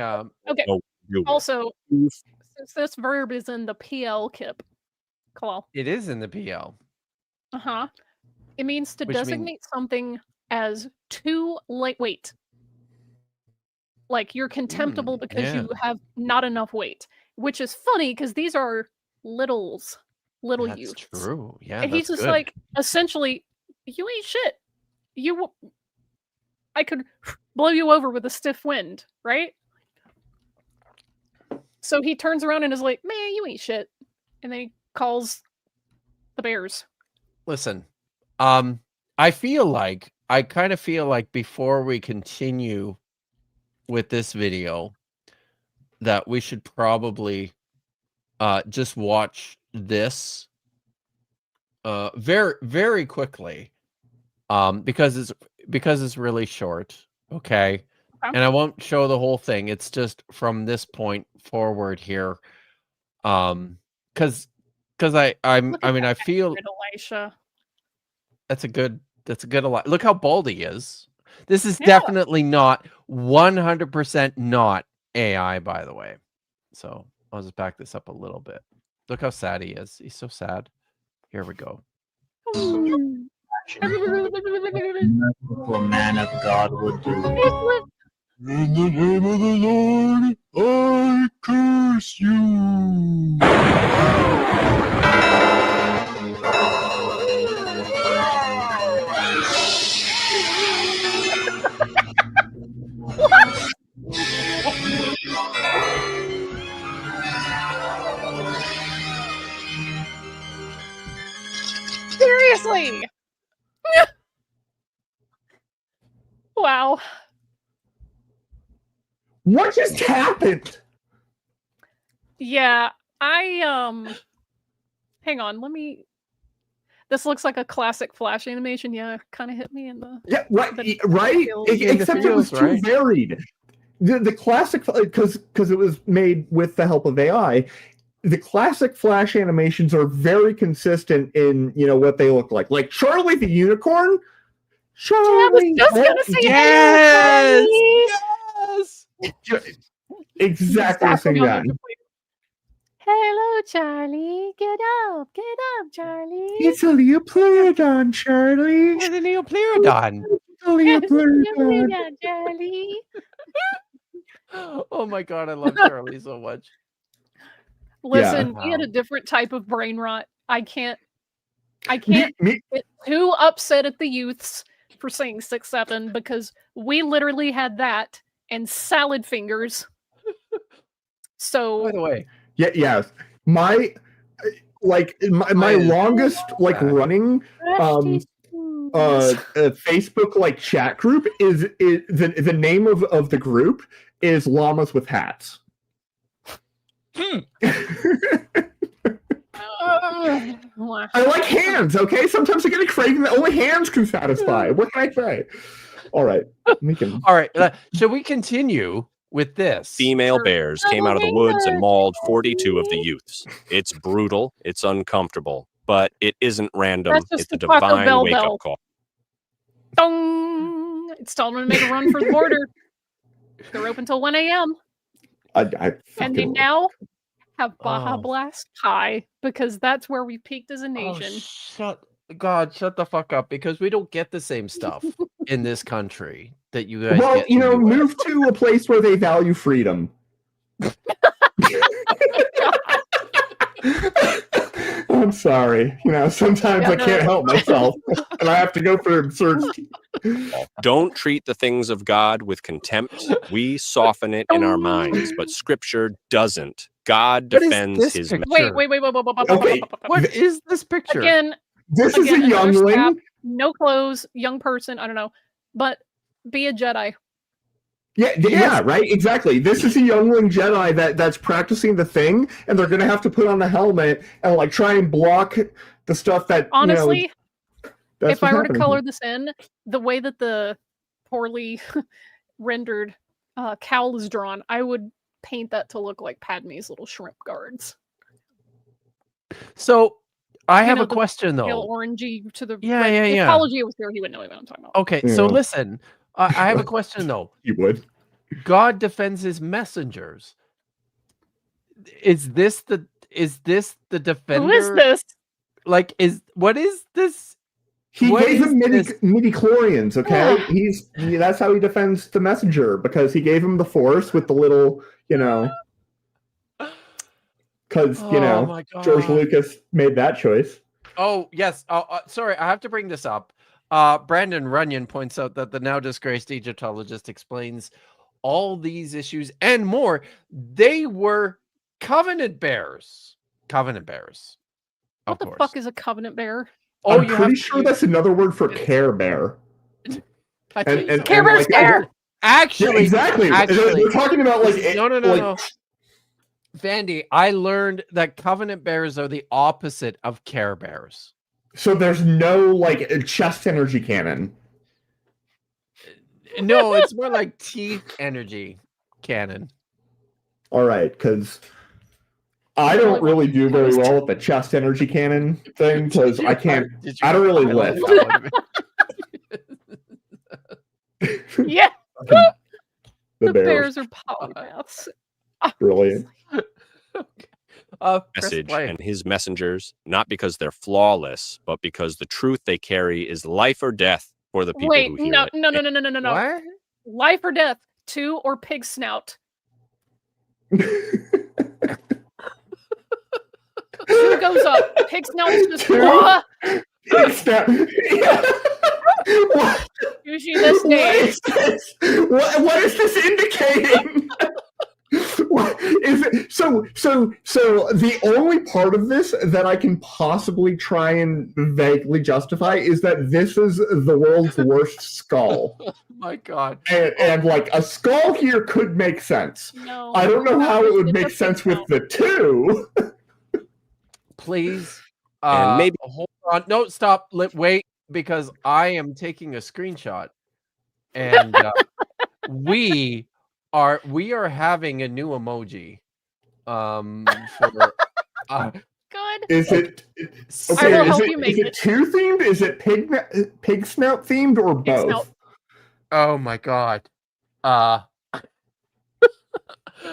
Okay. Oh, you- Also, since this verb is in the PL, Kip, Kalal. it is in the PL. Uh-huh. It means to Which mean- designate something as too lightweight. Like you're contemptible because yeah. you have not enough weight. Which is funny because these are little That's youths. true. Yeah. And he's that's just good. like, essentially, you ain't shit. I could blow you over with a stiff wind, right? So he turns around and is like, man, you ain't shit. And then he calls the bears. Listen, I kind of feel like before we continue with this video that we should probably just watch this very, very quickly because it's really short. Okay. And I won't show the whole thing. It's just from this point forward here. Because I feel Elisha. that's a good look how bald he is. This is definitely not 100% not AI, by the way. So I'll just back this up a little bit. Look how sad he is. He's so sad. Here we go. For a man of God would do. In the name of the Lord, I curse you. Seriously. Wow. What just happened? Yeah, hang on, let me. This looks like a classic Flash animation. Yeah, kind of hit me in the. Yeah, right, right. feels. Except it was too varied. The classic, because it was made with the help of AI. The classic Flash animations are very consistent in what they look like. Like Charlie the Unicorn. Charlie, yeah, I was just gonna say yes. Exactly the same guy. Hello, Charlie. Get up, Charlie. It's a Neopterodon, Charlie. It's a Neopterodon. Neopterodon, Charlie. Oh my god, I love Charlie so much. Listen, we had a different type of brain rot. I can't get too upset at the youths for saying 6'7" because we literally had that and salad fingers. So by the way, yes, my longest running Facebook chat group is the name of the group is Llamas with Hats. I like hands, okay? Sometimes I get a craving that only hands can satisfy. What can I say? All right. All right. Should we continue with this? Female bears came out of the woods and mauled 42 of the youths. It's brutal. It's uncomfortable. But it isn't random. It's a divine wake-up call. Dong! It's telling them to make a run for the border. They're open till 1 a.m. And they now have Baja Blast High because that's where we peaked as a nation. Shut the fuck up, because we don't get the same stuff in this country that you guys get. Well, move to a place where they value freedom. I'm sorry. Sometimes I can't help myself, and I have to go for absurdity. Don't treat the things of God with contempt. We soften it in our minds, but Scripture doesn't. God defends his message. Wait. Okay. What is this picture? Again, this is a youngling. Staff, no clothes, young person, I don't know. But be a Jedi. Yeah, right? Exactly. This is a youngling Jedi that's practicing the thing, and they're going to have to put on the helmet and try and block the stuff that, honestly, if I were to color here. this in, the way that the poorly rendered cowl is drawn, I would paint that to look like Padme's little shrimp guards. So I have a question though. Pale orangey to the yeah. If Apology was here, he would know what I'm talking about. Okay, so listen, I have a question though. You would. God defends his messengers. Is this the defender? Who is this? What is this? He gave him midi-chlorians, okay? That's how he defends the messenger, because he gave him the Force with the little, because, George Lucas made that choice. Oh, yes. Sorry, I have to bring this up. Brandon Runyon points out that the now disgraced Egyptologist explains all these issues and more. They were covenant bearers. Covenant bearers. What the fuck is a covenant bearer? I'm pretty sure that's another word for Care Bear. Care Bear's care. Actually, exactly. We're talking about no. Vandy, I learned that covenant bears are the opposite of Care Bears. So there's no chest energy cannon. No, it's more like teeth energy cannon. All right, because I don't really do very well with the chest energy cannon thing, because I don't really lift. Yeah. The bears are polymaths. Brilliant. Message and his messengers, not because they're flawless, but because the truth they carry is life or death for the people who hear it. No. What? Life or death, 2 or pig snout. 2 goes up. Pig snout is just Pig snout. What? Usually this day. What is this indicating? What is it? So the only part of this that I can possibly try and vaguely justify is that this is the world's worst skull. Oh my God. And like a skull here could make sense. No, I don't know how it would it's a make pig sense with snout. the two. Please. And maybe hold on. No, stop. Wait, because I am taking a screenshot, and we are having a new emoji. For Good. Is it I will okay? help you make is it two themed? Is it pig snout themed or Pig snout. both? Oh my God.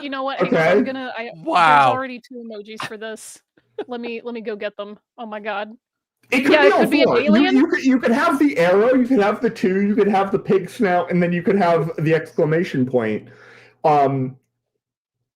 You know what? Okay. Hang on, there's Wow. already 2 emojis for this. Let me go get them. Oh my God. It could Yeah, be it all could be an four. alien. You could have the arrow, you could have the 2, you could have the pig snout, and then you could have the exclamation point.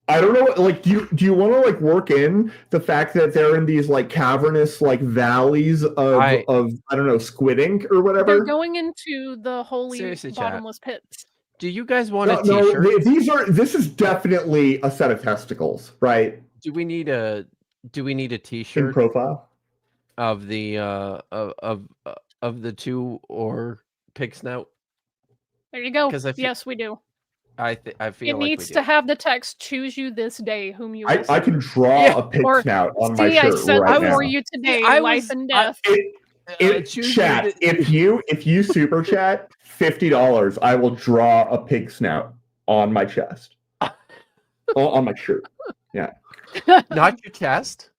I don't know. Like, do you want to like work in the fact that they're in these like cavernous like valleys of I don't know, squid ink or whatever? They're going into the holy Seriously, chat. bottomless pits. Do you guys want a No, t-shirt? this is definitely a set of testicles, right? Do we need a In t-shirt profile? of the of the 2 or pig snout? There you go. 'Cause I feel- Yes, we do. I feel It like we needs do. to have the text "Choose you this day, whom you." I can draw a pig Or, snout on my See, I shirt said right that now. for you today. I Life was- and death. choose Chat. you If you super chat $50, I will draw a pig snout on my chest, on my shirt. Yeah. Not your chest.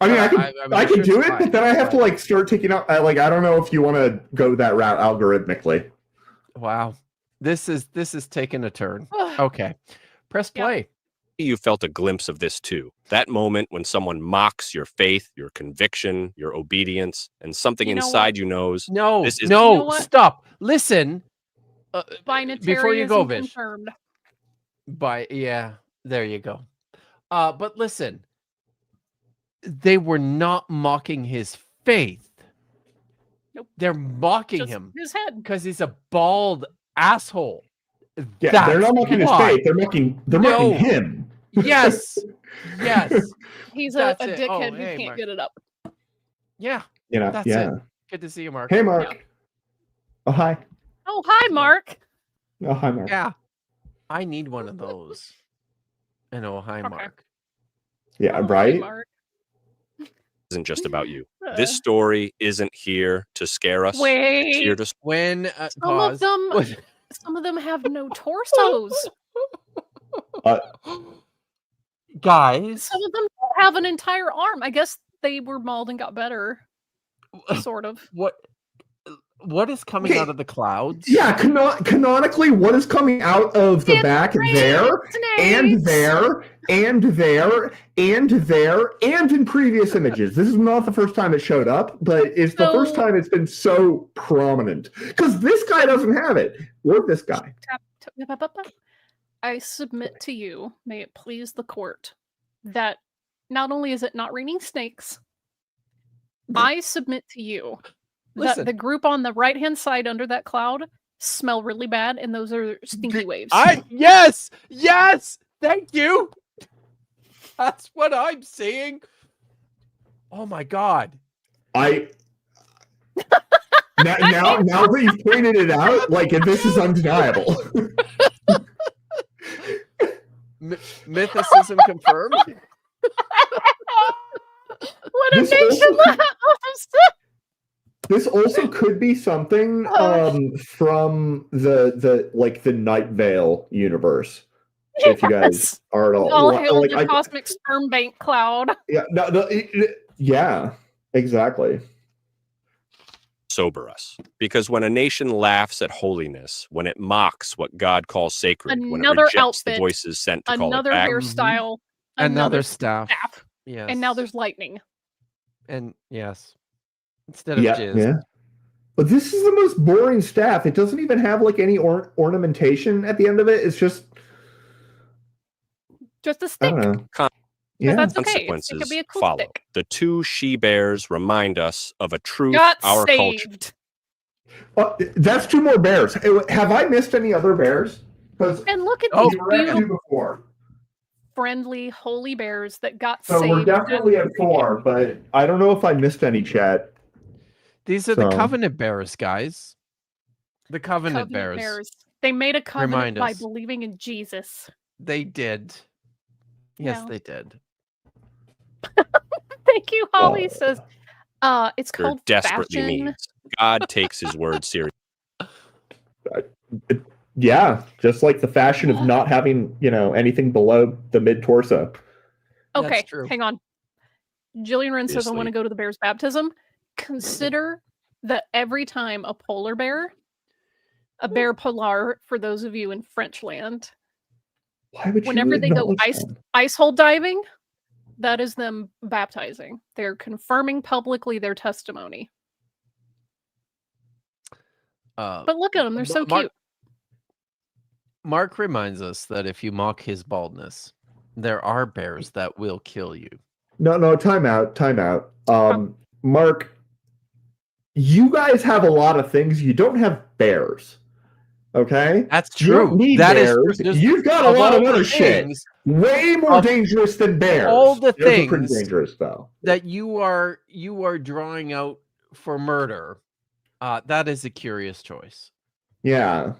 I mean, I can I'm sure do it's it, fine. but then I have to like start taking out. Like, I don't know if you want to go that route algorithmically. Wow. This is taking a turn. Okay. Press play. You felt a glimpse of this too. That moment when someone mocks your faith, your conviction, your obedience, and something You know inside you knows No, this is You know no, what? stop. Listen. Before you go, Binatarianism Vish. confirmed. Yeah, there you go. But listen, they were not mocking his faith. Nope. They're mocking Just him his head. because he's a bald asshole. Yeah, That's they're not mocking his why. faith. They're mocking him. Yes. Yes. He's a That's it. dickhead Oh, who hey, can't Mark. get it up. Yeah. You know, That's yeah. it. Good to see you, Mark. Hey, Mark. Oh, hi. Oh, hi, Mark. Oh, hi, Mark. Yeah. I need one of those. And oh, hi, Mark. Yeah, Oh, right? Hi, Mark. isn't just about you. This story isn't here to scare us. It's here Wait. to When Some of them have no torsos. guys. Some of them don't have an entire arm. I guess they were mauled and got better. Sort of. What is coming out of the clouds? Yeah, canonically, what is coming out of the back there, and there, and there, and there, and in previous images? This is not the first time it showed up, but it's the first time it's been so prominent. Because this guy doesn't have it. Or this guy. I submit to you, may it please the court, that not only is it not raining snakes, I submit to you that the group on the right-hand side under that cloud smell really bad, and those are stinky waves. Yes! Thank you! That's what I'm saying. Oh my god. Now that you've pointed it out, like, this is undeniable. Mythicism confirmed. What a nation loves! This also could be something from the Night Vale universe. If you guys are at all, All hail the cosmic sperm bank cloud. Yeah, yeah, exactly. sober us. Because when a nation laughs at holiness, when it mocks what God calls sacred, when it Another rejects outfit, the voices sent to call it another back, hairstyle, Another staff. Yes. And now there's lightning. And yes. Instead of jizz. Yeah. But this is the most boring staff. It doesn't even have like any ornamentation at the end of it. It's just a stick. I don't know. Yeah. That's okay. Consequences It could be a cool follow. stick. The two she-bears remind us of a truth Got our culture. saved. That's two more bears. Have I missed any other bears? And look at you these were at two beautiful. before. friendly, holy bears that got So saved. we're definitely at 4, but I don't know if I missed any chat. These are the covenant bearers, guys. The covenant bearers. They made a covenant Remind by us. believing in Jesus. They did. Yes, Yeah. they did. Thank you, Holly says. It's There called desperately fashion. needs. God takes his word seriously. Yeah, just like the fashion of not having, anything below the mid torso. Okay, true. hang on. Jillian Wren says, I Obviously. want to go to the bear's baptism. Consider that every time a polar bear, a bear polar, for those of you in French land, Why would whenever you they go acknowledge that? ice hole diving, that is them baptizing. They're confirming publicly their testimony. But look at them, they're so cute. Mark reminds us that if you mock his baldness, there are bears that will kill you. No, time out. Mark, you guys have a lot of things. You don't have bears. Okay? That's You don't true. need That is bears. true. You've got a Of lot all of the other shit. things- Way more dangerous than bears. All the Bears are pretty things dangerous, though. that you are drawing out for murder, that is a curious choice. Yeah.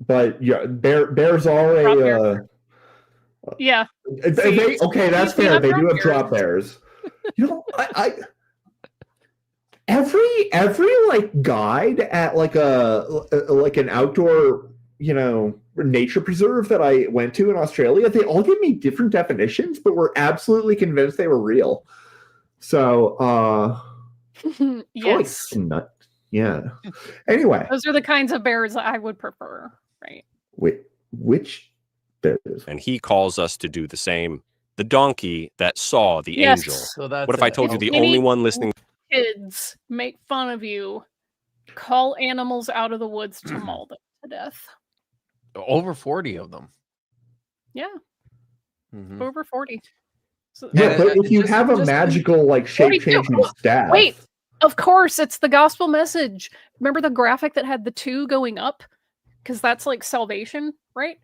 But yeah, bears are a Yeah. okay, that's we fair. have They do drop have drop bears. I every like guide at like an outdoor, nature preserve that I went to in Australia, they all give me different definitions, but we're absolutely convinced they were real. So Yes. Yeah. Anyway. Those are the kinds of bears I would prefer, right? Which bears? And he calls us to do the same. The donkey that saw the Yes. angel. So that's What if I it. told you the Any only one listening? Kids make fun of you, call animals out of the woods to maul them to death. Over 40 of them. Yeah. Mhm. Over 40. So, Yeah, but if you just- have a just- magical, like, 42. shape-changing staff... Wait, of course, it's the gospel message. Remember the graphic that had the 2 going up? Because that's like salvation, right?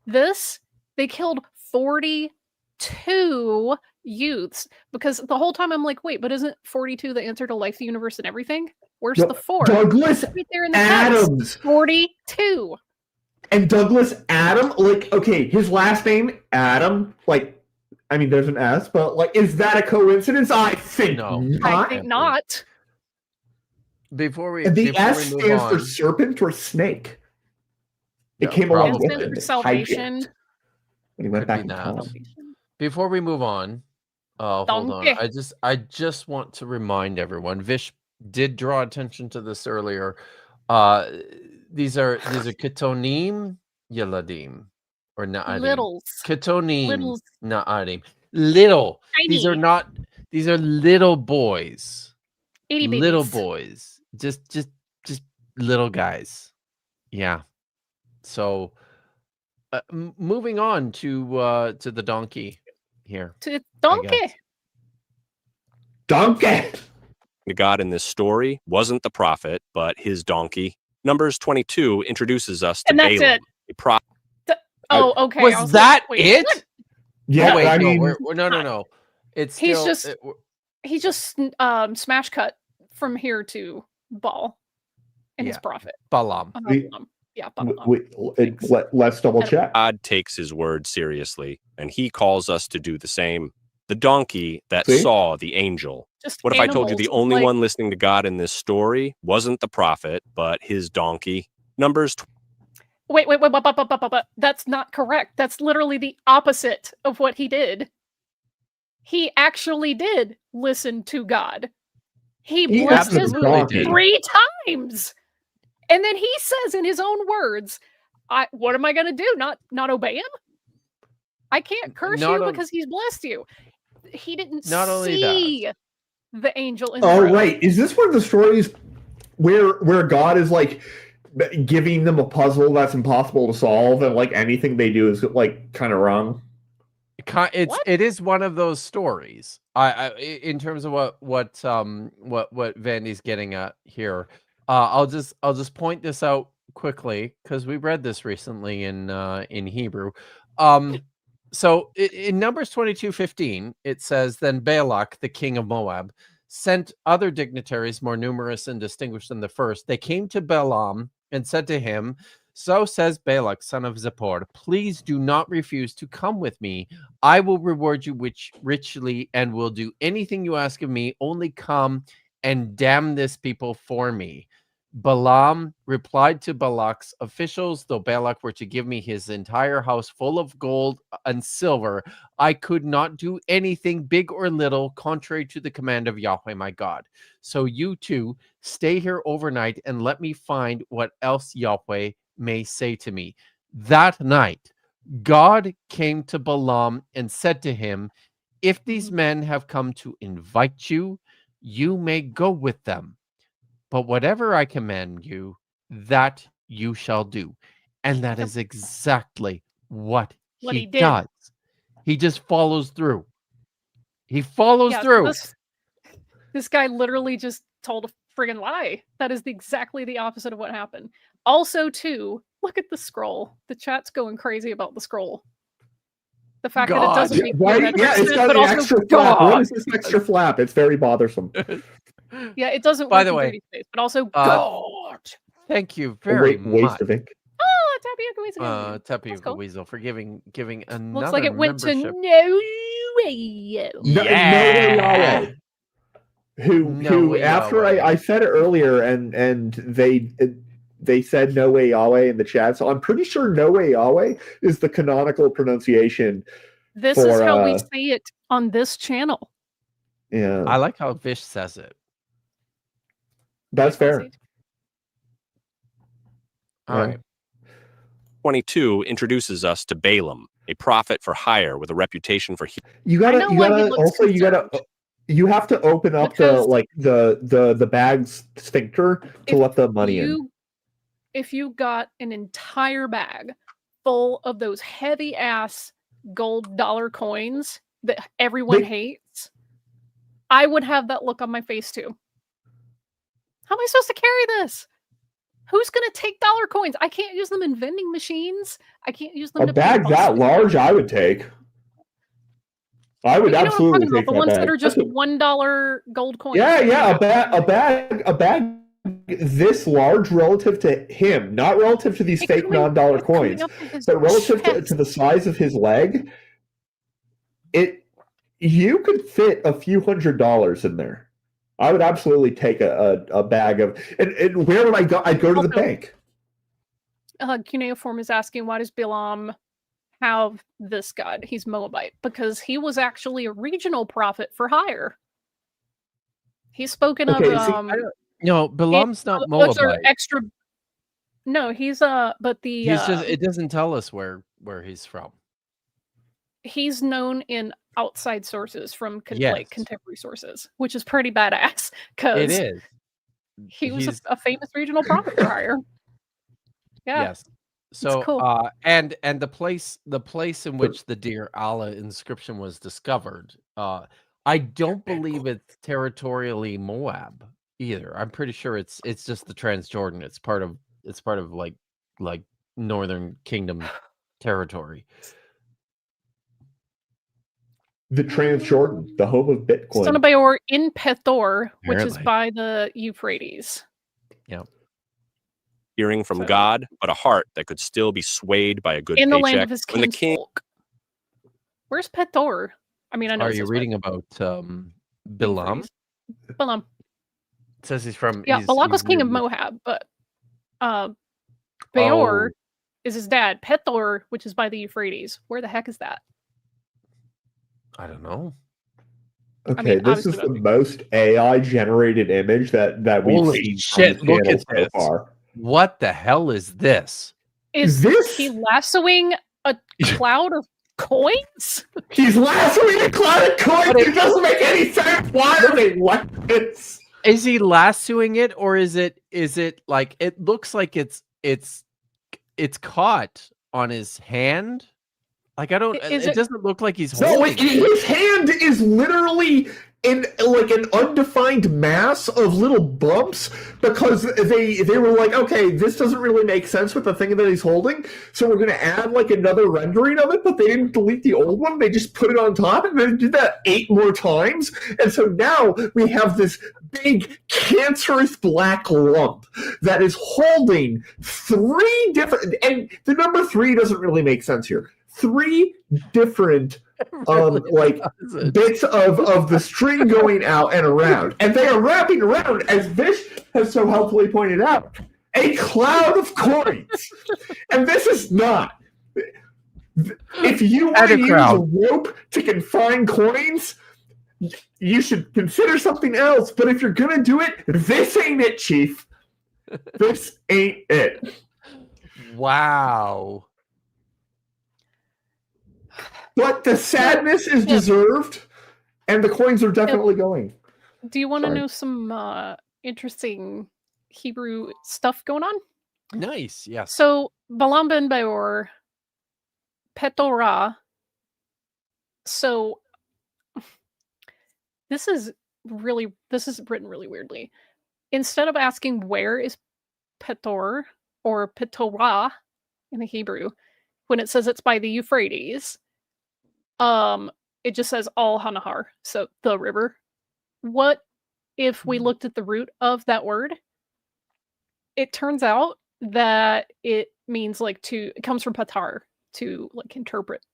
This, they killed 42 youths. Because the whole time I'm like, wait, but isn't 42 the answer to life, the universe, and everything? Where's No, the 4? Douglas Right there in the Adams. text. 42. And Douglas Adam, like, okay, his last name, Adam, like, I mean, there's an S, but, like, is that a coincidence? I think No. not. I think not. Before we And the before S we move stands for on, serpent or snake. It Yeah, came along probably. with Stands it. for and it salvation. hijacked when he went Could back be in that. time. before we move on, hold on. Donkey. I just want to remind everyone. Vish did draw attention to this earlier. These are ketonim yeladim or na'adim. Littles. Ketonim Littles. na'adim. Little. These are Tiny. not. These are little boys. Itty Little bitties. boys. Just little guys. Yeah. So, moving on to the donkey here. To donkey. guess. Donkey! The God in this story wasn't the prophet, but his donkey. Numbers 22 introduces us to And that's Balaam, it. a prophet. Oh, okay. I Was like, that wait, it? what? Yeah, Oh, wait, I no, mean, no. It's He's still, just- He just smash cut from here to Baal and his Yeah. prophet. Balaam. Yeah, Balaam. let's double check. God takes his word seriously, and he calls us to do the same. The donkey that See? saw the angel. Just What if I told you the animals, only like- one listening to God in this story wasn't the prophet, but his donkey? Numbers Wait. That's not correct. That's literally the opposite of what he did. He actually did listen to God. He He blessed his absolutely food did. 3 times. And then he says in his own words, what am I going to do? Not obey him? I can't curse Not you on- because he's blessed you. He didn't Not only see the angel in the Oh, road. right. Is this one of the stories where God is, like, giving them a puzzle that's impossible to solve, and, like, anything they do is, like, kind of wrong? It is one of those stories. In terms of what Vandy's getting at here. I'll just point this out quickly because we read this recently in Hebrew. So in Numbers 22:15, it says, "Then Balak, the king of Moab, sent other dignitaries more numerous and distinguished than the first. They came to Balaam and said to him, 'So says Balak, son of Zippor, please do not refuse to come with me. I will reward you richly and will do anything you ask of me. Only come and damn this people for me.' Balaam replied to Balak's officials, 'Though Balak were to give me his entire house full of gold and silver, I could not do anything big or little contrary to the command of Yahweh my God. So you two stay here overnight and let me find what else Yahweh may say to me.' That night, God came to Balaam and said to him, 'If these men have come to invite you, you may go with them. But whatever I command you, that you shall do.' And that is exactly what he did. does. He just follows through. He follows through. This guy literally just told a friggin' lie. That is exactly the opposite of what happened. Also, too, look at the scroll. The chat's going crazy about the scroll. The fact that it doesn't make it's got the extra flap. What is this extra flap? It's very bothersome. Yeah, it doesn't By work the in way, 3D space, but also God. Thank you very much. Waste of ink. Oh, Tapioca Weasel. Tapioca Weasel for giving another Looks like it went to membership. No Who after I said it earlier and they said No Way Yahweh in the chat, so I'm pretty sure No Way Yahweh is the canonical pronunciation. This is how we say it on this channel. Yeah. I like how Vish says it. That's fair. All right. 22 introduces us to Balaam, a prophet for hire with a reputation for you have to open up the bag sphincter to let the money in. If you got an entire bag full of those heavy ass gold dollar coins that everyone hates, I would have that look on my face too. How am I supposed to carry this? Who's going to take dollar coins? I can't use them in vending machines. I can't use them a bag that large. I would take. I would absolutely take the ones that are just $1 gold coins. Yeah. A bag this large relative to him, not relative to these fake non-dollar coins, but relative to the size of his leg. You could fit a few $100s in there. I would absolutely take a bag of, and where would I go? I'd go to the bank. Cuneiform is asking, why does Balaam have this god? He's Moabite. Because he was actually a regional prophet for hire. He's spoken of. No, Balaam's not Moabite. Extra. No, he's but the. He's just. It doesn't tell us where he's from. He's known in outside sources from like contemporary sources, which is pretty badass. Because it is. He was a famous regional prophet for hire. Yeah. Yes. So cool. And the place in which the Deir Allah inscription was discovered, I don't believe it's territorially Moab either. I'm pretty sure it's just the Transjordan. It's part of like Northern Kingdom territory. The Transjordan, the home of Bitcoin. Son of Beor in Pethor, which is by the Euphrates. Yeah. Hearing from God, but a heart that could still be swayed by a good in the paycheck. Land of his kinsfolk. Where's Pethor? I mean, I know. Are you reading about Balaam? Balaam. It says he's from. Yeah, Balak was king of Moab, but Beor is his dad. Pethor, which is by the Euphrates. Where the heck is that? I don't know. Okay, this is the most AI-generated image that we've seen. Shit! Look at this. So far. What the hell is this? Is he lassoing a cloud of coins? He's lassoing a cloud of coins. It doesn't make any sense. Why are they weapons? Is he lassoing it, or is it like it looks like it's caught on his hand? Like I don't. It doesn't look like he's holding. No, his hand is literally in like an undefined mass of little bumps because they were like, okay, this doesn't really make sense with the thing that he's holding, so we're going to add like another rendering of it, but they didn't delete the old one. They just put it on top, and they did that 8 more times. And so now we have this big cancerous black lump that is holding 3 different, and the number 3 doesn't really make sense here. 3 different like bits of the string going out and around, and they are wrapping around, as Vish has so helpfully pointed out, a cloud of coins. And this is not. If you want to use a rope to confine coins, you should consider something else. But if you're gonna do it, this ain't it, Chief. This ain't it. Wow. But the sadness is deserved, and the coins are definitely going. Do you want to know some interesting Hebrew stuff going on? Nice, yes. So, Balaam ben Beor, Petorah. So, this is written really weirdly. Instead of asking where is Petor or Petorah in the Hebrew, when it says it's by the Euphrates, it just says Al Hanahar, so the river. What if we looked at the root of that word? It turns out that it means it comes from patar, to like interpret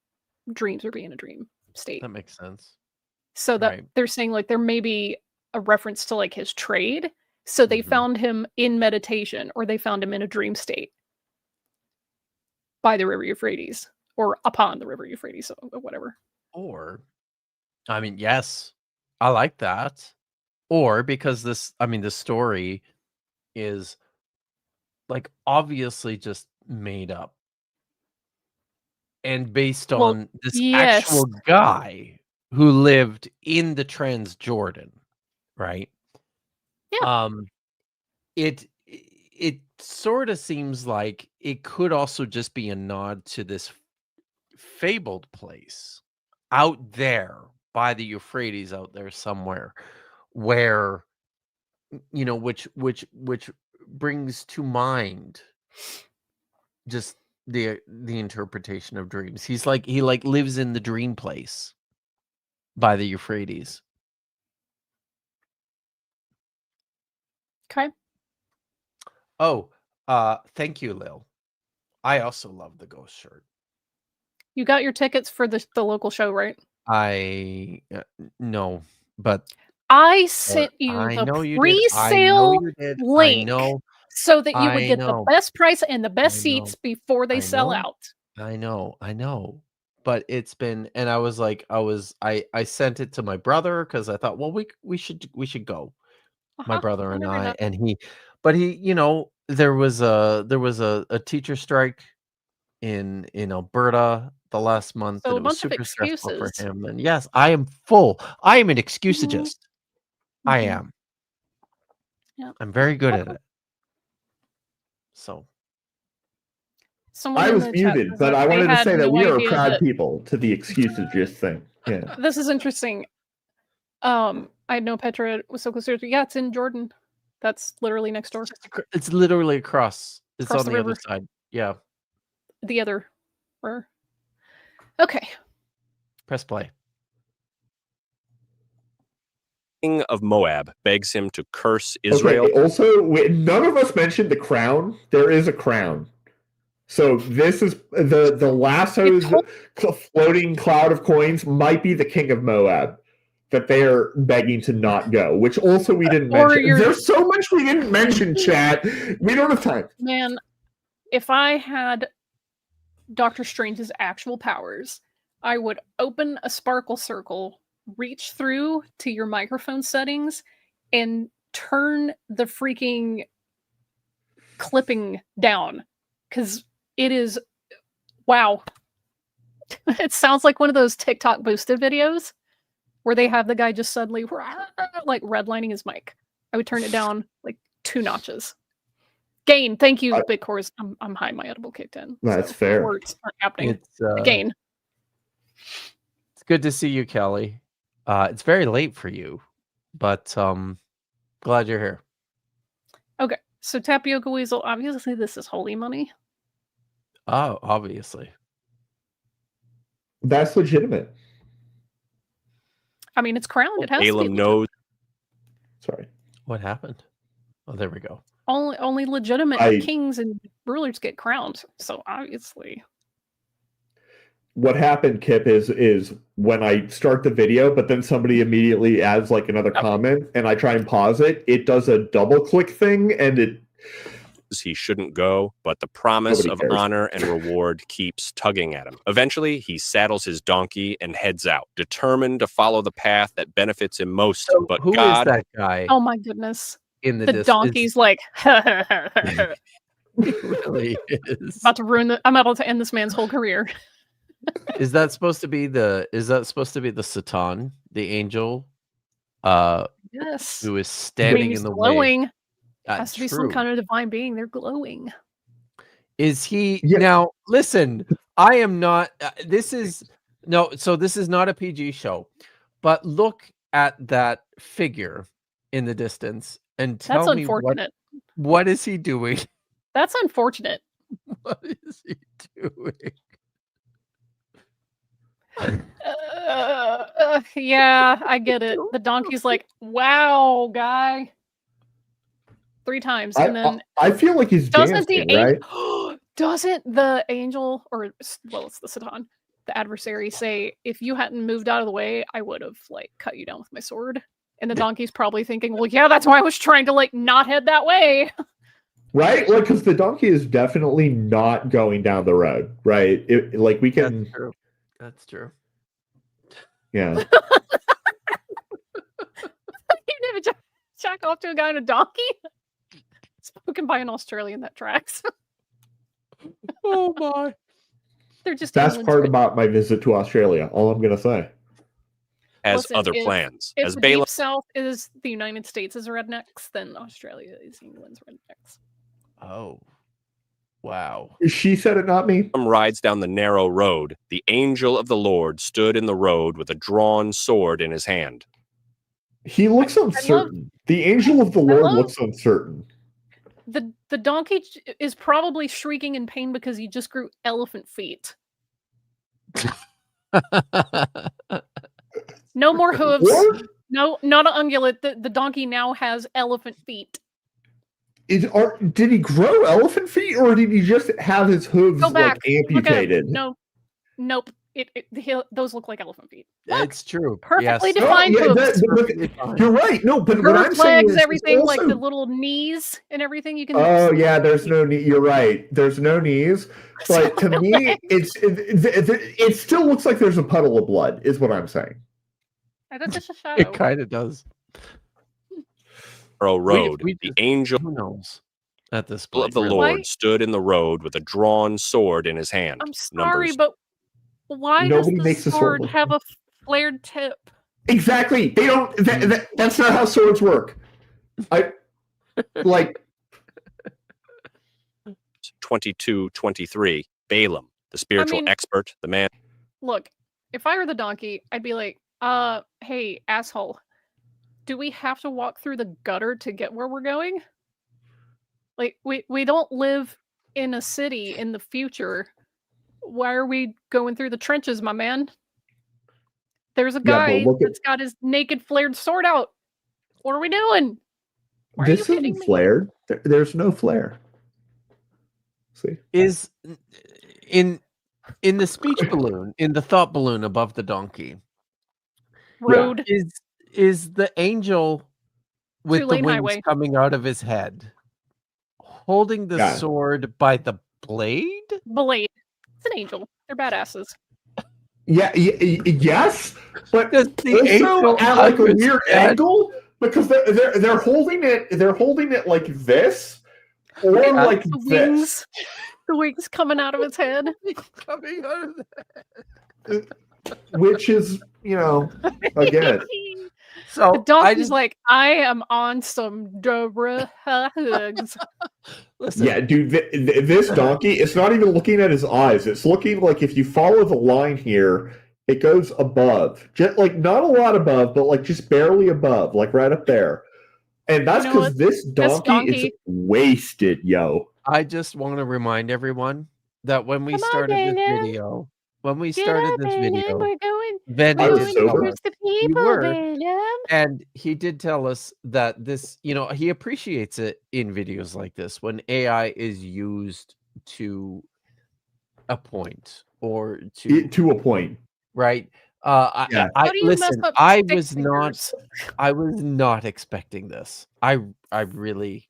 dreams or be in a dream state. That makes sense. So that they're saying like there may be a reference to like his trade. So they found him in meditation, or they found him in a dream state by the river Euphrates, or upon the river Euphrates, so whatever. Or, I mean, yes, I like that. Or because this story is like obviously just made up and based on this actual guy who lived in the Transjordan, right? Yeah. It sort of seems like it could also just be a nod to this fabled place out there by the Euphrates, out there somewhere, where which brings to mind just the interpretation of dreams. He lives in the dream place by the Euphrates. Okay. Oh, thank you, Lil. I also love the ghost shirt. You got your tickets for the local show, right? No, but I sent you the pre-sale link so that you would get the best price and the best seats before they sell out. I know. But it's been, and I sent it to my brother because I thought, well, we should go. My brother and I, and he there was a teacher strike in Alberta the last month, and it was super stressful for him. And yes, I am an excusagist. I am. Yeah. I'm very good at it. So I was muted, but I wanted to say that we are proud people to the excusagist thing. Yeah. This is interesting. I know Petra was so close to it. Yeah, it's in Jordan. That's literally next door. It's literally across. It's on the other side. Yeah. The other river. Okay. Press play. King of Moab begs him to curse Israel. Okay, also, none of us mentioned the crown. There is a crown. So this is the lasso's floating cloud of coins might be the king of Moab that they are begging to not go, which also we didn't mention. There's so much we didn't mention, chat. We don't have time. Man, if I had Doctor Strange's actual powers, I would open a sparkle circle, reach through to your microphone settings, and turn the freaking clipping down. Because it is, wow. It sounds like one of those TikTok boosted videos where they have the guy just suddenly like redlining his mic. I would turn it down like 2 notches. Gain, thank you, Big Cores. I'm high. My edible kicked in. That's fair. Words aren't happening. Gain. It's good to see you, Kelly. It's very late for you, but glad you're here. Okay, so Tapioca Weasel, obviously this is holy money. Oh, obviously. That's legitimate. I mean, it's crowned. It has to be. Balaam knows. Sorry. What happened? Oh, there we go. Only legitimate kings and rulers get crowned. So obviously. What happened, Kip, is when I start the video, but then somebody immediately adds like another comment, and I try and pause it, it does a double click thing, and it. He shouldn't go, but the promise Nobody of cares. honor and reward keeps tugging at him. Eventually, he saddles his donkey and heads out, determined to follow the path that benefits him most. So but who God, is that guy? Oh my goodness. In the donkey's like, He really is. about to ruin I'm about to end this man's whole career. Is that supposed to be the Satan, the angel? Yes. Who is standing in the glowing. way? Has to be some kind of divine being. They're glowing. Is he now? Listen, I am not. This is not a PG show, but look at that figure in the distance and tell That's me unfortunate. What is he doing? That's unfortunate. What is he doing? Yeah, I get it. The donkey's like, wow, guy. 3 times, and then I feel like he's doesn't dancing, the right? doesn't the angel, or well, it's the Satan, the adversary, say, if you hadn't moved out of the way, I would have like cut you down with my sword? And the donkey's probably thinking, well, yeah, that's why I was trying to like not head that way. Right? Like, because the donkey is definitely not going down the road, right? Like, we can. That's true. That's true. Yeah. You never jack off to a guy in a donkey? Spoken by an Australian, that tracks. Oh my. They're just Best part about my visit to Australia, all I'm going to say. has Listen, other if- plans. If As the Balaam Deep South is the United States' rednecks, then Australia is England's rednecks. Oh. Wow. She said it, not me. rides down the narrow road, the angel of the Lord stood in the road with a drawn sword in his hand. He looks uncertain. The angel of the Lord looks uncertain. The donkey is probably shrieking in pain because he just grew elephant feet. No more hooves. What? No, not an ungulate. The donkey now has elephant feet. Did he grow elephant feet, or did he just have his hooves Go back. like amputated? No, nope. Those look like elephant feet. It's true. Perfectly Yes. defined hooves. You're right. No, but what I'm Curved saying legs, is everything, also... like the little knees and everything. You can. Oh yeah, there's no knee. You're right. There's no knees, but to me, it still looks like there's a puddle of blood. Is what I'm saying. I think it's a shadow. It kind of does. Road, the angel Who knows at this of point? the really. Lord stood in the road with a drawn sword in his hand. I'm sorry, Numbers. but why Nobody does makes the a sword sword look have a flared tip? Exactly. They don't. That's not how swords work. I like 22:23. Balaam, the spiritual expert, the man. Look, if I were the donkey, I'd be like, hey, asshole, do we have to walk through the gutter to get where we're going? Like, we don't live in a city in the future. Why are we going through the trenches, my man? There's a guy that's got his naked flared sword out. What are we doing? Why this isn't flared. There's no flare. See, is in the speech balloon, in the thought balloon above the donkey. Road is the angel with the Two-lane wings highway. coming out of his head, holding the sword by the blade? Blade. It's an angel. They're badasses. Yeah, yes, but Does the also angel at like a have his weird head? angle because they're holding it. They're holding it like this, or like The this. wings. The wings coming out of its head. Coming out of the Which is, again. So the donkey's like, I am on some drugs. Listen. Yeah, dude, this donkey, it's not even looking at his eyes. It's looking like if you follow the line here, It goes above, just like not a lot above, but like just barely above, like right up there. And that's because this donkey is wasted, yo. I just want to remind everyone that when we started this video, Venom, you were, and he did tell us that this, he appreciates it in videos like this when AI is used to a point or to a point, right? Yeah. Listen, I was not expecting this. I really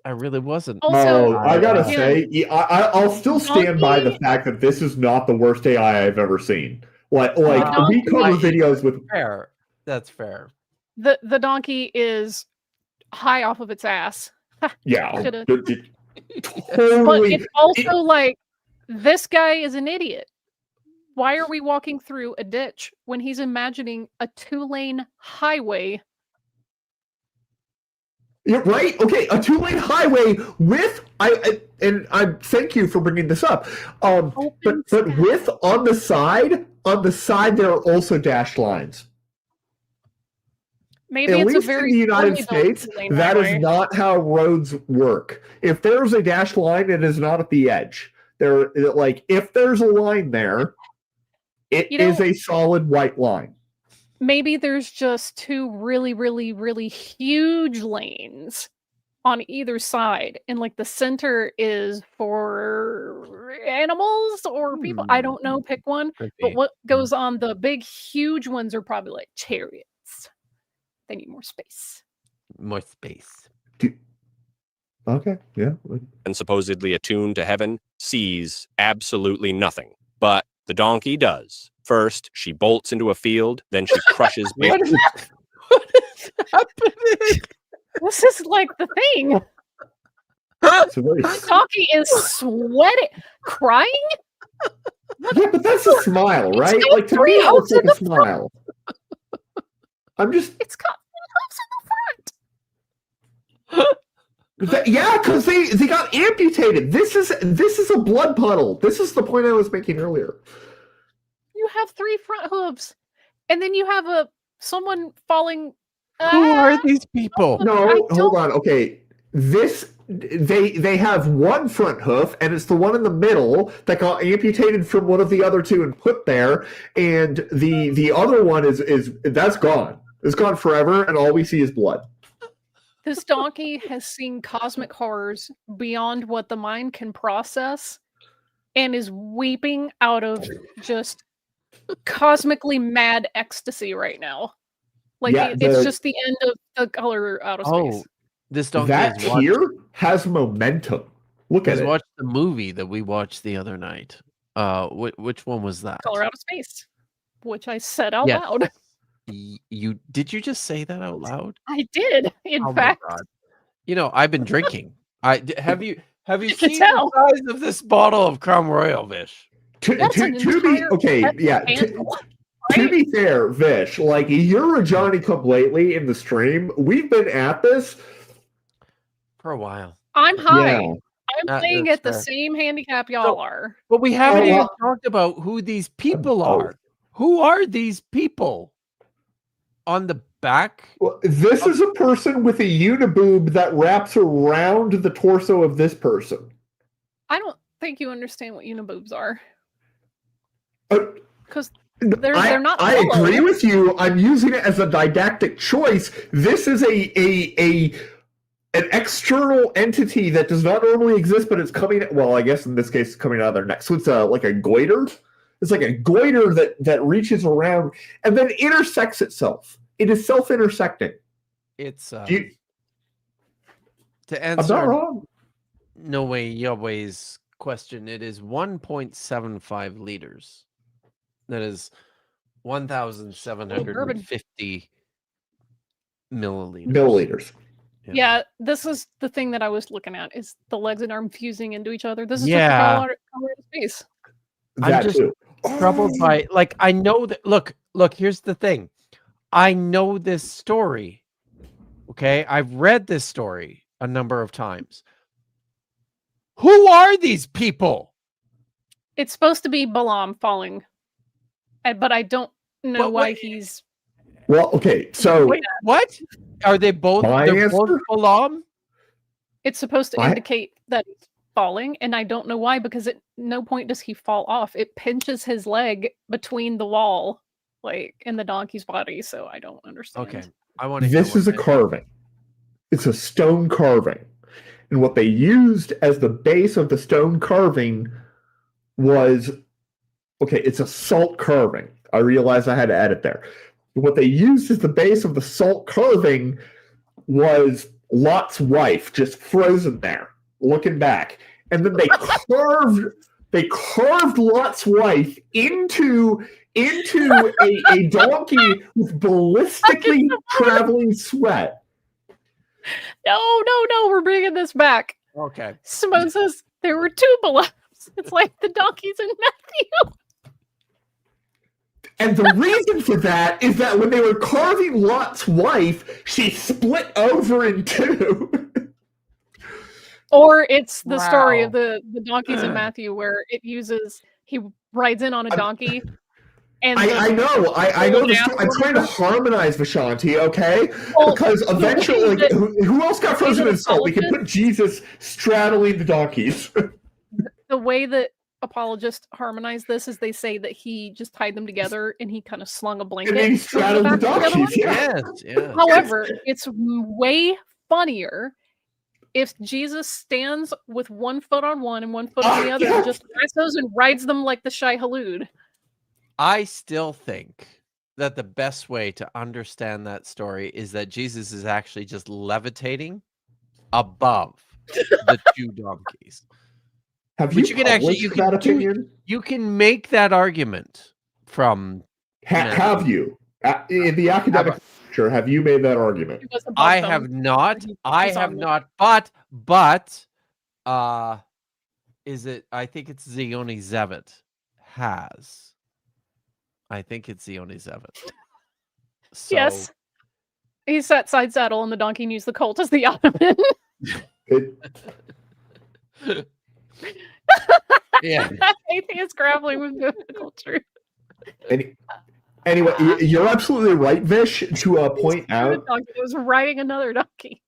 wasn't. Also, I gotta say, I'll still stand by the fact that this is not the worst AI I've ever seen. We cover videos with fair. That's fair. The donkey is high off of its ass. Yeah, totally. But But it's also like this guy is an idiot. Why are we walking through a ditch when he's imagining a 2-lane highway? Yeah, right. Okay, a 2-lane highway with I thank you for bringing this up. But with on the side there are also dashed lines. Maybe At it's least a very in the United States, that is not how roads work. If there's a dashed line, it is not at the edge. If there's a line there, it is a solid white line. Maybe there's just 2 really, really, really huge lanes on either side, and like the center is for animals or people. I don't know. Pick one. But what goes on the big, huge ones are probably like chariots. They need more space. More space. Okay, yeah. And supposedly attuned to heaven, sees absolutely nothing. But the donkey does. First, she bolts into a field, then she crushes What is happening? This is like the thing. The donkey is sweating, crying. Yeah, but that's a smile, right? It's Like to me, it looks like a smile. It's got 3 hooves in the front. Yeah, because they got amputated. This is a blood puddle. This is the point I was making earlier. You have 3 front hooves, and then you have someone falling. Who are these people? No, hold on. Okay, they have 1 front hoof, and it's the one in the middle that got amputated from one of the other 2 and put there, and the other one is that's gone. It's gone forever, and all we see is blood. This donkey has seen cosmic horrors beyond what the mind can process, and is weeping out of just cosmically mad ecstasy right now. Like it's just the end of the color out of space. This donkey that here has momentum. Look at it. Watched the movie that we watched the other night. Which one was that? Color out of space, which I said out loud. Did you just say that out loud? I did. In fact, I've been drinking. Have you seen the size of this bottle of Crown Royal, Vish? To be fair, Vish, like you're a Johnny Come Lately in the stream. We've been at this for a while. I'm high. Yeah. I'm playing at the same handicap y'all are. But we haven't even talked about who these people are. Who are these people? On the back? Well, this is a person with a uniboob that wraps around the torso of this person. I don't think you understand what uniboobs are. Because they're not. I agree with you. I'm using it as a didactic choice. This is an external entity that does not normally exist, but it's coming. Well, I guess in this case, it's coming out of their neck. So it's like a goiter. It's like a goiter that reaches around and then intersects itself. It is self-intersecting. It's to answer. I'm not wrong. No way, Yahweh's question. It is 1.75 liters. That is 1,750 milliliters. Milliliters. Yeah, this is the thing that I was looking at. Is the legs and arm fusing into each other? This is just the color of space. I'm just troubled by I know that. Look. Here's the thing. I know this story. Okay, I've read this story a number of times. Who are these people? It's supposed to be Balaam falling but I don't know why he's. Well, okay, so what are they both? They're both Balaam. It's supposed to indicate that he's falling, and I don't know why, because at no point does he fall off. It pinches his leg between the wall, like in the donkey's body. So I don't understand. Okay, I want to. This is a carving. It's a stone carving, and what they used as the base of the stone carving was, okay, it's a salt carving. I realized I had to edit there. What they used as the base of the salt carving was Lot's wife, just frozen there, looking back, and then they carved Lot's wife into a donkey with ballistically traveling sweat. No, we're bringing this back. Okay. Simone says there were two Balaams. It's like the donkeys in Matthew. And the reason for that is that when they were carving Lot's wife, she split over in two. Or it's the story of the donkeys in Matthew, where he rides in on a donkey. And I know the story. I'm trying to harmonize Vishanti, okay? Well, because eventually, who else got frozen in salt? We can put Jesus straddling the donkeys. The way that apologists harmonize this is they say that he just tied them together and he kind of slung a blanket. And then he straddled the donkeys, yeah. However, it's way funnier if Jesus stands with one foot on one and one foot on the other and just those and rides them like the Shai Halud. I still think that the best way to understand that story is that Jesus is actually just levitating above the two donkeys. You can make that argument from. Have you in the academic literature? Have you made that argument? I have not. But is it? I think it's Zioni Zevet has. I think it's Zioni Zevet. So, yes, he sat side saddle and the donkey used the colt as the ottoman. Yeah. Atheist grappling with biblical truth. Anyway, you're absolutely right, Vish, to point out. It was riding another donkey.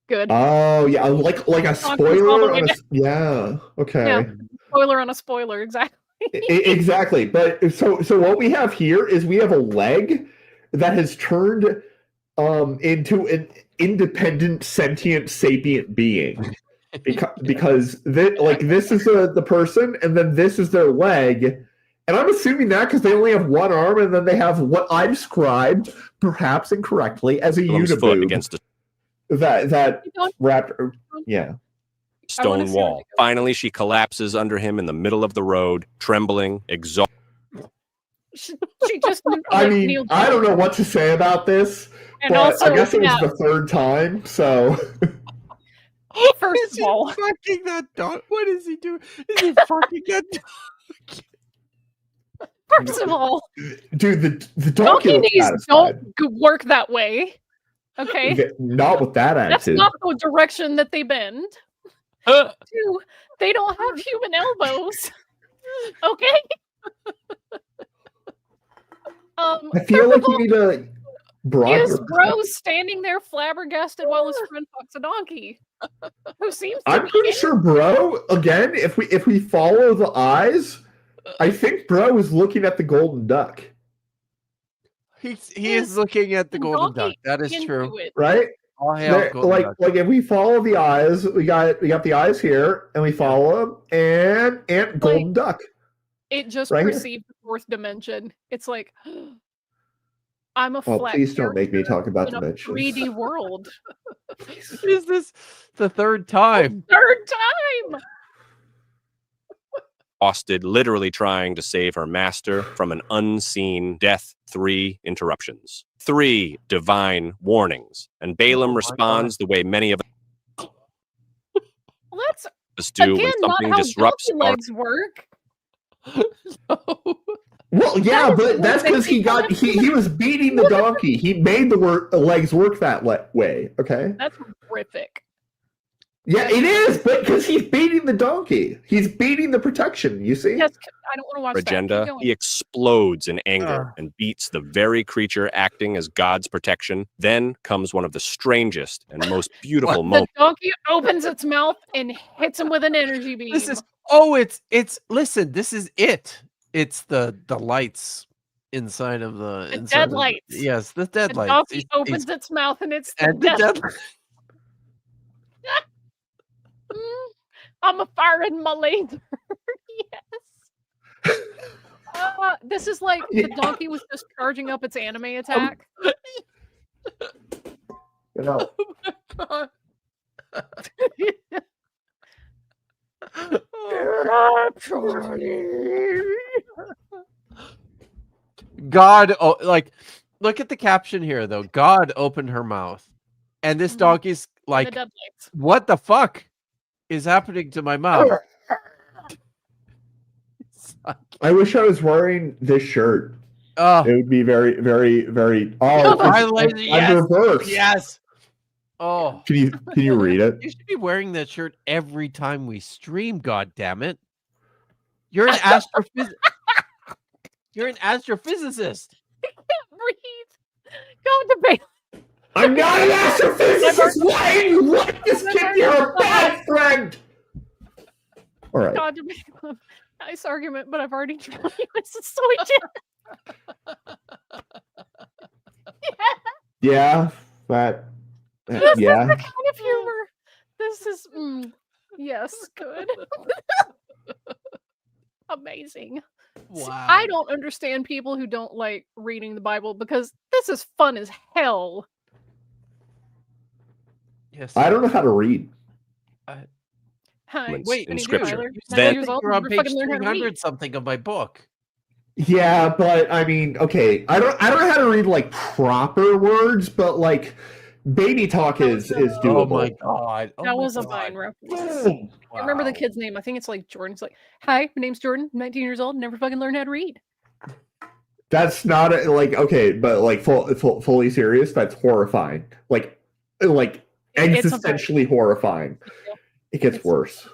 Good. Oh yeah, like a spoiler on a, yeah. Okay. Yeah, spoiler on a spoiler, exactly. Exactly. But so what we have here is we have a leg that has turned into an independent, sentient, sapient being. Because this is the person, and then this is their leg, and I'm assuming that because they only have one arm, and then they have what I described, perhaps incorrectly, as a uniboob against that raptor. Yeah, stone wall. Finally, she collapses under him in the middle of the road, trembling, exhausted. She just. I mean, I don't know what to say about this, but also, I guess it was the third time, so. First of all, fucking that dog. What is he doing? Is he fucking that dog? First of all, dude, the donkey knees don't work that way. Okay, not with that attitude. That's not the direction that they bend. Two, they don't have human elbows. Okay. I feel like you need a broader. Is Bro standing there flabbergasted while his friend fucks a donkey? Who seems to I'm pretty sure Bro, again, if we follow the eyes, I think Bro is looking at the golden duck. He is looking at the golden duck. That is true. Right? Like if we follow the eyes, we got the eyes here, and we follow them, and golden duck. It just right perceived the fourth dimension. It's like I'm a flat. Please don't make me talk about dimensions. 3D world. Is this the third time? Third time. Exhausted, literally trying to save her master from an unseen death. 3 interruptions. 3 divine warnings. And Balaam responds the way many of Well, that's us do when something not how disrupts our legs work. Well, yeah, but that's because he was beating the donkey. He made the legs work that way. Okay, that's horrific. Yeah, it is, but because he's beating the donkey. He's beating the protection, you see? Yes, I don't want to watch agenda, that. Keep going. he explodes in anger and beats the very creature acting as God's protection. Then comes one of the strangest and most beautiful The moments. donkey opens its mouth and hits him with an energy beam. This is listen, this is it. It's the lights inside of the dead lights. Yes, the dead The lights. donkey opens its mouth and it's the the dead I'm a firing my laser. Yes. This is like the donkey was just charging up its anime attack. You know. God, like, look at the caption here, though. God opened her mouth, and this donkey's like, "What the fuck is happening to my mouth?" I wish I was wearing this shirt. Oh, it would be very, very, very. yes, reverse. yes. Oh, Can you read it? You should be wearing that shirt every time we stream. God damn it! You're an astrophysicist. You're an astrophysicist. I can't breathe. Go debate. I'm not an astrophysicist. Why are you like this kid? You're a bad friend. All right. God debate club. Nice argument, but I've already tried you as a soy Yeah, that. This is Yeah. the kind of humor. This is yes, good. Amazing. Wow. See, I don't understand people who don't like reading the Bible because this is fun as hell. Yes. I don't know how to read. Hi. Wait, in Scripture. Then years old, you're on never page fucking learned how to read. 300 something of my book. Yeah, but I mean, okay, I don't know how to read like proper words, but like baby talk is doable. Oh my god. That was a Vine reference. I remember the kid's name. I think it's like Jordan. It's like, hi, my name's Jordan, 19 years old, never fucking learned how to read. That's not like okay, but like fully serious, that's horrifying. Like existentially horrifying. It gets worse.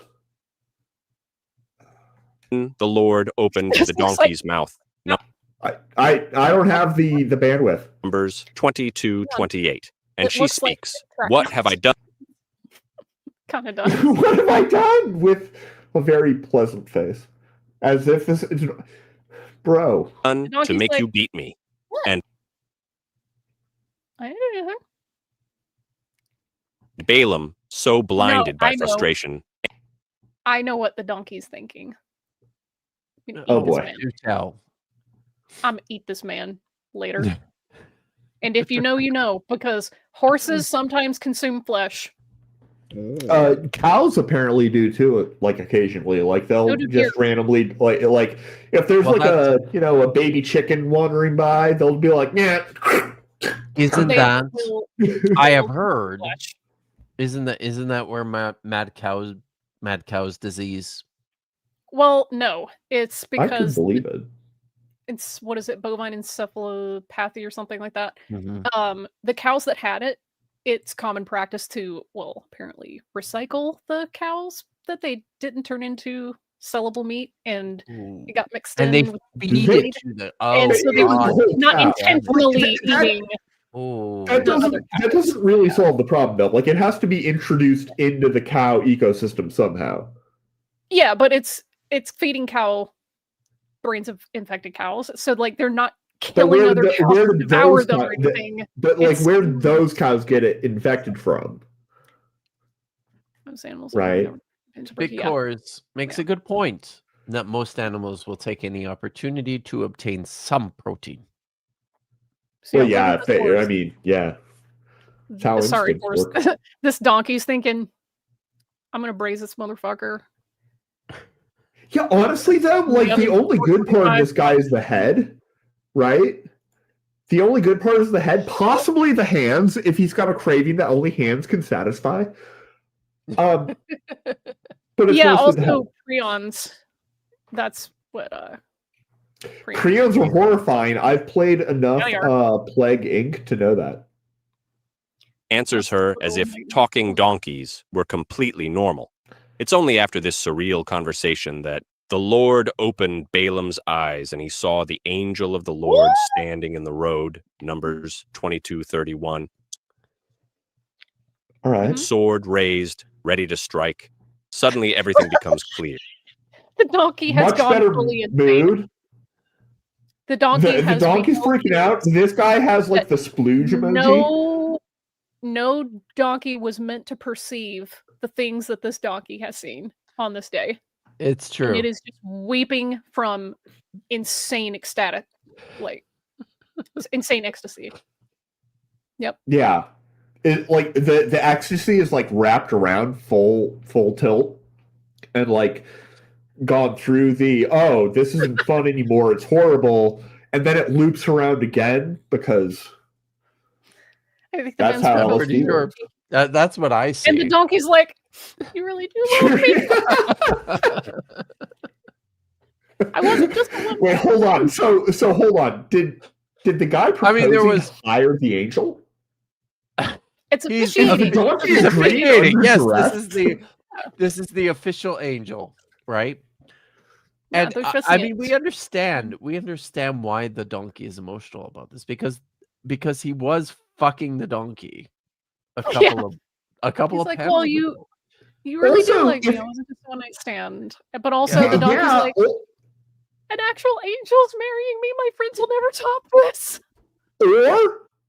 The Lord opened the donkey's mouth. No. I don't have the bandwidth. Numbers 22:28. And It she looks like speaks, correct. "What have I done?" Kind of done. What have I done? With a very pleasant face. As if this is bro. Done to make like, you beat me. What? And I didn't do anything. Balaam, so blinded I by know. frustration. I know what the donkey's thinking. Oh boy. Do tell. I'm gonna eat this man later. And if you know, you know, because horses sometimes consume flesh. Cows apparently do too, like occasionally. Like they'll So do just deer. randomly like if there's Well, like a baby chicken wandering by, they'll be like, yeah. Isn't They that will I have consume heard? flesh. Isn't that where mad cow's disease? Well, no, it's I can because believe it. it's what is it, bovine encephalopathy or something like that. Mhm. The cows that had it, it's common practice to, well, apparently recycle the cows that they didn't turn into sellable meat, and Ooh. it got mixed And in they with feed feed. it to the And so they God. were not Yeah. intentionally That- eating. Oh, That doesn't really solve the problem though. Like it has to be introduced into the cow ecosystem somehow. Yeah, but it's feeding cow brains of infected cows, so like they're not killing where other the- cows where to did devour those them cow- or the- anything. But like It's- where did those cows get it infected from? Those animals, Right. Big Yeah. Cores makes a good point that most animals will take any opportunity to obtain some protein. So, Well, look yeah, at this I horse. mean, yeah. That's how Sorry, instincts horse. work. This donkey's thinking, I'm gonna braise this motherfucker. Yeah, honestly though, like the only good part of this guy is the head, right? The only good part is the head, possibly the hands, if he's got a craving that only hands can satisfy. But it's Yeah, mostly the head. also prions. That's what Creons are horrifying. I've played enough Yeah, they Plague Inc. to know that. answers her as if talking donkeys were completely normal. It's only after this surreal conversation that the Lord opened Balaam's eyes and he saw the angel of the Lord standing in the road, Numbers 22:31. All right. With sword raised, ready to strike. Suddenly everything becomes clear. The donkey has Much gone better fully insane. mood. The donkey The donkey's freaking out. This guy has like the splooge emoji. No donkey was meant to perceive the things that this donkey has seen on this day. It's true. And it is just weeping from insane ecstatic, like insane ecstasy. Yep. Yeah. It like the ecstasy is like wrapped around full tilt and like gone through the this isn't fun anymore, it's horrible, and then it loops around again because I think that's how LSD works. That's what I see. And the donkey's like, you really do love me. I wasn't just Wait, hold on. So hold on. Did the guy proposing hire the angel? It's officiating. He's officiating. Yes, this is the official angel, right? And I mean, we understand why the donkey is emotional about this because he was fucking the donkey a couple of like, panels well, you really Also, do like me. I wasn't just a one night stand. But also the donkey's like, an actual angel's marrying me. My friends will never top this.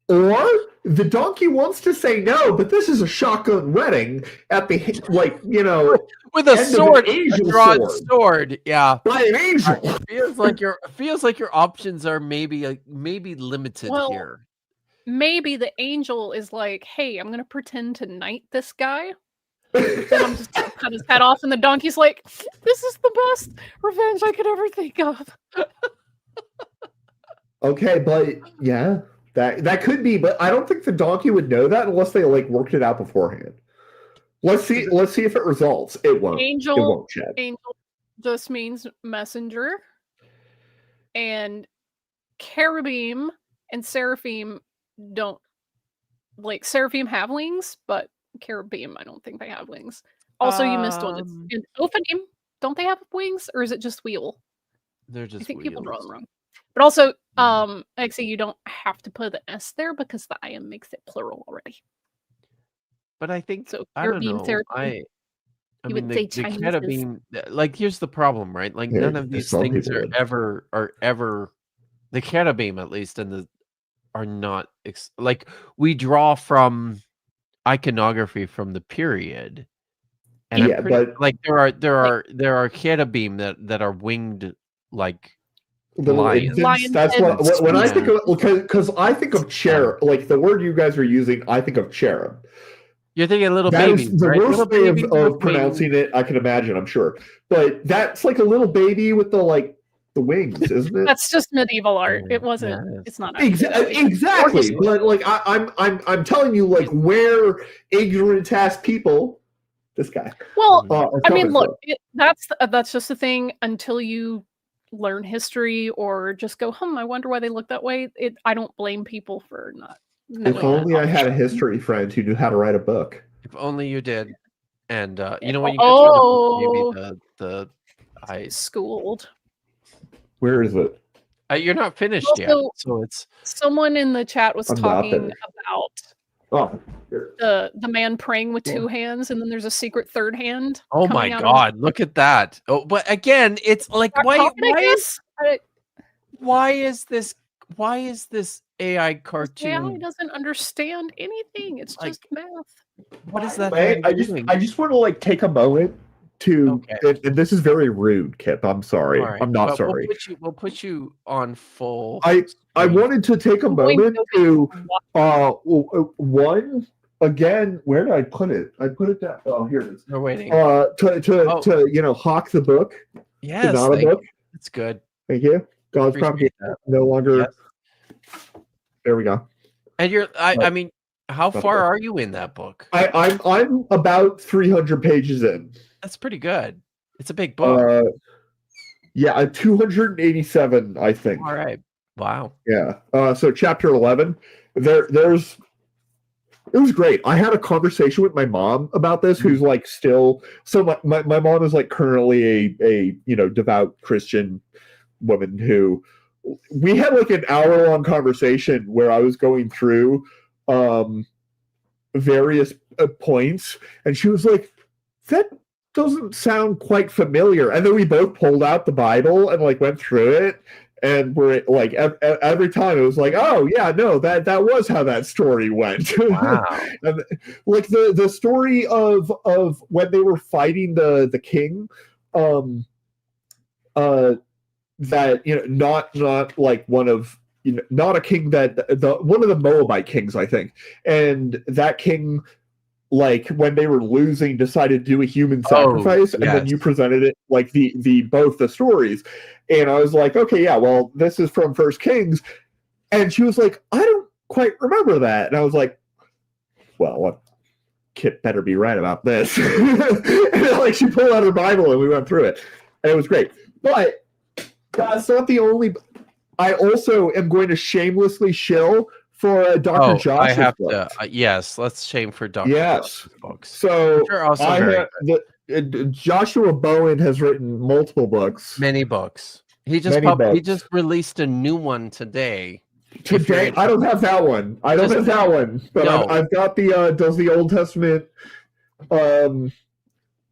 Or the donkey wants to say no, but this is a shotgun wedding at the with a sword, a drawn sword. Yeah, by an angel. It feels like your options are maybe limited here. Maybe the angel is like, hey, I'm gonna pretend to knight this guy. Then I'm just gonna cut his head off, and the donkey's like, this is the best revenge I could ever think of. Okay, but yeah. That could be, but I don't think the donkey would know that unless they like worked it out beforehand. Let's see if it results. It won't. Angel, it won't, Chad. Angel just means messenger, and cherubim and seraphim don't like seraphim have wings, but cherubim I don't think they have wings. Also, you missed one. And Ophanim, don't they have wings, or is it just wheel? They're just. I think wheels. people draw them wrong. But also, actually, you don't have to put the S there because the IM makes it plural already. But I think so. I don't know. I mean, the cherubim. Like, here's the problem, right? Like, none of these things are ever. The cherubim, at least, are not like we draw from iconography from the period, and but like there are cherubim that are winged like. That's what when I think of because I think of cherub, like the word you guys are using, I think of cherub. You're thinking a little baby. That is the worst way of pronouncing it I can imagine, I'm sure. But that's like a little baby with the wings, isn't it? That's just medieval art. It wasn't. Yeah, it's not exactly. But like I'm telling you, like where ignorant ass people. This guy. Well, I mean, look, that's just the thing until you learn history or just go, I wonder why they look that way. I don't blame people for not. If only I had a history friend who knew how to write a book. If only you did. And you know what? You get the I schooled. Where is it? You're not finished yet. So it's someone in the chat was talking about the man praying with two hands, and then there's a secret third hand. Oh my God! Look at that! Oh, but again, it's like why is this AI cartoon? AI doesn't understand anything. It's just math. What is that? I just want to take a moment to, and this is very rude, Kip. I'm sorry. Right. I'm not sorry. We'll put you on full. I wanted to take a moment to one again. Where did I put it? I put it down. Oh, here it is. We're waiting. To hawk the book. Yes, not a book. It's good. Thank you. God's property no longer. Yes. There we go. And you're. I mean, how far are you in that book? I'm about 300 pages in. That's pretty good. It's a big book. Yeah, 287, I think. All right. Wow. Yeah. So chapter 11. There's It was great. I had a conversation with my mom about this, who's like still so my mom is like currently a devout Christian woman who we had like an hour-long conversation where I was going through various points, and she was like, that doesn't sound quite familiar. And then we both pulled out the Bible and like went through it, and we're like every time it was like, oh yeah, no, that was how that story went. Wow. And like the story of when they were fighting the king, that not like one of not a king that one of the Moabite kings, I think, and that king, like when they were losing, decided to do a human sacrifice, and then you presented it like the both the stories, and I was like, okay, yeah, well, this is from First Kings, and she was like, I don't quite remember that, and I was like, well, Kit better be right about this. And like she pulled out her Bible and we went through it, and it was great. But that's not the only. I also am going to shamelessly shill for Dr. Josh's I have book. to. Yes, let's shame for Dr. Yes. Josh's books. So Which are also Joshua Bowen has written multiple books. Many books. He just released a new one today. Today, I don't have that one. But no. I've got the does the Old Testament. The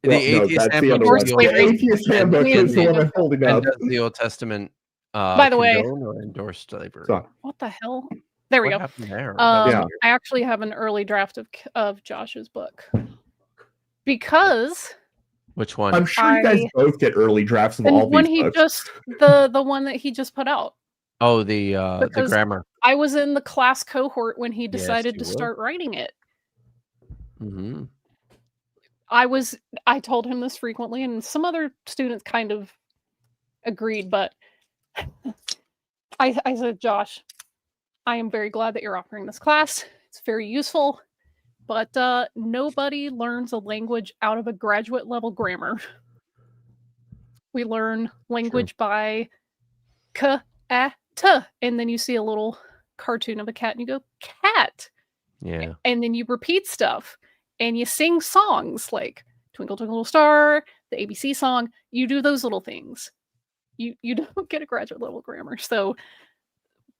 Atheist Handbook. The Atheist Handbook is the one I'm holding up. And does the Old Testament. By the way, or endorse slavery. What the hell? There we go. There? I actually have an early draft of Josh's book because. Which one? I'm sure you guys both get early drafts of all these books. The one that he just put out. Oh, the grammar. I was in the class cohort when he decided to start writing it. Mm-hmm. I told him this frequently, and some other students kind of agreed, but I said, Josh, I am very glad that you're offering this class. It's very useful, but nobody learns a language out of a graduate level grammar. We learn language by k, a, t, and then you see a little cartoon of a cat and you go, cat. Yeah. And then you repeat stuff and you sing songs like Twinkle Twinkle Little Star, the ABC song. You do those little things. You don't get a graduate level grammar. So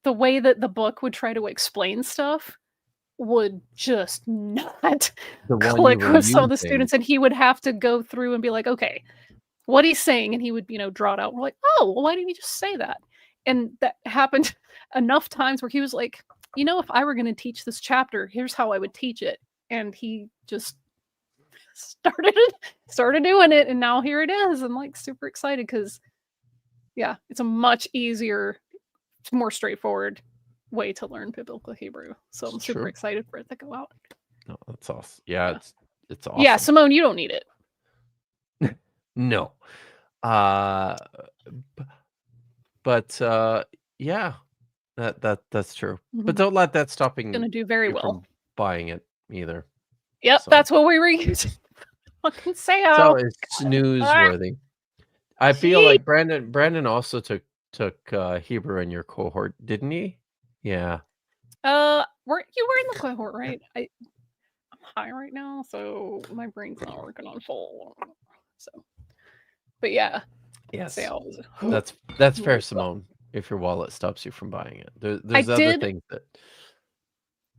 the way that the book would try to explain stuff would just not click with some of the students, and he would have to go through and be like, okay, what he's saying, and he would draw it out. We're like, oh, well, why didn't he just say that? And that happened enough times where he was like, if I were going to teach this chapter, here's how I would teach it. And he just started doing it, and now here it is. I'm like super excited because it's a much easier, more straightforward way to learn biblical Hebrew. So I'm super excited for it to go out. No, that's awesome. Yeah, it's awesome. Yeah, Simone, you don't need it. No. But yeah, that's true. Mm-hmm. But don't let that stopping gonna do very well from buying it either. Yep, so. That's what we were using. Fucking Sao. So it's snoozeworthy. I feel like Brandon also took Hebrew in your cohort, didn't he? Yeah. You were in the cohort, right? I'm high right now, so my brain's not working on full. So, but yeah. Yes. That's fair, Simone. If your wallet stops you from buying it, there's other things that.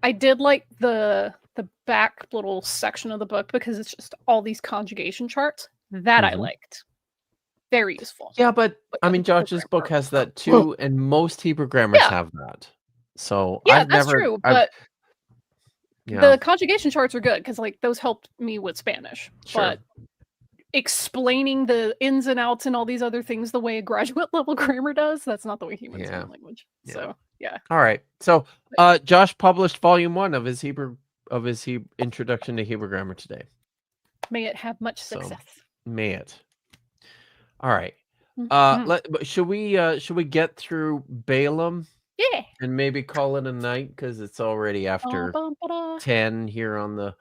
I did like the back little section of the book because it's just all these conjugation charts that I liked. Very useful. Yeah, but I mean, Josh's book has that too, and most Hebrew grammars have that. So that's true. But the conjugation charts are good because those helped me with Spanish. Sure. But explaining the ins and outs and all these other things the way a graduate level grammar does, that's not the way humans learn language. Yeah. So All right. So Josh published volume 1 of his introduction to Hebrew grammar today. May it have much success. May it. All right. Should we get through Balaam? Yeah. And maybe call it a night because it's already after 10 here on the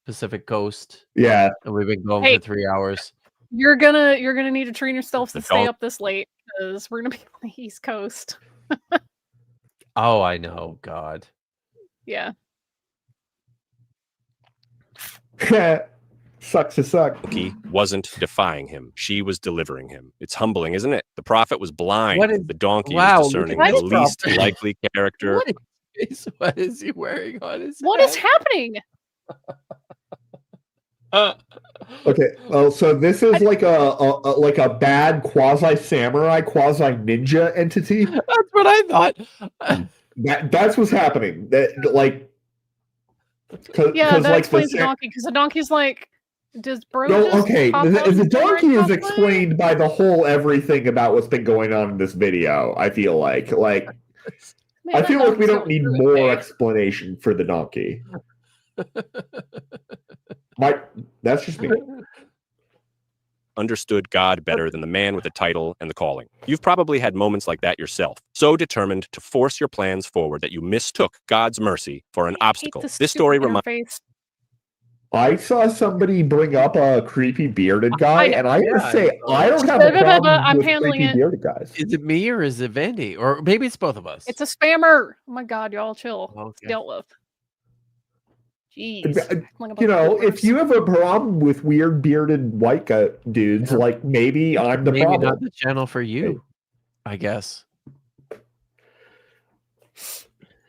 Pacific Coast. Yeah. And we've been going for 3 hours. You're gonna need to train yourself to stay up this late because we're gonna be on the East Coast. Oh, I know. God. Yeah. Sucks to suck. Donkey wasn't defying him. She was delivering him. It's humbling, isn't it? The prophet was blind. The donkey is discerning the least likely character. What is he wearing on his What head? is happening? Okay, well, so this is like a bad quasi samurai, quasi ninja entity. That's what I thought. That's what's happening. That like, Yeah, that like explains the donkey, because the donkey's like, does bro just okay, pop up the and donkey is start explained by the whole everything about what's been going on in this video. I feel like Man, I that feel like we donkey's don't going need through it, more babe. explanation for the donkey. That's just me. Understood God better than the man with the title and the calling. You've probably had moments like that yourself, so determined to force your plans forward that you mistook God's mercy for an obstacle. This story reminds. I saw somebody bring up a creepy bearded guy, and I gotta say, I don't have Blah, a blah, blah, blah, problem I'm with handling creepy it. bearded guys. Is it me or is it Vandy? Or maybe it's both of us. It's a spammer. Oh my god, y'all chill. It's Okay. dealt with. Jeez. You know, if you have a problem with weird bearded white dudes, like maybe I'm the Maybe problem. not the channel for you, I guess.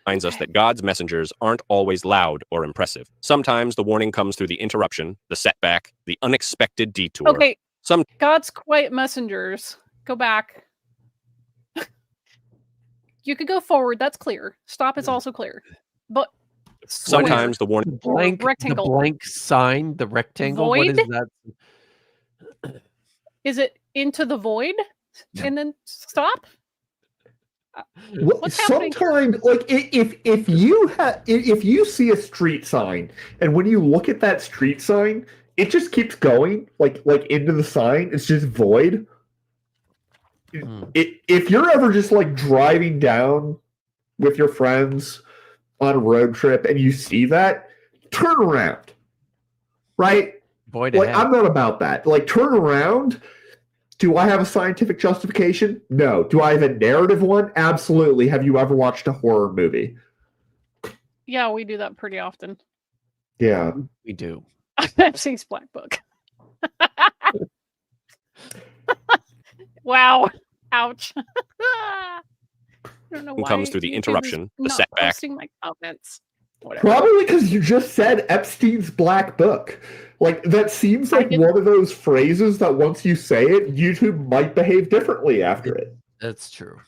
Reminds us that God's messengers aren't always loud or impressive. Sometimes the warning comes through the interruption, the setback, the unexpected detour. Okay. Some God's quiet messengers. Go back. You could go forward. That's clear. Stop is also clear. But sometimes the warning Blank, rectangle. the blank sign, the rectangle. What is Void? that? Is it into the void and then stop? Well, What's happening? sometimes, like if you see a street sign, and when you look at that street sign, it just keeps going, like into the sign. It's just void. If you're ever just like driving down with your friends on a road trip and you see that, turn around. Right? Void like ahead. I'm not about that. Like turn around. Do I have a scientific justification? No. Do I have a narrative one? Absolutely. Have you ever watched a horror movie? Yeah, we do that pretty often. Yeah. We do. Pepsi's Black Book. Wow. Ouch. I don't know why comes through the YouTube is interruption, the not setback. posting my comments. Whatever. Probably because you just said Epstein's Black Book. Like, that seems like one of those phrases that once you say it, YouTube might behave differently after it. That's true.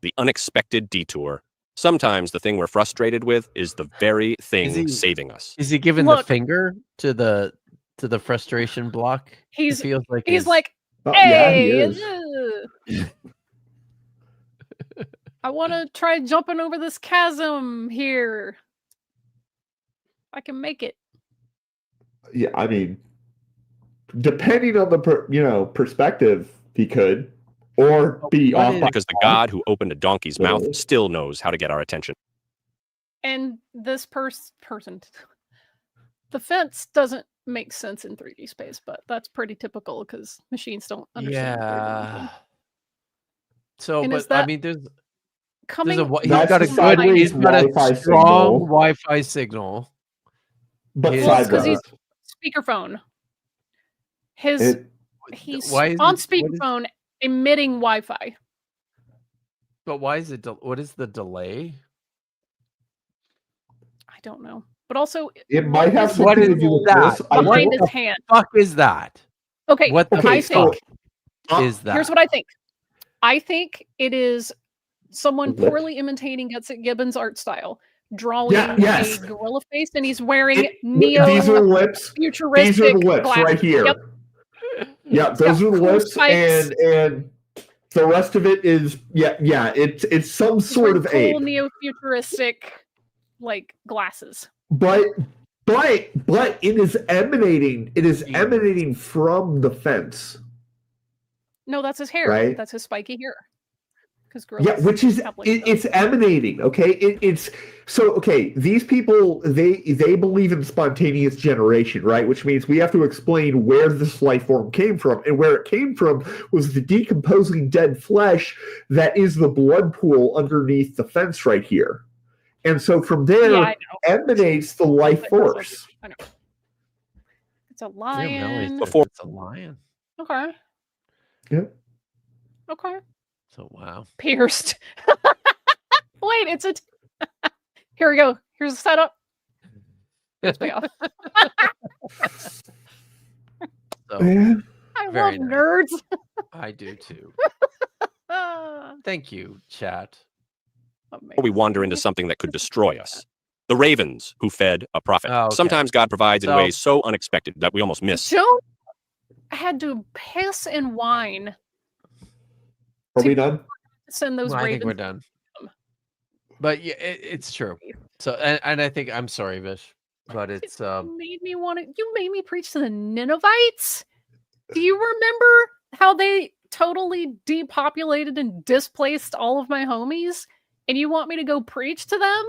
The unexpected detour. Sometimes the thing we're frustrated with is the very thing saving us. Is he giving the finger to the frustration block? He's it feels like he's like, Oh, yeah, hey, he is. I want to try jumping over this chasm here. I can make it. Yeah, I mean, depending on the perspective, he could, or be off by because the God who opened a donkey's mouth still knows how to get our attention. And this person, the fence doesn't make sense in 3D space, but that's pretty typical because machines don't understand. Yeah. So, And but is that I mean, there's coming. he's got a good, he's got a strong Wi-Fi signal. But well, because he's speakerphone. He's on speakerphone emitting Wi-Fi. But why is it? What is the delay? I don't know. But also, it might have something to do with this. Behind his hand. Fuck is that? Okay, what the I think is that? Here's what I think. I think it is someone poorly imitating Gibbons' art style, drawing a gorilla face, and he's wearing these are the lips. Futuristic These are the lips glasses. right here. Yep. Yeah, those are the lips, and the rest of it is it's some sort of ape. Cool neo-futuristic like glasses. But it is emanating from the fence. No, that's his hair. Right? That's his spiky hair. Yeah, which is it's emanating. Okay, it's so okay. These people they believe in spontaneous generation, right? Which means we have to explain where this life form came from, and where it came from was the decomposing dead flesh that is the blood pool underneath the fence right here. And so from there emanates the life force. I know. It's a lion. Before it's a lion. Okay. Yeah. Okay. So wow. Pierced. Wait, it's a. Here we go. Here's the setup. It's payoff. So, Yeah. I love very nice. nerds. I do too. Thank you, chat. we wander into something that could destroy us. The ravens who fed a prophet. Oh, okay. Sometimes God provides in So- ways so unexpected that we almost miss. Joe had to piss and wine. Are we done? Send those Well, I ravens. think we're done. But yeah, it's true. So, and I think I'm sorry, Vish, but it's You made me want to. You made me preach to the Ninevites. Do you remember how they totally depopulated and displaced all of my homies? And you want me to go preach to them?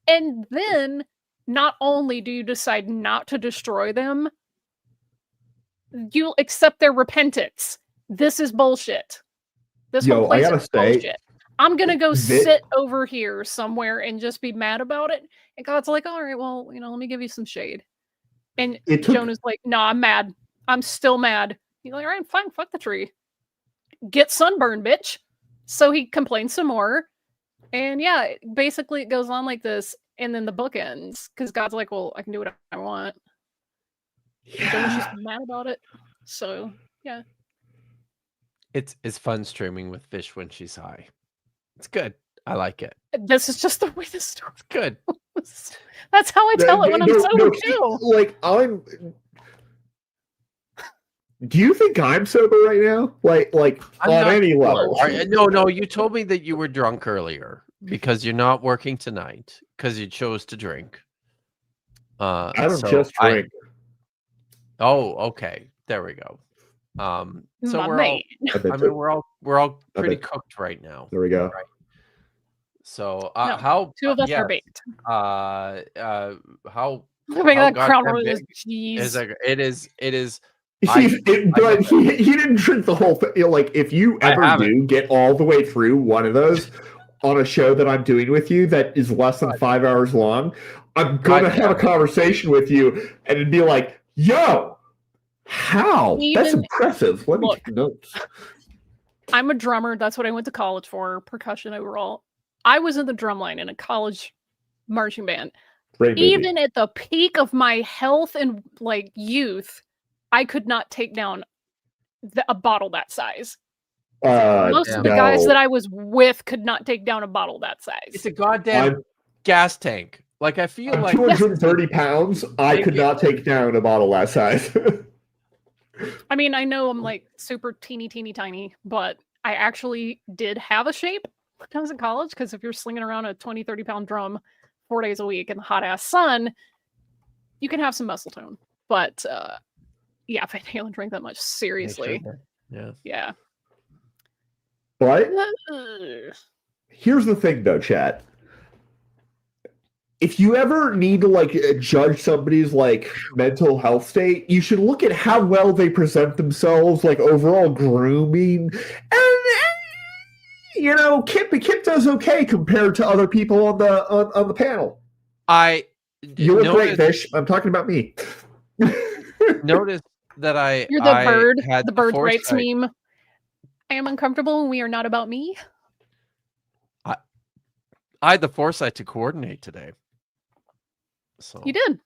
And then, not only do you decide not to destroy them, you'll accept their repentance. This is bullshit. This Yo, whole place I gotta is say, bullshit. I'm gonna go thi- sit over here somewhere and just be mad about it. And God's like, all right, well, let me give you some shade. And It took- Jonah's like, no, I'm mad. I'm still mad. He's like, all right, fine, fuck the tree. Get sunburned, bitch. So he complains some more. And yeah, basically it goes on like this. And then the book ends because God's like, well, I can do what I want. Yeah. Jonah's just mad about it. So yeah. it's fun streaming with Fish when she's high. It's good. I like it. This is just the way this story. It's good. That's how I tell it when I'm sober too. Like do you think I'm sober right now? Like I'm on not any sure. level? No. You told me that you were drunk earlier because you're not working tonight because you chose to drink. I don't just drink. Oh, okay. There we go. So we're all pretty cooked right now. There we go. Right? So No, how two of us are baked. How Make that crown goddamn roll big is cheese. it is. But he didn't drink the whole thing. Like, if you ever do get all the way through one of those on a show that I'm doing with you that is less than 5 hours long, I'm gonna have a conversation with you and it'd be like, yo, how? That's impressive. Let me take notes. I'm a drummer. That's what I went to college for, percussion overall. I was in the drum line in a college marching band. Even at the peak of my health and like youth, I could not take down a bottle that size. Most of the guys that I was with could not take down a bottle that size. It's a goddamn gas tank. Like I feel I'm like 230 pounds. I could not take down a bottle that size. I mean, I know I'm like super teeny tiny, but I actually did have a shape when I was in college because if you're slinging around a 20-30 pound drum 4 days a week in the hot ass sun, you can have some muscle tone. But yeah, Van Halen drank that much. Seriously. Yeah. But here's the thing, though, chat. If you ever need to like judge somebody's like mental health state, you should look at how well they present themselves, like overall grooming, and Kip does okay compared to other people on the panel. You look great, Fish. I'm talking about me. Notice that You're the bird. The bird writes meme. I am uncomfortable when we are not about me. I had the foresight to coordinate today. So You did.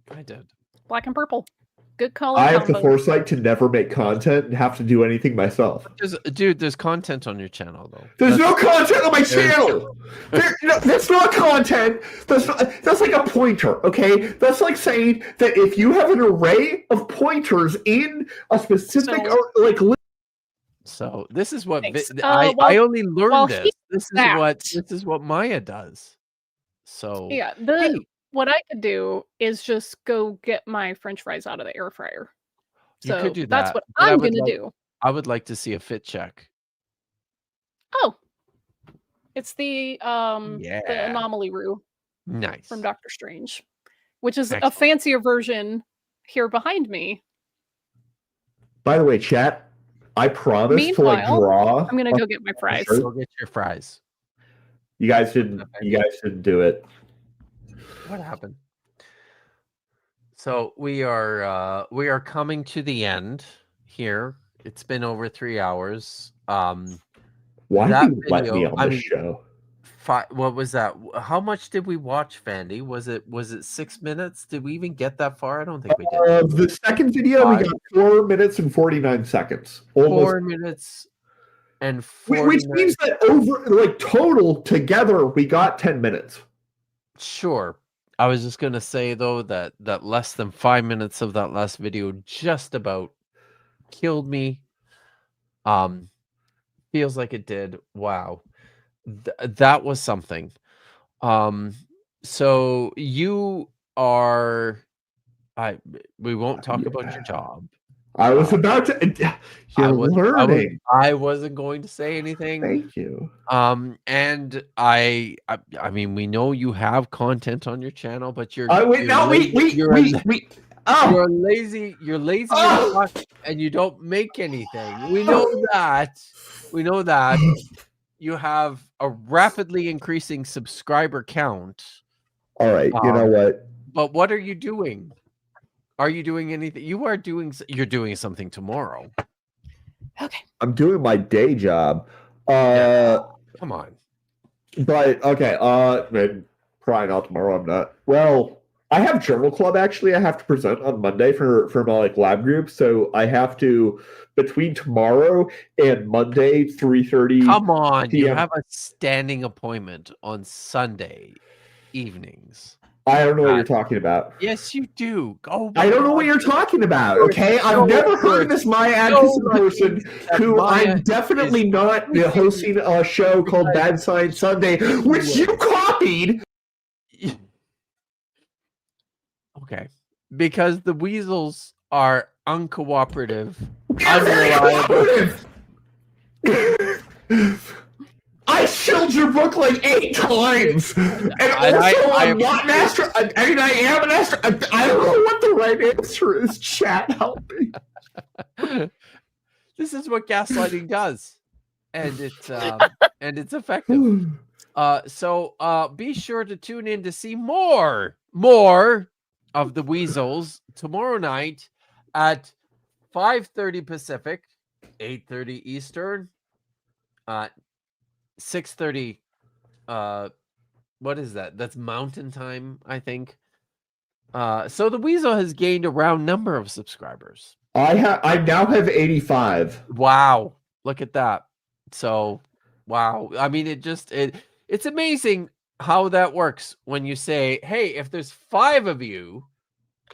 I did. Black and purple. Good color. I have the foresight to never make content and have to do anything myself. There's content on your channel though. There's no content on my channel. That's not content. That's like a pointer. Okay, that's like saying that if you have an array of pointers in a specific So this is what I only learned this. This is what Maya does. So yeah, what I could do is just go get my French fries out of the air fryer. So you could do that. That's what I'm gonna do. I would like to see a fit check. Oh, it's the anomaly roux. Nice. From Doctor Strange, which is a fancier version here behind me. By the way, chat, I promise to like draw. I'm gonna go get my fries. Go get your fries. You guys didn't do it. What happened? So we are coming to the end here. It's been over 3 hours. Why That do you let me video, on I this mean, show? what was that? How much did we watch, Vandy? Was it 6 minutes? Did we even get that far? I don't think we did. The second video, we 5? got 4 minutes and 49 seconds. Almost. 4 minutes and Which 49. means that over, like, total together, we got 10 minutes. Sure. I was just gonna say though that less than 5 minutes of that last video just about killed me. Feels like it did. Wow. That was something. So you are we won't talk about your job. I was about to. You're learning. I wasn't going to say anything. Thank you. And I mean, we know you have content on your channel, but you're wait, no, wait. Oh, you're lazy. You're lazy as fuck, and you don't make anything. We know that. We know that. You have a rapidly increasing subscriber count. all right. You know what? But what are you doing? Are you doing anything? You're doing something tomorrow. Okay. I'm doing my day job. Come on. But okay. Probably not tomorrow. I'm not. Well, I have journal club actually. I have to present on Monday for my like lab group. So I have to between tomorrow and Monday 3:30. Come on, you PM. have a standing appointment on Sunday evenings. I don't know what you're talking about. Yes, you do. I don't know what you're talking about. Okay, I've never heard of this Maya Atkinson person who I'm definitely not hosting a show called Bad Science Sunday, which you copied. Okay, because the Weasels are uncooperative, unreliable. I shilled your book like 8 times, and also I'm not an astro. I mean, I am an astro. I don't know what the right answer is. Chat, help me. This is what gaslighting does, and it's effective. So be sure to tune in to see more of the Weasels tomorrow night at 5:30 Pacific, 8:30 Eastern, 6:30. What is that? That's Mountain Time, I think. So the Weasel has gained a round number of subscribers. I now have 85. Wow, look at that. So, wow. I mean, it's amazing how that works when you say, hey, if there's 5 of you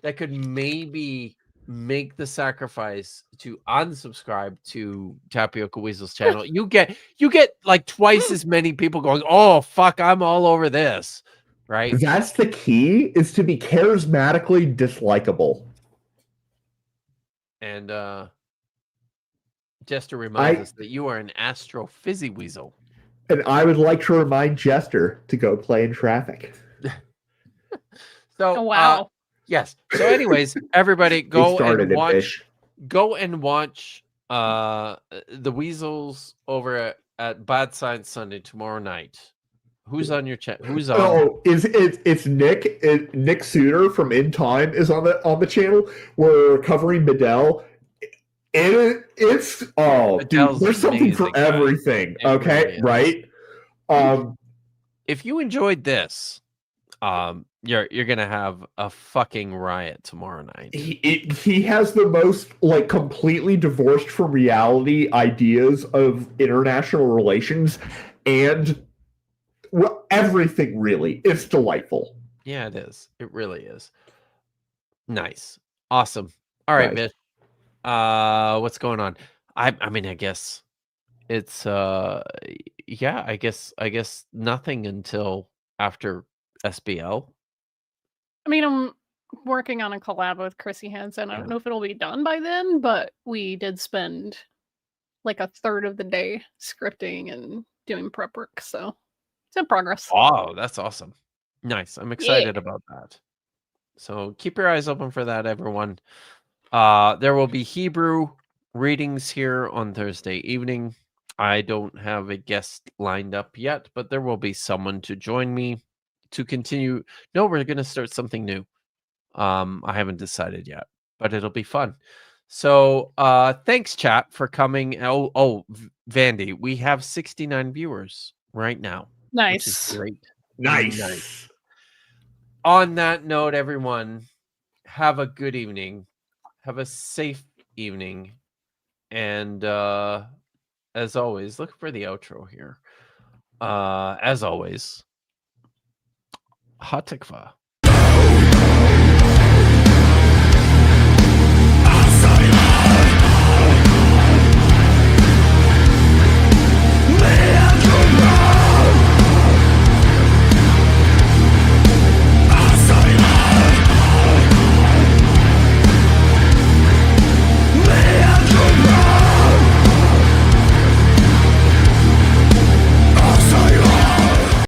that could maybe make the sacrifice to unsubscribe to Tapioca Weasel's channel, you get like twice as many people going, oh fuck, I'm all over this, right? That's the key, is to be charismatically dislikable. And Jester reminds us that you are an Astrophysi Weasel. And I would like to remind Jester to go play in traffic. So, oh, wow. Yes. So, anyways, everybody go and watch the Weasels over at Bad Science Sunday tomorrow night. Who's on your chat? Who's on? Oh, it's Nick. Nick Suter from In Time is on the channel. We're covering Bedell. It's dude, there's something for everything. Okay, really right? If you enjoyed this, you're gonna have a fucking riot tomorrow night. He has the most like completely divorced from reality ideas of international relations and everything. Really, it's delightful. Yeah, it is. It really is. Nice, awesome. All right, Mitch. What's going on? I mean, I guess it's yeah. I guess nothing until after SBL. I mean, I'm working on a collab with Chrissy Hansen. I don't know if it'll be done by then, but we did spend like a third of the day scripting and doing prep work, so it's in progress. Oh, that's awesome. Nice. I'm excited about that. So keep your eyes open for that, everyone. There will be Hebrew readings here on Thursday evening. I don't have a guest lined up yet, but there will be someone to join me to continue. No, we're going to start something new. I haven't decided yet, but it'll be fun. So thanks, chat, for coming. Vandy, we have 69 viewers right now. Which is Nice. great. Nice. On that note, everyone, have a good evening. Have a safe evening. And as always, look for the outro here. As always, Hatikva.